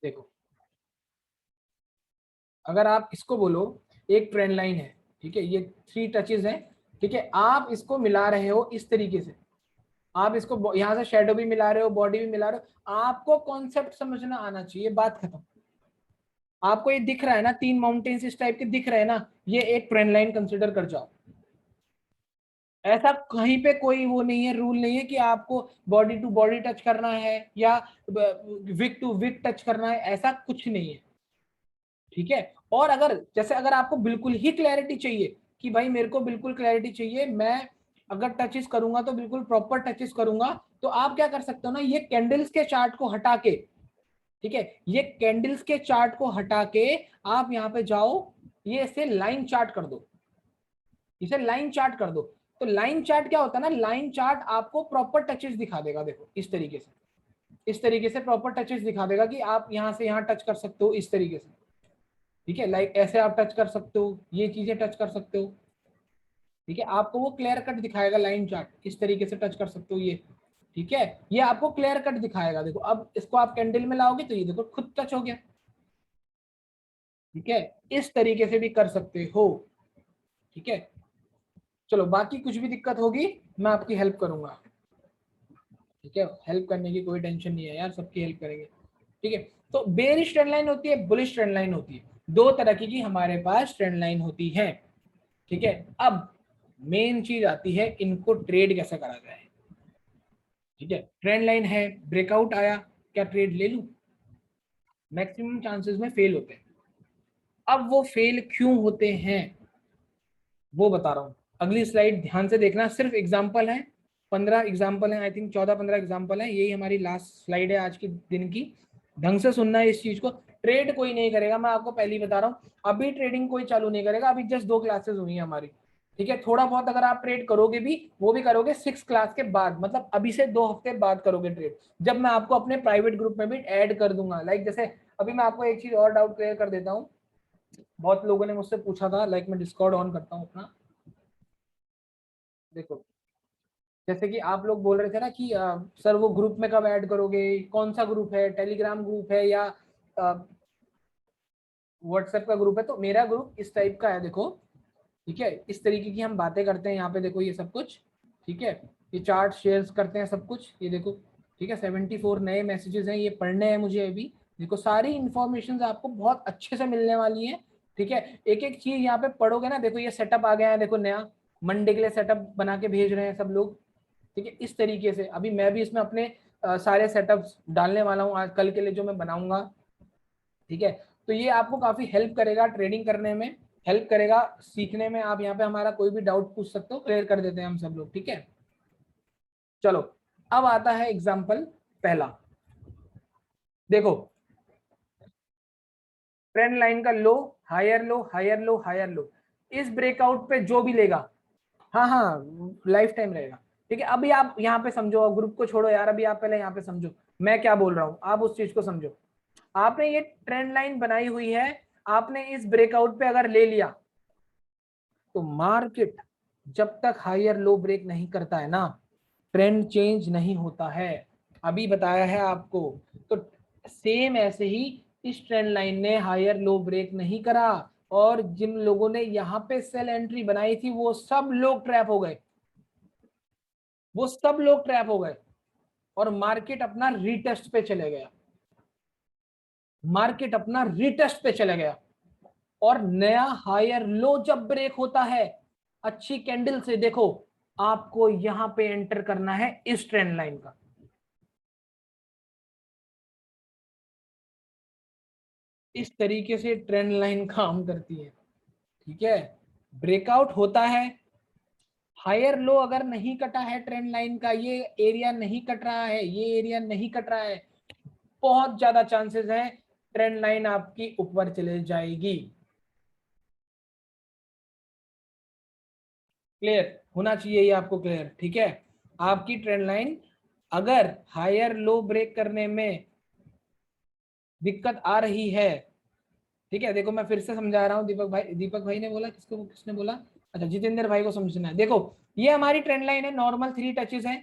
देखो अगर आप इसको बोलो एक ट्रेंड लाइन है, ठीक है, ये 3 टचेज है, ठीक है, आप इसको मिला रहे हो इस तरीके से, आप इसको यहाँ से शेडो भी मिला रहे हो, बॉडी भी मिला रहे हो, आपको कॉन्सेप्ट समझना आना चाहिए, बात खत्म। आपको ये दिख रहा है ना, 3 माउंटेन्स इस टाइप के दिख रहे हैं ना, ये एक ट्रेंड लाइन कंसिडर कर जाओ। ऐसा कहीं पे कोई वो नहीं है, रूल नहीं है कि आपको बॉडी टू बॉडी टच करना है या विक टू विक टच करना है, ऐसा कुछ नहीं है, ठीक है? और अगर जैसे अगर आपको बिल्कुल ही क्लैरिटी चाहिए कि भाई मेरे को बिल्कुल क्लैरिटी चाहिए, मैं अगर टचेस करूंगा तो बिल्कुल प्रॉपर टचेस करूंगा, तो आप क्या कर सकते हो ना, ये कैंडल्स के चार्ट को हटा के, ठीक है, ये कैंडल्स के चार्ट को हटा के आप यहाँ पे जाओ, ये इसे लाइन चार्ट कर दो, इसे लाइन चार्ट कर दो। तो लाइन चार्ट क्या होता है ना, लाइन चार्ट आपको प्रॉपर टचेस दिखा देगा, देखो इस तरीके से, इस तरीके से प्रॉपर टचेस दिखा देगा कि आप यहाँ से यहाँ टच कर सकते हो इस तरीके से, ठीक है, लाइक ऐसे आप टच कर सकते हो, ये चीजें टच कर सकते हो, ठीक है, आपको वो क्लियर कट दिखाएगा लाइन चार्ट, इस तरीके से टच कर सकते हो ये, ठीक है, ये आपको क्लियर कट दिखाएगा। देखो अब इसको आप कैंडल में लाओगे तो ये देखो खुद टच हो गया, ठीक है, इस तरीके से भी कर सकते हो, ठीक है। चलो बाकी कुछ भी दिक्कत होगी मैं आपकी हेल्प करूंगा, ठीक है, हेल्प करने की कोई टेंशन नहीं है यार, सबकी हेल्प करेंगे, ठीक है। तो बेरिश ट्रेंड लाइन होती है, बुलिश ट्रेंड लाइन होती है, 2 तरह की हमारे पास ट्रेंड लाइन होती है, ठीक है। अब मेन चीज आती है, इनको ट्रेड कैसे करा जाए, ठीक है। ट्रेंड लाइन है, ब्रेकआउट आया, क्या ट्रेड ले लूं? मैक्सिमम चांसेस में फेल होते हैं। अब वो फेल क्यों होते हैं वो बता रहा हूँ, अगली स्लाइड ध्यान से देखना, सिर्फ एग्जाम्पल है, 15 एग्जाम्पल है, आई थिंक 14-15 एग्जाम्पल है, यही हमारी लास्ट स्लाइड है आज की दिन की। ढंग से सुनना है इस चीज को, ट्रेड कोई नहीं करेगा, मैं आपको पहले ही बता रहा हूँ, अभी ट्रेडिंग कोई चालू नहीं करेगा, अभी जस्ट 2 क्लासेस हुई है हमारी, ठीक है। थोड़ा बहुत अगर आप ट्रेड करोगे भी, वो भी करोगे 6 क्लास के बाद, मतलब अभी से 2 हफ्ते बाद करोगे ट्रेड, जब मैं आपको अपने प्राइवेट ग्रुप में भी ऐड कर दूंगा। लाइक जैसे अभी मैं आपको एक चीज और डाउट क्लियर कर देता हूँ, बहुत लोगों ने मुझसे पूछा था, लाइक मैं डिस्कॉर्ड ऑन करता हूँ अपना, देखो जैसे कि आप लोग बोल रहे थे ना कि सर वो ग्रुप में कब ऐड करोगे, कौन सा ग्रुप है, टेलीग्राम ग्रुप है या व्हाट्सएप का ग्रुप है? तो मेरा ग्रुप इस टाइप का है, देखो, ठीक है, इस तरीके की हम बातें करते हैं यहाँ पे, देखो ये सब कुछ, ठीक है, ये चार्ट शेयर करते हैं सब कुछ, ये देखो, ठीक है, 74 नए मैसेजेस हैं, ये पढ़ने हैं मुझे अभी, देखो सारी इंफॉर्मेशन आपको बहुत अच्छे से मिलने वाली है, ठीक है। एक एक चीज यहाँ पे पढ़ोगे ना, देखो ये सेटअप आ गया है, देखो नया मंडे के लिए सेटअप बना के भेज रहे हैं सब लोग, ठीक है, इस तरीके से अभी मैं भी इसमें अपने सारे सेटअप्स डालने वाला हूँ आज कल के लिए जो मैं बनाऊंगा, ठीक है। तो ये आपको काफी हेल्प करेगा ट्रेडिंग करने में, हेल्प करेगा सीखने में। आप यहाँ पे हमारा कोई भी डाउट पूछ सकते हो, क्लियर कर देते हैं हम सब लोग, ठीक है। चलो अब आता है एग्जाम्पल पहला। देखो ट्रेंड लाइन का low, higher low, higher low, higher low, इस ब्रेकआउट पे जो भी लेगा, हाँ हाँ लाइफ टाइम रहेगा, ठीक है। अभी आप यहाँ पे समझो, ग्रुप को छोड़ो यार, अभी आप पहले यहाँ पे समझो मैं क्या बोल रहा हूँ, आप उस चीज को समझो। आपने ये ट्रेंड लाइन बनाई हुई है, आपने इस ब्रेकआउट पे अगर ले लिया तो मार्केट जब तक हायर लो ब्रेक नहीं करता है ना, ट्रेंड चेंज नहीं होता है। अभी बताया है आपको। तो सेम ऐसे ही इस ट्रेंड लाइन ने हायर लो ब्रेक नहीं करा, और जिन लोगों ने यहाँ पे सेल एंट्री बनाई थी वो सब लोग ट्रैप हो गए, वो सब लोग ट्रैप हो गए, और मार्केट अपना रीटेस्ट पे चले गया, मार्केट अपना रीटेस्ट पे चले गया। और नया हायर लो जब ब्रेक होता है अच्छी कैंडल से, देखो आपको यहां पे एंटर करना है इस ट्रेंड लाइन का। इस तरीके से ट्रेंड लाइन काम करती है, ठीक है। ब्रेकआउट होता है, हायर लो अगर नहीं कटा है ट्रेंड लाइन का, ये एरिया नहीं कट रहा है, ये एरिया नहीं कट रहा है, बहुत ज्यादा चांसेस है ट्रेंड लाइन आपकी ऊपर चले जाएगी। क्लियर होना चाहिए ये आपको, क्लियर, ठीक है। आपकी ट्रेंड लाइन अगर हायर लो ब्रेक करने में दिक्कत आ रही है, ठीक है, देखो मैं फिर से समझा रहा हूँ। दीपक भाई ने बोला, किसको, किसने बोला, अच्छा जितेंद्र भाई को समझना है। देखो ये हमारी ट्रेंड लाइन है, नॉर्मल 3 टचेस है,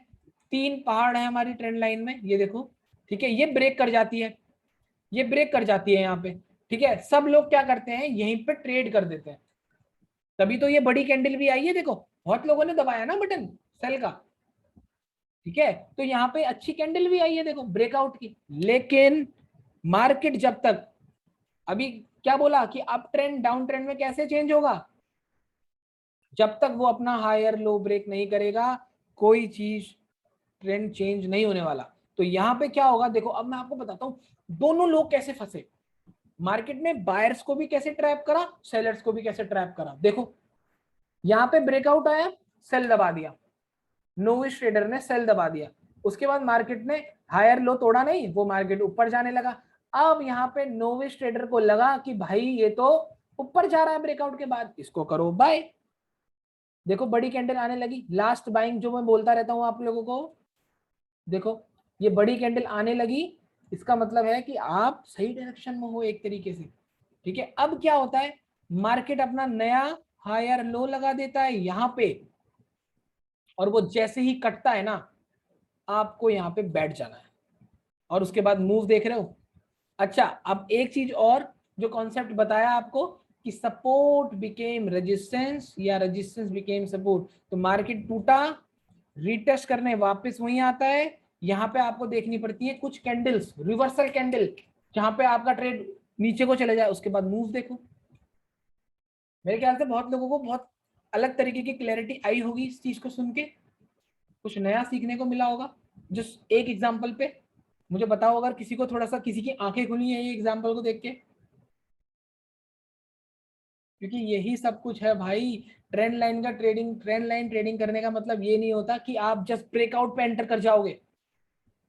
3 पहाड़ है हमारी ट्रेंड लाइन में, ये देखो, ठीक है। ये ब्रेक कर जाती है, ये ब्रेक कर जाती है यहाँ पे, ठीक है। सब लोग क्या करते हैं, यहीं पे ट्रेड कर देते हैं, तभी तो ये बड़ी कैंडल भी आई है, देखो बहुत लोगों ने दबाया ना बटन सेल का, ठीक है। तो यहाँ पे अच्छी कैंडल भी आई है देखो ब्रेकआउट की। लेकिन मार्केट जब तक, अभी क्या बोला कि अप ट्रेंड डाउन ट्रेंड में कैसे चेंज होगा, जब तक वो अपना हायर लो ब्रेक नहीं करेगा कोई चीज ट्रेंड चेंज नहीं होने वाला। तो यहाँ पे क्या होगा, देखो अब मैं आपको बताता हूँ दोनों लोग कैसे फंसे मार्केट में, बायर्स को भी कैसे ट्रैप करा, सेलर्स को भी कैसे ट्रैप करा। देखो यहाँ पे ब्रेकआउट आया, सेल दबा दिया, नोविश ट्रेडर ने सेल दबा दिया, उसके बाद मार्केट ने हायर लो तोड़ा नहीं, वो मार्केट ऊपर जाने लगा। अब यहाँ पे नोविश ट्रेडर को लगा कि भाई ये तो ऊपर जा रहा है ब्रेकआउट के बाद, इसको करो बाय। देखो बड़ी कैंडल आने लगी, लास्ट बाइंग जो मैं बोलता रहता हूँ आप लोगों को, देखो ये बड़ी कैंडल आने लगी, इसका मतलब है कि आप सही डायरेक्शन में हो एक तरीके से, ठीक है। अब क्या होता है, मार्केट अपना नया हायर लो लगा देता है यहाँ पे, और वो जैसे ही कटता है ना आपको यहाँ पे बैठ जाना है, और उसके बाद मूव देख रहे हो। अच्छा अब एक चीज और जो कॉन्सेप्ट बताया आपको कि सपोर्ट बिकेम रेजिस्टेंस या रेजिस्टेंस बिकेम सपोर्ट, तो मार्केट टूटा, रीटेस्ट करने वापस वहीं आता है। यहाँ पे आपको देखनी पड़ती है कुछ कैंडल्स, रिवर्सल कैंडल, जहां पे आपका ट्रेड नीचे को चले जाए, उसके बाद मूव देखो। मेरे ख्याल से बहुत लोगों को बहुत अलग तरीके की क्लैरिटी आई होगी इस चीज को सुन के, कुछ नया सीखने को मिला होगा। जस्ट एक एग्जांपल पे मुझे बताओ, अगर किसी को थोड़ा सा, किसी की आंखें खुली है ये एग्जांपल को देख के, क्योंकि यही सब कुछ है भाई ट्रेंड लाइन का ट्रेडिंग। ट्रेंड लाइन ट्रेडिंग करने का मतलब ये नहीं होता कि आप जस्ट ब्रेकआउट पे एंटर कर जाओगे,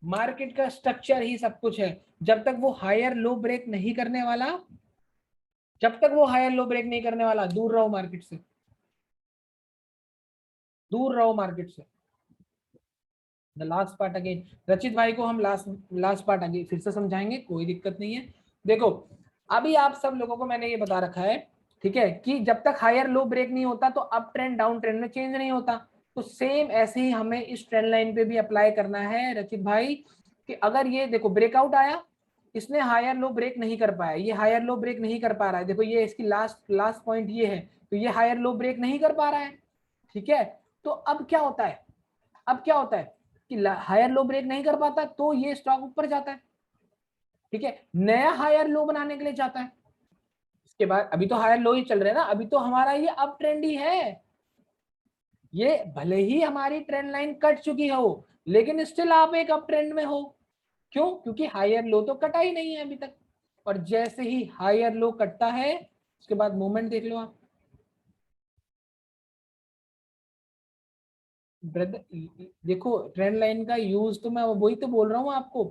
मार्केट का स्ट्रक्चर ही सब कुछ है। जब तक वो हायर लो ब्रेक नहीं करने वाला, जब तक वो हायर लो ब्रेक नहीं करने वाला, दूर रहो मार्केट से, दूर रहो मार्केट से। द लास्ट पार्ट अगेन, रचित भाई को हम लास्ट लास्ट पार्ट आगे फिर से समझाएंगे, कोई दिक्कत नहीं है। देखो अभी आप सब लोगों को मैंने ये बता रखा है, ठीक है, कि जब तक हायर लो ब्रेक नहीं होता तो अप ट्रेंड डाउन ट्रेंड में चेंज नहीं होता। तो सेम ऐसे ही हमें इस ट्रेंड लाइन पे भी अप्लाई करना है रचित भाई, कि अगर ये देखो ब्रेकआउट आया, इसने हायर लो ब्रेक नहीं कर पाया, ये हायर लो ब्रेक नहीं कर पा रहा है, देखो ये इसकी लास्ट लास्ट पॉइंट ये है, तो ये हायर लो ब्रेक नहीं कर पा रहा है, ठीक है। तो अब क्या होता है, अब क्या होता है कि हायर लो ब्रेक नहीं कर पाता तो ये स्टॉक ऊपर जाता है, ठीक है, नया हायर लो बनाने के लिए जाता है। इसके बाद अभी तो हायर लो ही चल रहे हैं ना, अभी तो हमारा ये अप ट्रेंड ही है, ये भले ही हमारी ट्रेंड लाइन कट चुकी हो लेकिन स्टिल आप एक अप ट्रेंड में हो। क्यों, क्योंकि हायर लो तो कटा ही नहीं है अभी तक, और जैसे ही हायर लो कटता है उसके बाद मूवमेंट देख लो आप, ब्रदर देखो, ट्रेंड लाइन का यूज तो मैं वही तो बोल रहा हूँ आपको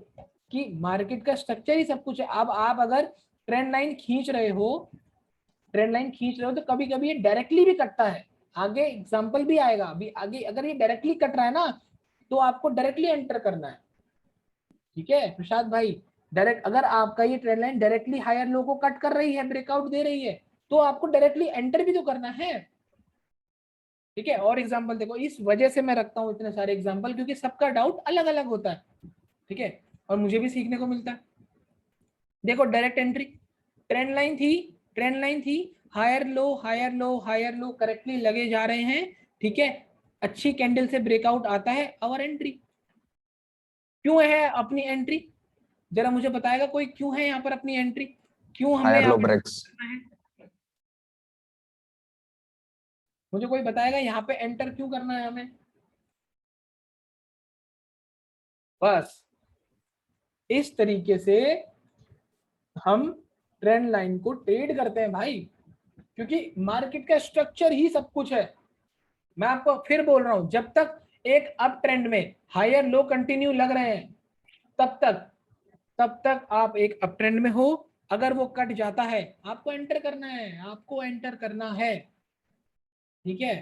कि मार्केट का स्ट्रक्चर ही सब कुछ है। अब आप अगर ट्रेंड लाइन खींच रहे हो, ट्रेंड लाइन खींच रहे हो, तो कभी कभी ये डायरेक्टली भी कटता है। आगे एग्जांपल भी आएगा अभी आगे। अगर ये डायरेक्टली कट रहा है ना, तो आपको डायरेक्टली एंटर करना है। ठीक है प्रसाद भाई, डायरेक्ट अगर आपका ये trend line directly higher low को कट कर रही है, ब्रेकआउट दे रही है, तो आपको डायरेक्टली एंटर भी तो करना है। ठीक है, और एग्जांपल देखो, इस वजह से मैं रखता हूँ इतने सारे एग्जांपल, क्योंकि सबका डाउट अलग अलग होता है। ठीक है, और मुझे भी सीखने को मिलता है। देखो डायरेक्ट एंट्री, ट्रेंड लाइन थी, ट्रेंड लाइन थी, higher low higher low higher low correctly लगे जा रहे हैं। ठीक है, अच्छी कैंडल से ब्रेकआउट आता है, और एंट्री। क्यों है अपनी एंट्री? जरा मुझे बताएगा कोई, क्यों है यहाँ पर अपनी एंट्री? क्यों हमने हायर यहाँ लो पर ब्रेक्स। करना है? मुझे कोई बताएगा यहाँ पे एंटर क्यों करना है हमें? बस इस तरीके से हम ट्रेंड लाइन को ट्रेड करते हैं भाई, क्योंकि मार्केट का स्ट्रक्चर ही सब कुछ है। मैं आपको फिर बोल रहा हूं, जब तक एक अप ट्रेंड में हायर लो कंटिन्यू लग रहे हैं, तब तक आप एक अप ट्रेंड में हो। अगर वो कट जाता है, आपको एंटर करना है, आपको एंटर करना है। ठीक है,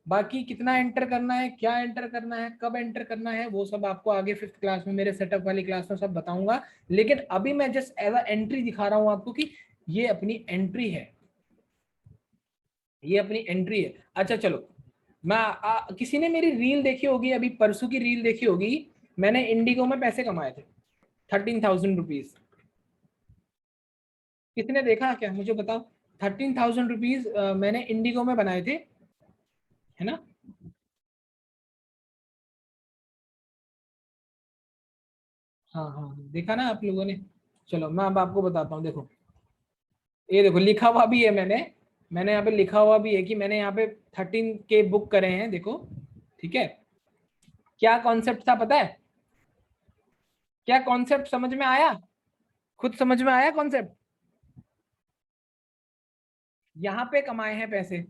बाकी कितना एंटर करना है, क्या एंटर करना है, कब एंटर करना है, वो सब आपको आगे 5th क्लास में, मेरे सेटअप वाली क्लास में सब बताऊंगा। लेकिन अभी मैं जस्ट एज अ एंट्री दिखा रहा हूं आपको कि ये अपनी एंट्री है, ये अपनी एंट्री है। अच्छा चलो, मैं किसी ने मेरी रील देखी होगी, अभी परसों की रील देखी होगी, मैंने इंडिगो में पैसे कमाए थे 13,000 रुपीज। किसने देखा क्या, मुझे बताओ। 13,000 रुपीज मैंने इंडिगो में बनाए थे, है ना? हाँ हाँ हाँ, देखा ना आप लोगों ने। चलो मैं अब आपको बताता हूँ, देखो ये देखो लिखा हुआ भी है, मैंने यहाँ पे लिखा हुआ भी है कि मैंने यहाँ पे 13K बुक करे हैं, देखो। ठीक है, क्या कॉन्सेप्ट था पता है? क्या कॉन्सेप्ट समझ में आया? खुद समझ में आया कॉन्सेप्ट? यहाँ पे कमाए हैं पैसे,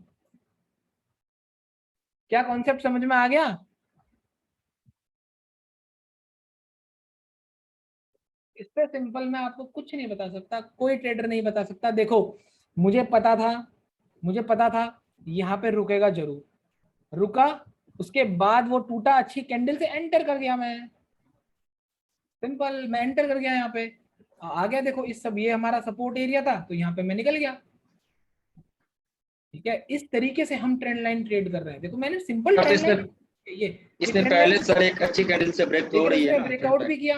क्या कॉन्सेप्ट समझ में आ गया? इससे सिंपल मैं आपको कुछ नहीं बता सकता, कोई ट्रेडर नहीं बता सकता। देखो मुझे पता था, मुझे पता था यहाँ पे रुकेगा जरूर, रुका, उसके बाद वो टूटा, अच्छी कैंडल से एंटर कर गया मैं, सिंपल, मैं एंटर कर गया यहाँ पे, आ गया। देखो इस सब, ये हमारा सपोर्ट एरिया था, तो यहाँ पे मैं निकल गया। ठीक है, इस तरीके से हम ट्रेंड लाइन ट्रेड कर रहे हैं। देखो मैंने सिंपल सर तो ट्रेंड इसने लाइन, ये इसने ट्रेंड पहले लाइन, सर एक अच्छी कैंडल से ब्रेक लेकिन तोड़ी है उसने ना ट्रेंड ब्रेकआउट लाइन। भी किया।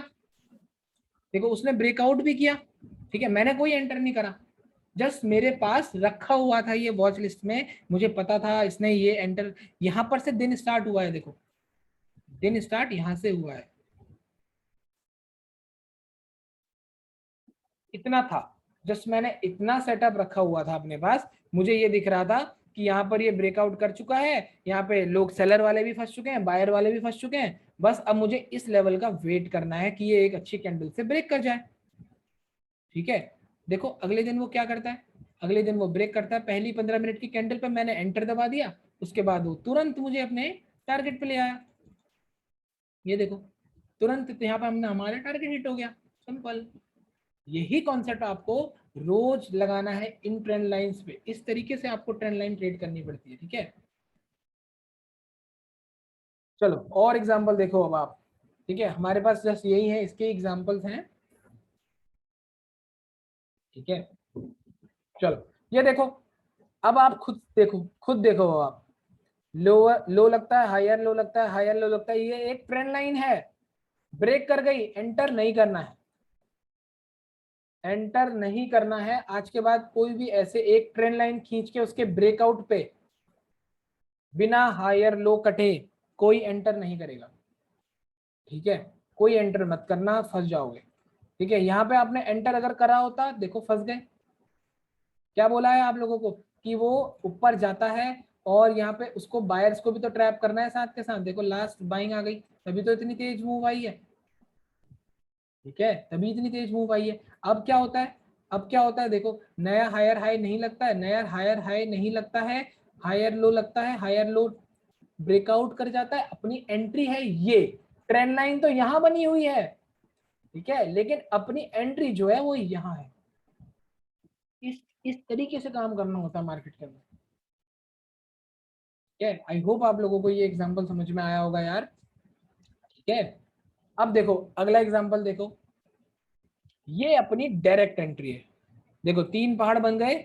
देखो उसने ब्रेकआउट भी किया। ठीक है, मैंने कोई एंटर नहीं करा, जस्ट मेरे पास रखा हुआ था ये वॉच लिस्ट में, मुझे पता था इसने ये एंटर, यहां पर से दिन स्टार्ट हुआ है। देखो दिन स्टार्ट यहां से हुआ है, इतना था, जस्ट मैंने इतना सेटअप रखा हुआ था अपने पास। मुझे ये दिख रहा था कि यहाँ पर ये ब्रेकआउट कर चुका है, यहाँ पे लोग सेलर वाले भी फंस चुके हैं, बायर वाले भी फंस चुके हैं, बस अब मुझे इस लेवल का वेट करना है कि ये एक अच्छी कैंडल से ब्रेक कर जाए। ठीक है, देखो अगले दिन वो क्या करता है, अगले दिन वो ब्रेक करता है, पहली 15 मिनट की कैंडल पे मैंने एंटर दबा दिया, उसके बाद वो तुरंत मुझे अपने टारगेट पे ले आया। ये देखो तुरंत यहाँ पे हमने, हमारा टारगेट हिट हो गया, सिंपल। यही कॉन्सेप्ट आपको रोज लगाना है इन ट्रेंड लाइंस पे, इस तरीके से आपको ट्रेंड लाइन ट्रेड करनी पड़ती है। ठीक है, चलो और एग्जांपल देखो अब आप। ठीक है, हमारे पास जस्ट यही है, इसके एग्जांपल्स हैं। ठीक है, चलो ये देखो, अब आप खुद देखो, खुद देखो आप, लोअर लो लगता है, हायर लो लगता है, हायर लो लगता है, ये एक ट्रेंड लाइन है, ब्रेक कर गई, एंटर नहीं करना है, एंटर नहीं करना है। आज के बाद कोई भी ऐसे एक ट्रेंड लाइन खींच के उसके ब्रेकआउट पे बिना हायर लो कटे कोई एंटर नहीं करेगा। ठीक है, कोई एंटर मत करना, फंस जाओगे। ठीक है, यहाँ पे आपने एंटर अगर करा होता, देखो फंस गए। क्या बोला है आप लोगों को कि वो ऊपर जाता है, और यहाँ पे उसको बायर्स को भी तो ट्रैप करना है साथ के साथ। देखो लास्ट बाइंग आ गई, तभी तो इतनी तेज मूव आई है। ठीक है, तभी इतनी तेज मूव आई है। अब क्या होता है, अब क्या होता है, देखो नया हायर हाई नहीं लगता है, नया हायर हाई नहीं लगता है, हायर लो लगता है, हायर लो ब्रेकआउट कर जाता है, अपनी एंट्री है ये, ट्रेंड लाइन तो यहां बनी हुई है, ठीक है, लेकिन अपनी एंट्री जो है वो यहाँ है। इस तरीके से काम करना होता है मार्केट के अंदर। ठीक है, आई होप आप लोगों को ये एग्जांपल समझ में आया होगा यार। ठीक है, अब देखो अगला एग्जांपल देखो, ये अपनी डायरेक्ट एंट्री है। देखो 3 पहाड़ बन गए,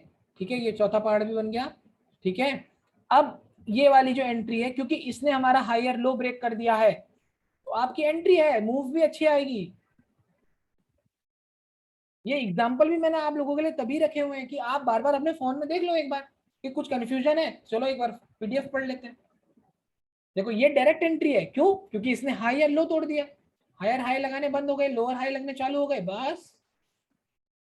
ठीक है, ये चौथा पहाड़ भी बन गया। ठीक है, अब ये वाली जो एंट्री है, क्योंकि इसने हमारा हायर लो ब्रेक कर दिया है, तो आपकी एंट्री है, मूव भी अच्छी आएगी। ये एग्जाम्पल भी मैंने आप लोगों के लिए तभी रखे हुए हैं कि आप बार बार अपने फोन में देख लो एक बार कि कुछ कंफ्यूजन है, चलो एक बार पीडीएफ पढ़ लेते हैं। देखो ये डायरेक्ट एंट्री है, क्यों? क्योंकि इसने हाई या लो तोड़ दिया, हायर हाई लगाने बंद हो गए, लोअर हाई लगने चालू हो गए, बस।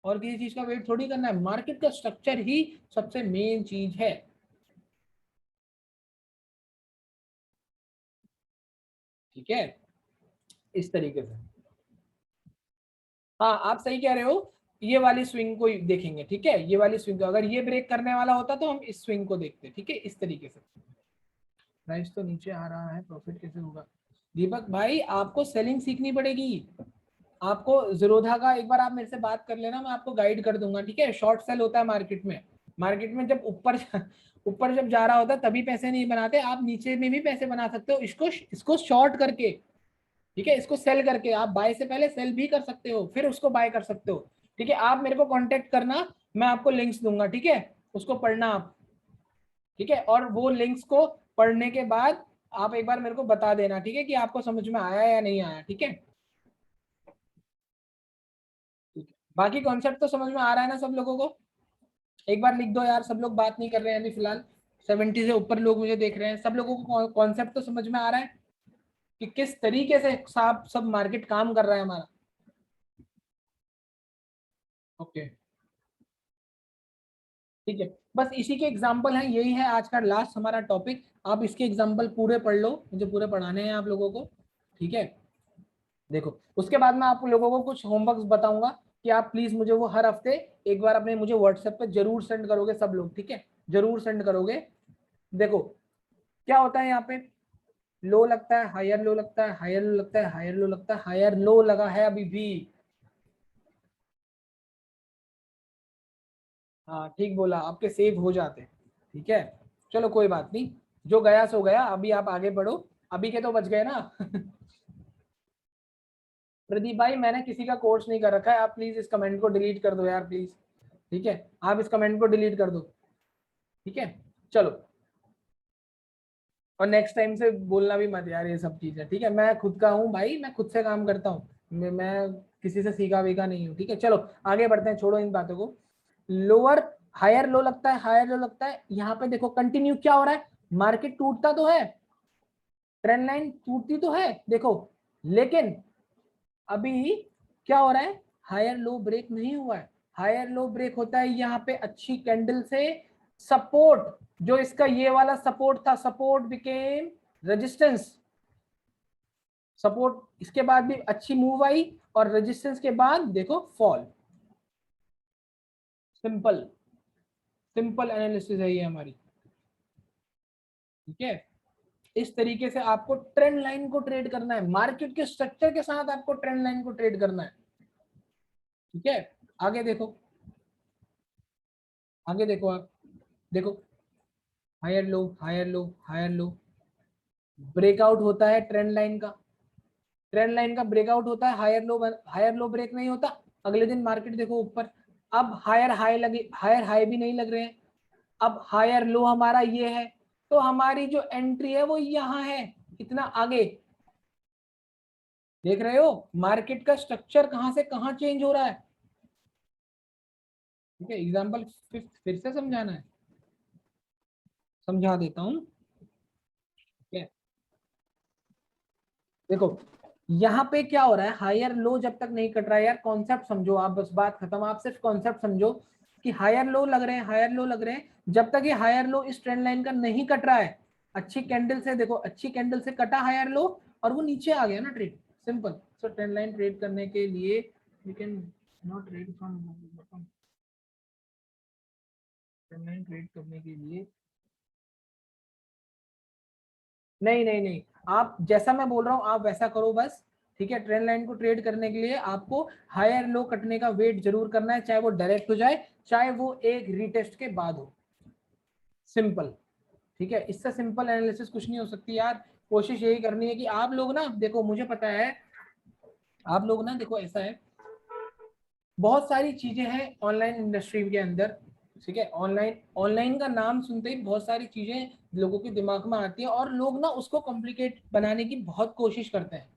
और किसी चीज का वेट थोड़ी करना है, मार्केट का स्ट्रक्चर ही सबसे मेन चीज है। ठीक है, इस तरीके से। हाँ आप सही कह रहे हो, ये वाली स्विंग को देखेंगे, ठीक है, ये वाली स्विंग को, अगर ये ब्रेक करने वाला होता तो हम इस स्विंग को देखते, ठीक है, इस तरीके से। प्राइस तो नीचे आ रहा है, प्रॉफिट कैसे होगा? दीपक भाई आपको सेलिंग सीखनी पड़ेगी, आपको जीरोधा का एक बार आप मेरे से बात कर लेना, मैं आपको गाइड कर दूंगा। ठीक है, शॉर्ट सेल होता है मार्केट में, मार्केट में जब ऊपर ऊपर जब जा रहा होता है तभी पैसे नहीं बनाते, आप नीचे में भी पैसे बना सकते हो, इसको शॉर्ट करके। ठीक है, इसको सेल करके आप बाय से पहले सेल भी कर सकते हो, फिर उसको बाय कर सकते हो। ठीक है, आप मेरे को कांटेक्ट करना, मैं आपको लिंक्स दूंगा, ठीक है, उसको पढ़ना आप। ठीक है, और वो लिंक्स को पढ़ने के बाद आप एक बार मेरे को बता देना, ठीक है, कि आपको समझ में आया या नहीं आया। ठीक है, बाकी कॉन्सेप्ट तो समझ में आ रहा है ना सब लोगों को? एक बार लिख दो यार, सब लोग बात नहीं कर रहे हैं अभी फिलहाल, 70 से ऊपर लोग मुझे देख रहे हैं, सब लोगों को कॉन्सेप्ट तो समझ में आ रहा है कि किस तरीके से सब मार्केट काम कर रहा है हमारा। ओके, ठीक है, बस इसी के एग्जाम्पल हैं, यही है आज का लास्ट हमारा टॉपिक। आप इसके एग्जाम्पल पूरे पढ़ लो, मुझे पूरे पढ़ाने हैं आप लोगों को। ठीक है, देखो उसके बाद मैं आप लोगों को कुछ होमवर्क बताऊंगा कि आप प्लीज मुझे वो हर हफ्ते एक बार अपने मुझे व्हाट्सएप पे जरूर सेंड करोगे सब लोग, ठीक है, जरूर सेंड करोगे। देखो क्या होता है यहाँ पे, लो लगता है, हायर लो लगता है, हायर लो लगता है, हायर लो लगता है, हायर लो लगा है अभी भी। हाँ ठीक बोला, आपके सेव हो जाते हैं। ठीक है, चलो कोई बात नहीं, जो गया सो गया, अभी आप आगे बढ़ो, अभी के तो बच गए ना। प्रदीप भाई मैंने किसी का कोर्स नहीं कर रखा है, आप प्लीज इस कमेंट को डिलीट कर दो यार प्लीज। ठीक है, आप इस कमेंट को डिलीट कर दो। ठीक है, चलो, और नेक्स्ट टाइम से बोलना भी मत यार ये सब चीजें। ठीक है, मैं खुद का हूँ भाई, मैं खुद से काम करता हूँ, मैं किसी से सीखा वीखा नहीं हूँ। ठीक है, चलो आगे बढ़ते हैं, छोड़ो इन बातों को। लोअर हायर लो लगता है, हायर लो लगता है, यहाँ पे देखो कंटिन्यू क्या हो रहा है, मार्केट टूटता तो है, ट्रेंड लाइन टूटती तो है देखो, लेकिन अभी क्या हो रहा है, हायर लो ब्रेक नहीं हुआ है। हायर लो ब्रेक होता है यहाँ पे अच्छी कैंडल से, सपोर्ट, जो इसका ये वाला सपोर्ट था, सपोर्ट बिकेम रेजिस्टेंस, सपोर्ट इसके बाद भी अच्छी मूव आई, और रेजिस्टेंस के बाद देखो फॉल। सिंपल, सिंपल एनालिसिस है ये हमारी। ठीक है, इस तरीके से आपको ट्रेंड लाइन को ट्रेड करना है, मार्केट के स्ट्रक्चर के साथ आपको ट्रेंड लाइन को ट्रेड करना है। ठीक है, आगे देखो, आगे देखो आप, देखो higher low, higher low, higher low, breakout होता है ट्रेंड लाइन का, ट्रेंड लाइन का ब्रेकआउट होता है, हायर लो ब्रेक नहीं होता, अगले दिन मार्केट देखो ऊपर। अब हायर हाई लगे, हायर हाई भी नहीं लग रहे हैं, अब हायर लो हमारा ये है, तो हमारी जो एंट्री है वो यहाँ है, इतना आगे। देख रहे हो मार्केट का स्ट्रक्चर कहाँ से कहाँ चेंज हो रहा है। ठीक है, एग्जाम्पल फिर से समझाना है, समझा देता हूँ। ठीक है, देखो यहाँ पे क्या हो रहा है, हायर लो जब तक नहीं कट रहा है यार, कॉन्सेप्ट समझो आप, बस बात खत्म, आप सिर्फ कॉन्सेप्ट समझो कि हायर लो लग रहे हैं, हायर लो लग रहे हैं, जब तक ये हायर लो इस ट्रेंड लाइन का नहीं कट रहा है, अच्छी कैंडल से देखो, अच्छी कैंडल से कटा हायर लो और वो नीचे आ गया ना ट्रेड, सिंपल। सो ट्रेंड लाइन ट्रेड करने के लिए you can not trade from, trend line trade करने के लिए नहीं नहीं नहीं, आप जैसा मैं बोल रहा हूँ आप वैसा करो बस, ठीक है। ट्रेंड लाइन को ट्रेड करने के लिए आपको हायर लो कटने का वेट जरूर करना है, चाहे वो डायरेक्ट हो जाए चाहे वो एक रीटेस्ट के बाद हो, सिंपल, ठीक है। इससे सिंपल एनालिसिस कुछ नहीं हो सकती यार। कोशिश यही करनी है कि आप लोग ना देखो, मुझे पता है आप लोग ना देखो, ऐसा है बहुत सारी चीजें हैं ऑनलाइन इंडस्ट्री के अंदर, ठीक है। ऑनलाइन ऑनलाइन का नाम सुनते ही बहुत सारी चीजें लोगों के दिमाग में आती है और लोग ना उसको कॉम्प्लिकेट बनाने की बहुत कोशिश करते हैं,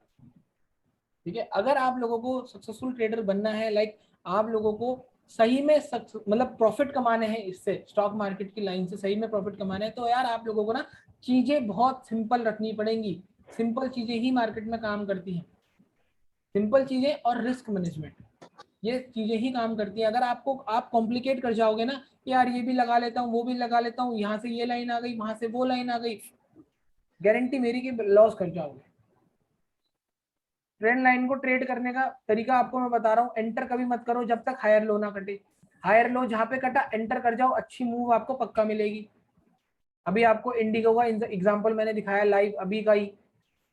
ठीक है। अगर आप लोगों को सक्सेसफुल ट्रेडर बनना है, लाइक आप लोगों को सही में मतलब प्रॉफिट कमाने हैं इससे, स्टॉक मार्केट की लाइन से सही में प्रॉफिट कमाने हैं, तो यार आप लोगों को ना चीजें बहुत सिंपल रखनी पड़ेंगी। सिंपल चीजें ही मार्केट में काम करती हैं, सिंपल चीजें और रिस्क मैनेजमेंट, ये चीजें ही काम करती हैं। अगर आपको आप कॉम्प्लिकेट कर जाओगे ना कि यार ये भी लगा लेता हूँ वो भी लगा लेता हूँ, यहाँ से ये लाइन आ गई वहां से वो लाइन आ गई, गारंटी मेरी कि लॉस कर जाओगे। ट्रेंड लाइन को ट्रेड करने का तरीका आपको मैं बता रहा हूँ, एंटर कभी मत करो जब तक हायर लो ना कटे। हायर लो जहां पे कटा एंटर कर जाओ, अच्छी मूव आपको पक्का मिलेगी। अभी आपको इंडिगो का एग्जांपल मैंने दिखाया लाइव अभी का ही,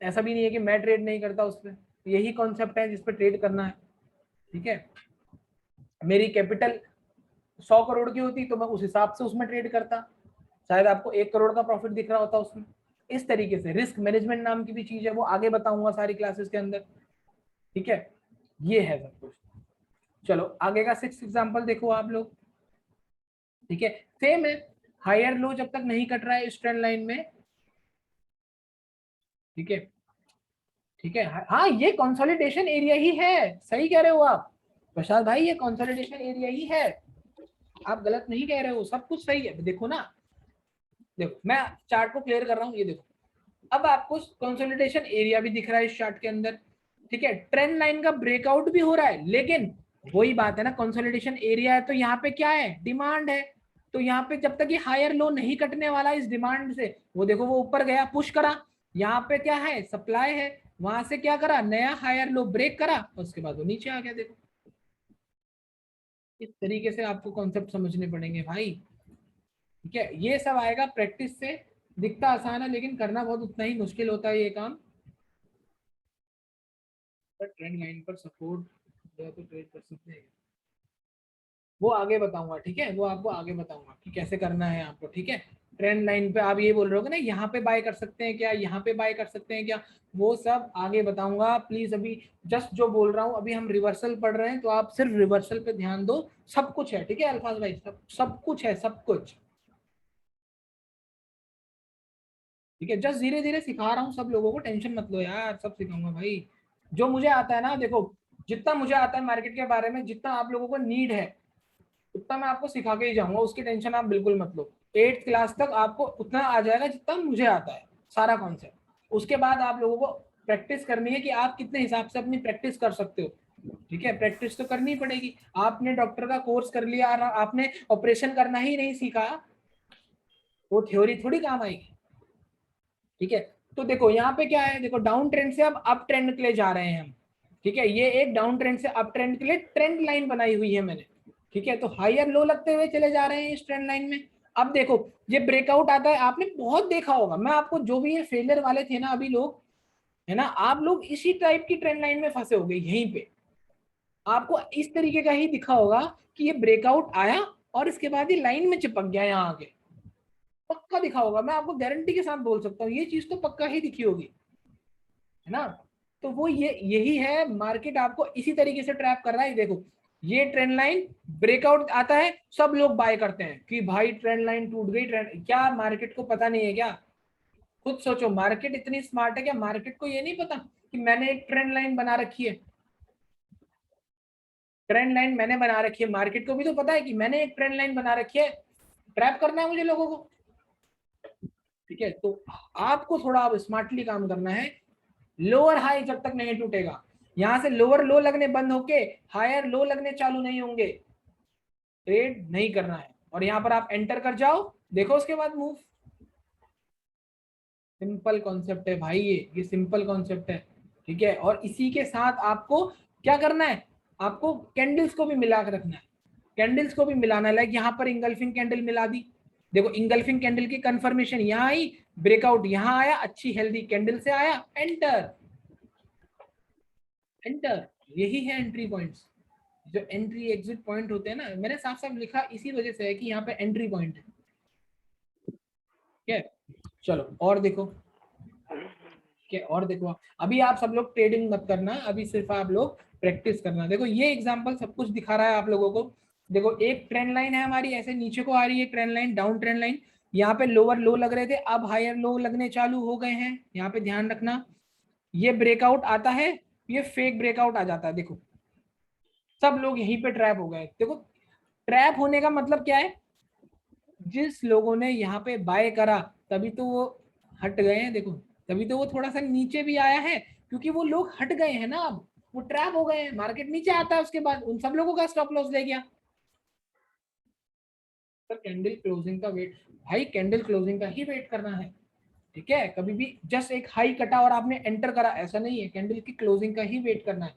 ऐसा भी नहीं है कि मैं ट्रेड नहीं करता उस पर, यही कॉन्सेप्ट है जिस पर ट्रेड करना है, ठीक है। मेरी कैपिटल 100 करोड़ की होती तो मैं उस हिसाब से उसमें ट्रेड करता, शायद आपको 1 करोड़ का प्रॉफिट दिख रहा होता उसमें। इस तरीके से रिस्क मैनेजमेंट नाम की भी चीज है, वो आगे बताऊंगा सारी क्लासेस के अंदर, ठीक है। ये है सब कुछ। चलो आगे का 6 एग्जांपल देखो आप लोग, ठीक है। सेम है, हायर लो जब तक नहीं कट रहा है इस ट्रेंड लाइन में, ठीक है, ठीक है। हाँ ये कंसोलिडेशन एरिया ही है, सही कह रहे हो आप प्रसाद भाई, ये कंसोलिडेशन एरिया ही है, आप गलत नहीं कह रहे हो, सब कुछ सही है। देखो ना, देखो मैं चार्ट को क्लियर कर रहा हूँ, ये देखो अब आपको कंसोलिडेशन एरिया भी दिख रहा है इस चार्ट के अंदर, ठीक है। ट्रेंड लाइन का ब्रेकआउट भी हो रहा है, लेकिन वही बात है ना, कंसोलिडेशन एरिया है तो यहाँ पे क्या है, डिमांड है। तो यहाँ पे जब तक ये हायर लो नहीं कटने वाला इस डिमांड से, वो देखो वो ऊपर गया पुश करा, यहाँ पे क्या है सप्लाई है, वहां से क्या करा नया हायर लो ब्रेक करा, उसके बाद वो नीचे आ गया। देखो इस तरीके से आपको कॉन्सेप्ट समझने पड़ेंगे भाई, ठीक है। ये सब आएगा प्रैक्टिस से, दिखता आसान है लेकिन करना बहुत उतना ही मुश्किल होता है ये काम। ट्रेंड लाइन पर सपोर्ट या तो ट्रेड कर सकते हैं, वो आगे बताऊंगा, ठीक है। वो आपको आगे बताऊंगा कि कैसे करना है आपको, ठीक है। ट्रेंड लाइन पे आप ये बोल रहे हो ना यहाँ पे बाय कर सकते हैं क्या, यहाँ पे बाय कर सकते हैं क्या, वो सब आगे बताऊंगा। प्लीज अभी जस्ट जो बोल रहा हूँ, अभी हम रिवर्सल पढ़ रहे हैं तो आप सिर्फ रिवर्सल पे ध्यान दो, सब कुछ है, ठीक है अल्फाज भाई, सब कुछ है, सब कुछ, ठीक है। जस्ट धीरे धीरे सिखा रहा हूँ सब लोगों को, टेंशन मत लो यार, सब सिखाऊंगा भाई। जो मुझे आता है ना, देखो जितना मुझे आता है मार्केट के बारे में, जितना आप लोगों को नीड है उतना मैं आपको सिखा के ही जाऊंगा, उसकी टेंशन आप बिल्कुल मत लो। 8th क्लास तक आपको उतना आ जाएगा जितना मुझे आता है सारा कॉन्सेप्ट। उसके बाद आप लोगों को प्रैक्टिस करनी है कि आप कितने हिसाब से अपनी प्रैक्टिस कर सकते हो, ठीक है। प्रैक्टिस तो करनी पड़ेगी, आपने डॉक्टर का कोर्स कर लिया और आपने ऑपरेशन करना ही नहीं सीखा, वो थ्योरी थोड़ी काम आएगी, ठीक है। तो देखो यहाँ पे क्या है, देखो डाउन ट्रेंड से अब अप ट्रेंड के लिए जा रहे हैं हम, ठीक है। ये एक डाउन ट्रेंड से अप ट्रेंड के लिए ट्रेंड लाइन बनाई हुई है मैंने, ठीक है। तो हायर लो लगते हुए चले जा रहे हैं इस ट्रेंड लाइन में। अब देखो ये ब्रेकआउट आता है, आपने बहुत देखा होगा, मैं आपको जो भी ये फेलियर वाले थे ना अभी लोग, है ना, आप लोग इसी टाइप की ट्रेंड लाइन में फंसे हो गए यहीं पे। आपको इस तरीके का ही दिखा होगा कि ये ब्रेकआउट आया और इसके बाद ही लाइन में चिपक गया यहाँ आगे, पक्का दिखा होगा, मैं आपको गारंटी के साथ बोल सकता हूँ ये चीज तो पक्का ही दिखी होगी, है ना। तो वो ये यही है, मार्केट आपको इसी तरीके से ट्रैप कर रहा है। देखो ये ट्रेंड लाइन ब्रेकआउट आता है, सब लोग बाय करते हैं कि भाई ट्रेंड लाइन टूट गई, ट्रेंड, क्या मार्केट को पता नहीं है क्या, खुद सोचो, मार्केट इतनी स्मार्ट है क्या, मार्केट को ये नहीं पता कि मैंने एक ट्रेंड लाइन बना रखी है, ट्रेंड लाइन मैंने बना रखी है, मार्केट को भी तो पता है कि मैंने एक ट्रेंड लाइन बना रखी है, ट्रैप करना है मुझे लोगों को, ठीक है। तो आपको थोड़ा अब स्मार्टली काम करना है, लोअर हाई जब तक नहीं टूटेगा, यहां से लोअर लो लगने बंद होके हायर लो लगने चालू नहीं होंगे, ट्रेड नहीं करना है। और यहां पर आप एंटर कर जाओ, देखो उसके बाद मूव, सिंपल कॉन्सेप्ट है भाई, ये सिंपल कॉन्सेप्ट है, ठीक है। और इसी के साथ आपको क्या करना है, आपको कैंडल्स को भी मिला कर रखना है, कैंडल्स को भी मिलाना है। लाइक यहाँ पर इंगल्फिंग कैंडल मिला दी, देखो इंगल्फिंग कैंडल की कंफर्मेशन यहाँ आई, ब्रेकआउट यहाँ आया, अच्छी हेल्दी कैंडल से आया, एंटर, एंटर, यही है एंट्री पॉइंट्स। जो एंट्री एग्जिट पॉइंट होते हैं ना, मैंने साफ साफ लिखा इसी वजह से है कि यहाँ पे एंट्री पॉइंट है। ठीक है, चलो और देखो, क्या और देखो, अभी आप सब लोग ट्रेडिंग मत करना, अभी सिर्फ आप लोग प्रैक्टिस करना। देखो ये एग्जांपल सब कुछ दिखा रहा है आप लोगों को। देखो एक ट्रेंड लाइन है हमारी, ऐसे नीचे को आ रही है trend line, down trend line, यहाँ पे लोअर लो लग रहे थे, अब हायर लो लगने चालू हो गए हैं, यहाँ पे ध्यान रखना। ये ब्रेकआउट आता है, ये फेक ब्रेकआउट आ जाता है। देखो सब लोग यहीं पे ट्रैप हो गए। देखो ट्रैप होने का मतलब क्या है, जिस लोगों ने यहाँ पे बाय करा तभी तो वो हट गए हैं। देखो तभी तो वो थोड़ा सा नीचे भी आया है, क्योंकि वो लोग हट गए हैं ना, अब वो ट्रैप हो गए हैं। मार्केट नीचे आता है उसके बाद उन सब लोगों का स्टॉप लॉस ले गया। तो कैंडल क्लोजिंग का वेट, भाई कैंडल क्लोजिंग का ही वेट करना है। ठीक है, कभी भी जस्ट एक हाई कटा और आपने एंटर करा ऐसा नहीं है, कैंडल की क्लोजिंग का ही वेट करना है।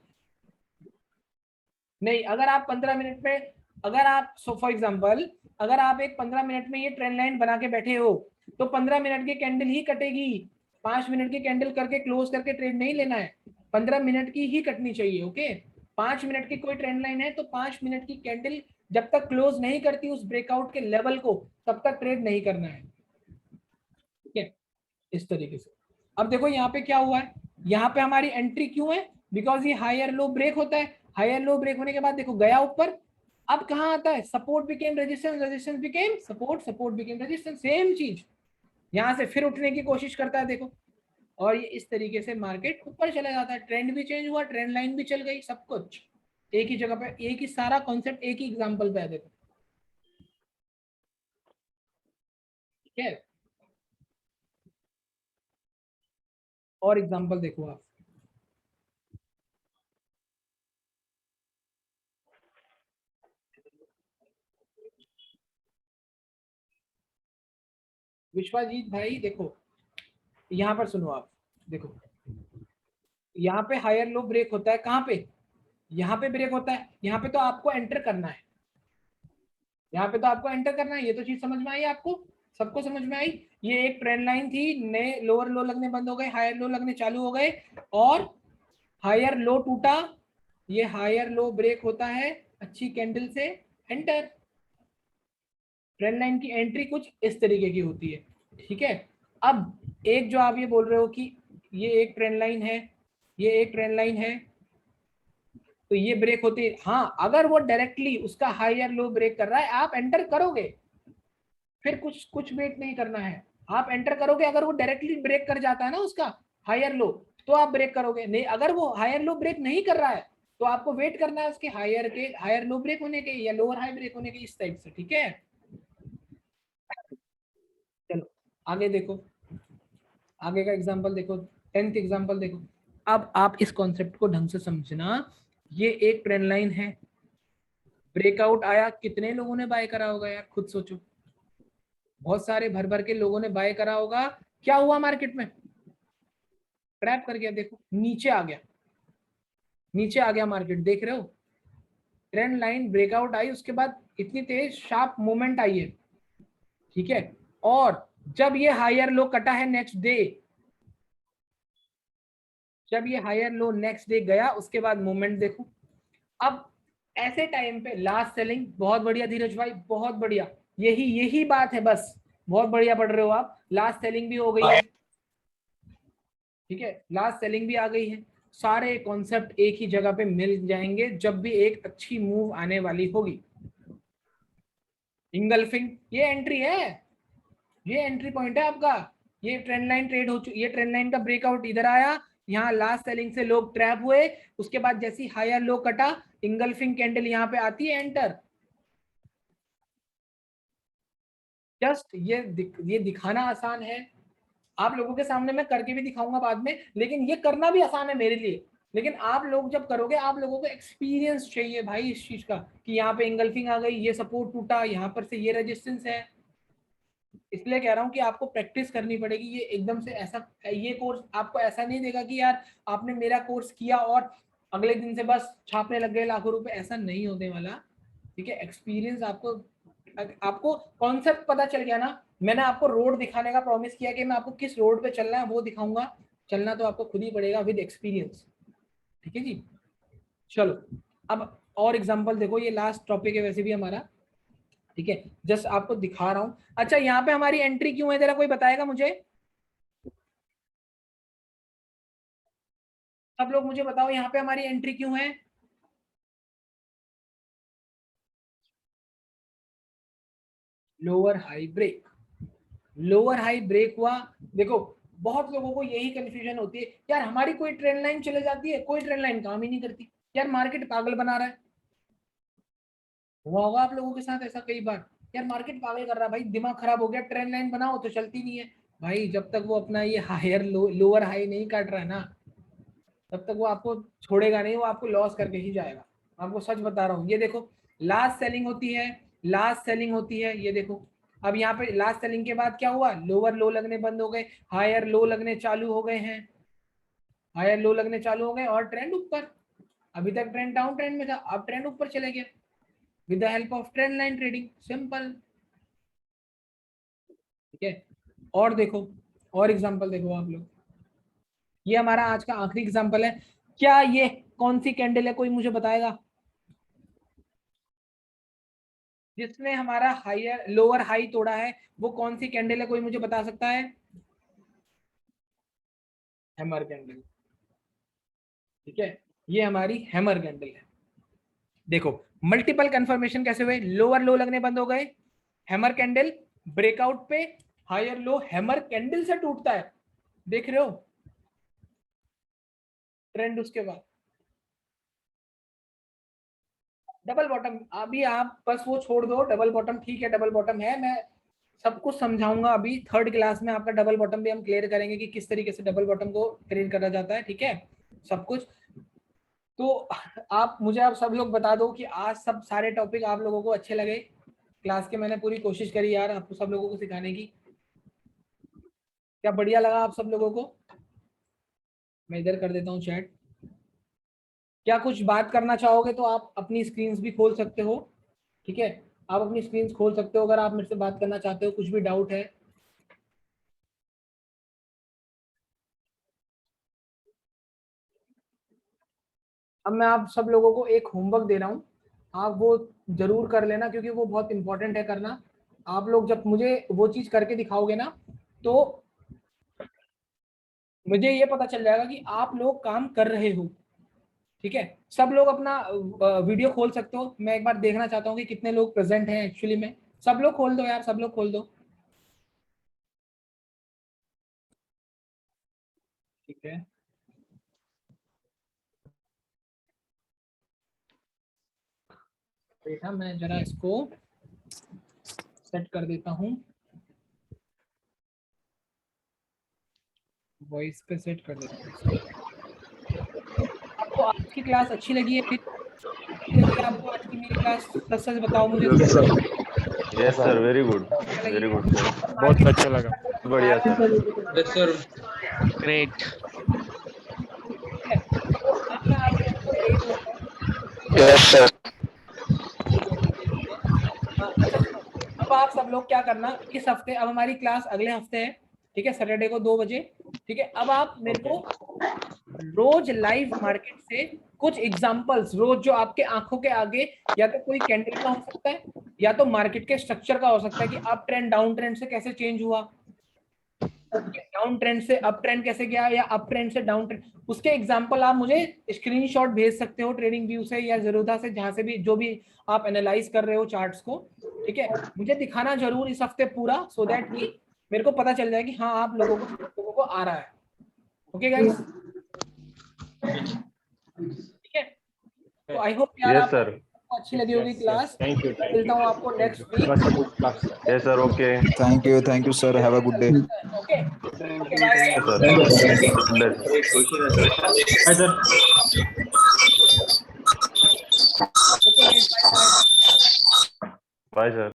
नहीं, अगर आप 15 मिनट में, अगर आप फॉर एग्जांपल अगर आप एक 15 मिनट में ये ट्रेंड लाइन बना के बैठे हो, तो 15 मिनट की कैंडल ही कटेगी। 5 मिनट की कैंडल करके क्लोज करके ट्रेड नहीं लेना है, 15 मिनट की ही कटनी चाहिए। ओके, 5 मिनट की कोई ट्रेंड लाइन है तो 5 मिनट की कैंडल जब तक क्लोज नहीं करती उस ब्रेकआउट के लेवल को, तब तक ट्रेड नहीं करना है। ठीक है, इस तरीके से। अब देखो यहाँ पे क्या हुआ है, यहाँ पे हमारी एंट्री क्यों है, बिकॉज ये हायर लो ब्रेक होता है। हायर लो ब्रेक होने के बाद देखो गया ऊपर, अब कहाँ आता है, support became resistance, resistance became support, support became resistance, same चीज यहाँ से फिर उठने की कोशिश करता है। देखो, और ये इस तरीके से मार्केट ऊपर चला जाता है, ट्रेंड भी चेंज हुआ, ट्रेंड लाइन भी चल गई, सब कुछ एक ही जगह पे, एक ही सारा कॉन्सेप्ट एक ही एग्जांपल पे है। देखो ठीक है, और एग्जांपल देखो आप, विश्वजीत भाई देखो यहाँ पर सुनो आप, देखो यहाँ पे हायर लो ब्रेक होता है, कहाँ पे, यहाँ पे ब्रेक होता है, यहाँ पे तो आपको एंटर करना है, यहाँ पे तो आपको एंटर करना है। ये तो चीज समझ में आई आपको, सबको समझ में आई। ये एक ट्रेंड लाइन थी, नए लोअर लो लगने बंद हो गए, हायर लो लगने चालू हो गए, और हायर लो टूटा, ये हायर लो ब्रेक होता है अच्छी कैंडल से, एंटर। ट्रेंड लाइन की एंट्री कुछ इस तरीके की होती है। ठीक है, अब एक जो आप ये बोल रहे हो कि ये एक ट्रेंड लाइन है, ये एक ट्रेंड लाइन है, तो ये ब्रेक होती है, हाँ अगर वो डायरेक्टली उसका हायर लो ब्रेक कर रहा है आप एंटर करोगे, फिर कुछ कुछ वेट नहीं करना है, आप एंटर करोगे। अगर वो डायरेक्टली ब्रेक कर जाता है ना उसका हायर लो, तो आप ब्रेक करोगे, नहीं अगर वो हायर लो ब्रेक नहीं कर रहा है तो आपको वेट करना है उसके हायर लो ब्रेक होने के या लोअर हाई ब्रेक होने के, इस टाइप से। ठीक है, चलो आगे देखो, आगे का एग्जांपल देखो, 10th एग्जांपल देखो। अब आप इस कॉन्सेप्ट को ढंग से समझना, ये एक ट्रेंड लाइन है, ब्रेकआउट आया, कितने लोगों ने बाय करा होगा यार, खुद सोचो, बहुत सारे भर भर के लोगों ने बाय करा होगा। क्या हुआ मार्केट में, ट्रैप कर गया, देखो नीचे आ गया, नीचे आ गया मार्केट, देख रहे हो, ट्रेंड लाइन ब्रेकआउट आई, उसके बाद इतनी तेज शार्प मूवमेंट आई है। ठीक है, और जब ये हायर लो कटा है नेक्स्ट डे, जब ये हायर लो नेक्स्ट डे गया, उसके बाद मूवमेंट देखो। अब ऐसे टाइम पे लास्ट सेलिंग, बहुत बढ़िया धीरज भाई, बहुत बढ़िया, यही यही बात है बस, बहुत बढ़िया पढ़ रहे हो आप, लास्ट सेलिंग भी हो गई है। ठीक है, लास्ट सेलिंग भी आ गई है, सारे कॉन्सेप्ट एक ही जगह पे मिल जाएंगे जब भी एक अच्छी मूव आने वाली होगी। इंगल्फिंग, ये एंट्री है, ये एंट्री पॉइंट है आपका, ये ट्रेंड लाइन ट्रेड हो चुकी, ये ट्रेंड लाइन का ब्रेकआउट इधर आया, यहाँ लास्ट सेलिंग से लोग ट्रैप हुए, उसके बाद जैसी हायर लो कटा, इंगल्फिंग कैंडल यहाँ पे आती है, एंटर। जस्ट ये दिखाना आसान है, आप लोगों के सामने मैं करके भी दिखाऊंगा बाद में, लेकिन ये करना भी आसान है मेरे लिए। लेकिन आप लोग जब करोगे, आप लोगों को एक्सपीरियंस चाहिए भाई इस चीज का, कि यहाँ पे इंगल्फिंग आ गई, ये सपोर्ट टूटा, यहाँ पर से ये रेजिस्टेंस है। इसलिए कह रहा हूँ कि आपको प्रैक्टिस करनी पड़ेगी, ये एकदम से ऐसा, ये कोर्स आपको ऐसा नहीं देगा कि यार आपने मेरा कोर्स किया और अगले दिन से बस छापने लग गए लाखों रुपए, ऐसा नहीं होने वाला। ठीक है, एक्सपीरियंस आपको, आपको कॉन्सेप्ट पता चल गया ना, मैंने आपको रोड दिखाने का प्रॉमिस किया कि मैं आपको किस रोड पे चलना है वो दिखाऊंगा, चलना तो आपको खुद ही पड़ेगा विद एक्सपीरियंस। ठीक है जी, चलो अब और एग्जांपल देखो, ये लास्ट टॉपिक है वैसे भी हमारा, ठीक है, जस्ट आपको दिखा रहा हूं। अच्छा यहाँ पे हमारी एंट्री क्यों है, जरा कोई बताएगा मुझे, सब लोग मुझे बताओ यहाँ पे हमारी एंट्री क्यों है। Lower high break, lower high break हुआ। देखो बहुत लोगों को यही कंफ्यूजन होती है, यार हमारी कोई ट्रेन लाइन चले जाती है, कोई ट्रेन लाइन काम ही नहीं करती, यार मार्केट पागल बना रहा है। हुआ होगा आप लोगों के साथ ऐसा कई बार, यार मार्केट पागल कर रहा है भाई, दिमाग खराब हो गया, ट्रेन लाइन बनाओ तो चलती नहीं है। भाई जब तक वो अपना ये हायर लोअर हाई नहीं काट रहा है ना, तब तक वो आपको छोड़ेगा नहीं, वो आपको लॉस करके ही जाएगा। आपको सच बता रहा हूँ, ये देखो लास्ट सेलिंग होती है, लास्ट सेलिंग होती है, ये देखो अब यहाँ पे लास्ट सेलिंग के बाद क्या हुआ, लोअर लो लगने बंद हो गए, हायर लो लगने चालू हो गए हैं, हायर लो लगने चालू हो गए और ट्रेंड ऊपर। अभी तक ट्रेंड डाउन ट्रेंड में था, अब ट्रेंड ऊपर चले गया with the help of trend line trading, simple. ठीक है, और देखो और एग्जांपल देखो आप लोग, ये हमारा आज का आखिरी एग्जांपल है। क्या ये कौन सी कैंडल है, कोई मुझे बताएगा, जिसने हमारा हायर लोअर हाई तोड़ा है, वो कौन सी कैंडल है, कोई मुझे बता सकता है। हैमर कैंडल, ठीक है, ये हमारी हैमर कैंडल है। देखो मल्टीपल कंफर्मेशन कैसे हुए, लोअर लो लगने बंद हो गए, हैमर कैंडल ब्रेकआउट पे, हायर लो हैमर कैंडल से टूटता है, देख रहे हो ट्रेंड, उसके बाद डबल बॉटम। अभी आप बस वो छोड़ दो, डबल बॉटम ठीक है, डबल बॉटम है, मैं सब कुछ समझाऊंगा अभी थर्ड क्लास में, आपका डबल बॉटम भी हम क्लियर करेंगे कि किस तरीके से डबल बॉटम को ट्रेड करा जाता है, ठीक है, सब कुछ। तो आप मुझे आप सब लोग बता दो कि आज सब सारे टॉपिक आप लोगों को अच्छे लगे, क्लास के मैंने पूरी कोशिश करी यार आपको सब लोगों को सिखाने की, क्या बढ़िया लगा आप सब लोगों को। मैं इधर कर देता हूँ चैट, क्या कुछ बात करना चाहोगे तो आप अपनी स्क्रीन भी खोल सकते हो, ठीक है, आप अपनी स्क्रीन खोल सकते हो अगर आप मेरे से बात करना चाहते हो, कुछ भी डाउट है। अब मैं आप सब लोगों को एक होमवर्क दे रहा हूँ, आप वो जरूर कर लेना क्योंकि वो बहुत इंपॉर्टेंट है करना। आप लोग जब मुझे वो चीज करके दिखाओगे ना, तो मुझे ये पता चल जाएगा कि आप लोग काम कर रहे हो, ठीक है। सब लोग अपना वीडियो खोल सकते हो, मैं एक बार देखना चाहता हूँ कि कितने लोग प्रेजेंट हैं एक्चुअली में, सब लोग खोल दो यार, सब लोग खोल दो, ठीक है। बेटा मैं जरा इसको सेट कर देता हूँ, वॉइस पे सेट कर देता हूँ। आपको आज की क्लास अच्छी लगी है, लगी आपको आज की मेरी क्लास, सच सच बताओ मुझे। यस सर, वेरी गुड लगी है? सर, बहुत अच्छा लगा, बढ़िया सर। Yes sir. ग्रेट। तो अब मैं आप लोगों को एक यस सर। अच्छा सुनो, अब आप सब लोग क्या करना, इस हफ्ते अब हमारी क्लास अगले हफ्ते है, ठीक है, सैटरडे को 2 बजे, ठीक है। अब आप मेरे को रोज लाइव मार्केट से कुछ एग्जांपल्स, रोज जो आपके आंखों के आगे, या तो कोई कैंडल का हो सकता है, या तो मार्केट के स्ट्रक्चर का हो सकता है कि अप ट्रेंड डाउन ट्रेंड से कैसे चेंज हुआ, डाउन ट्रेंड से अप ट्रेंड कैसे गया, या अप ट्रेंड से डाउन ट्रेंड, उसके एग्जांपल आप मुझे स्क्रीनशॉट भेज सकते हो ट्रेडिंग व्यू से या ज़ेरोधा से, जहां से भी जो भी आप एनालाइज कर रहे हो चार्ट्स को, ठीक है, मुझे दिखाना जरूर इस हफ्ते पूरा, सो दैट कि मेरे को पता चल जाए कि हाँ आप लोगों को आ रहा है। ओके गाइस, ठीक है, तो आई होप यार यस आप सर, अच्छी लगी होगी क्लास। थैंक यू, मिलता हूँ आपको next week. Yes sir, okay Thank you, sir. Have a good day. Okay okay bye. Sir. एक क्वेश्चन है sir. Hi sir. Okay bye bye. Bye sir.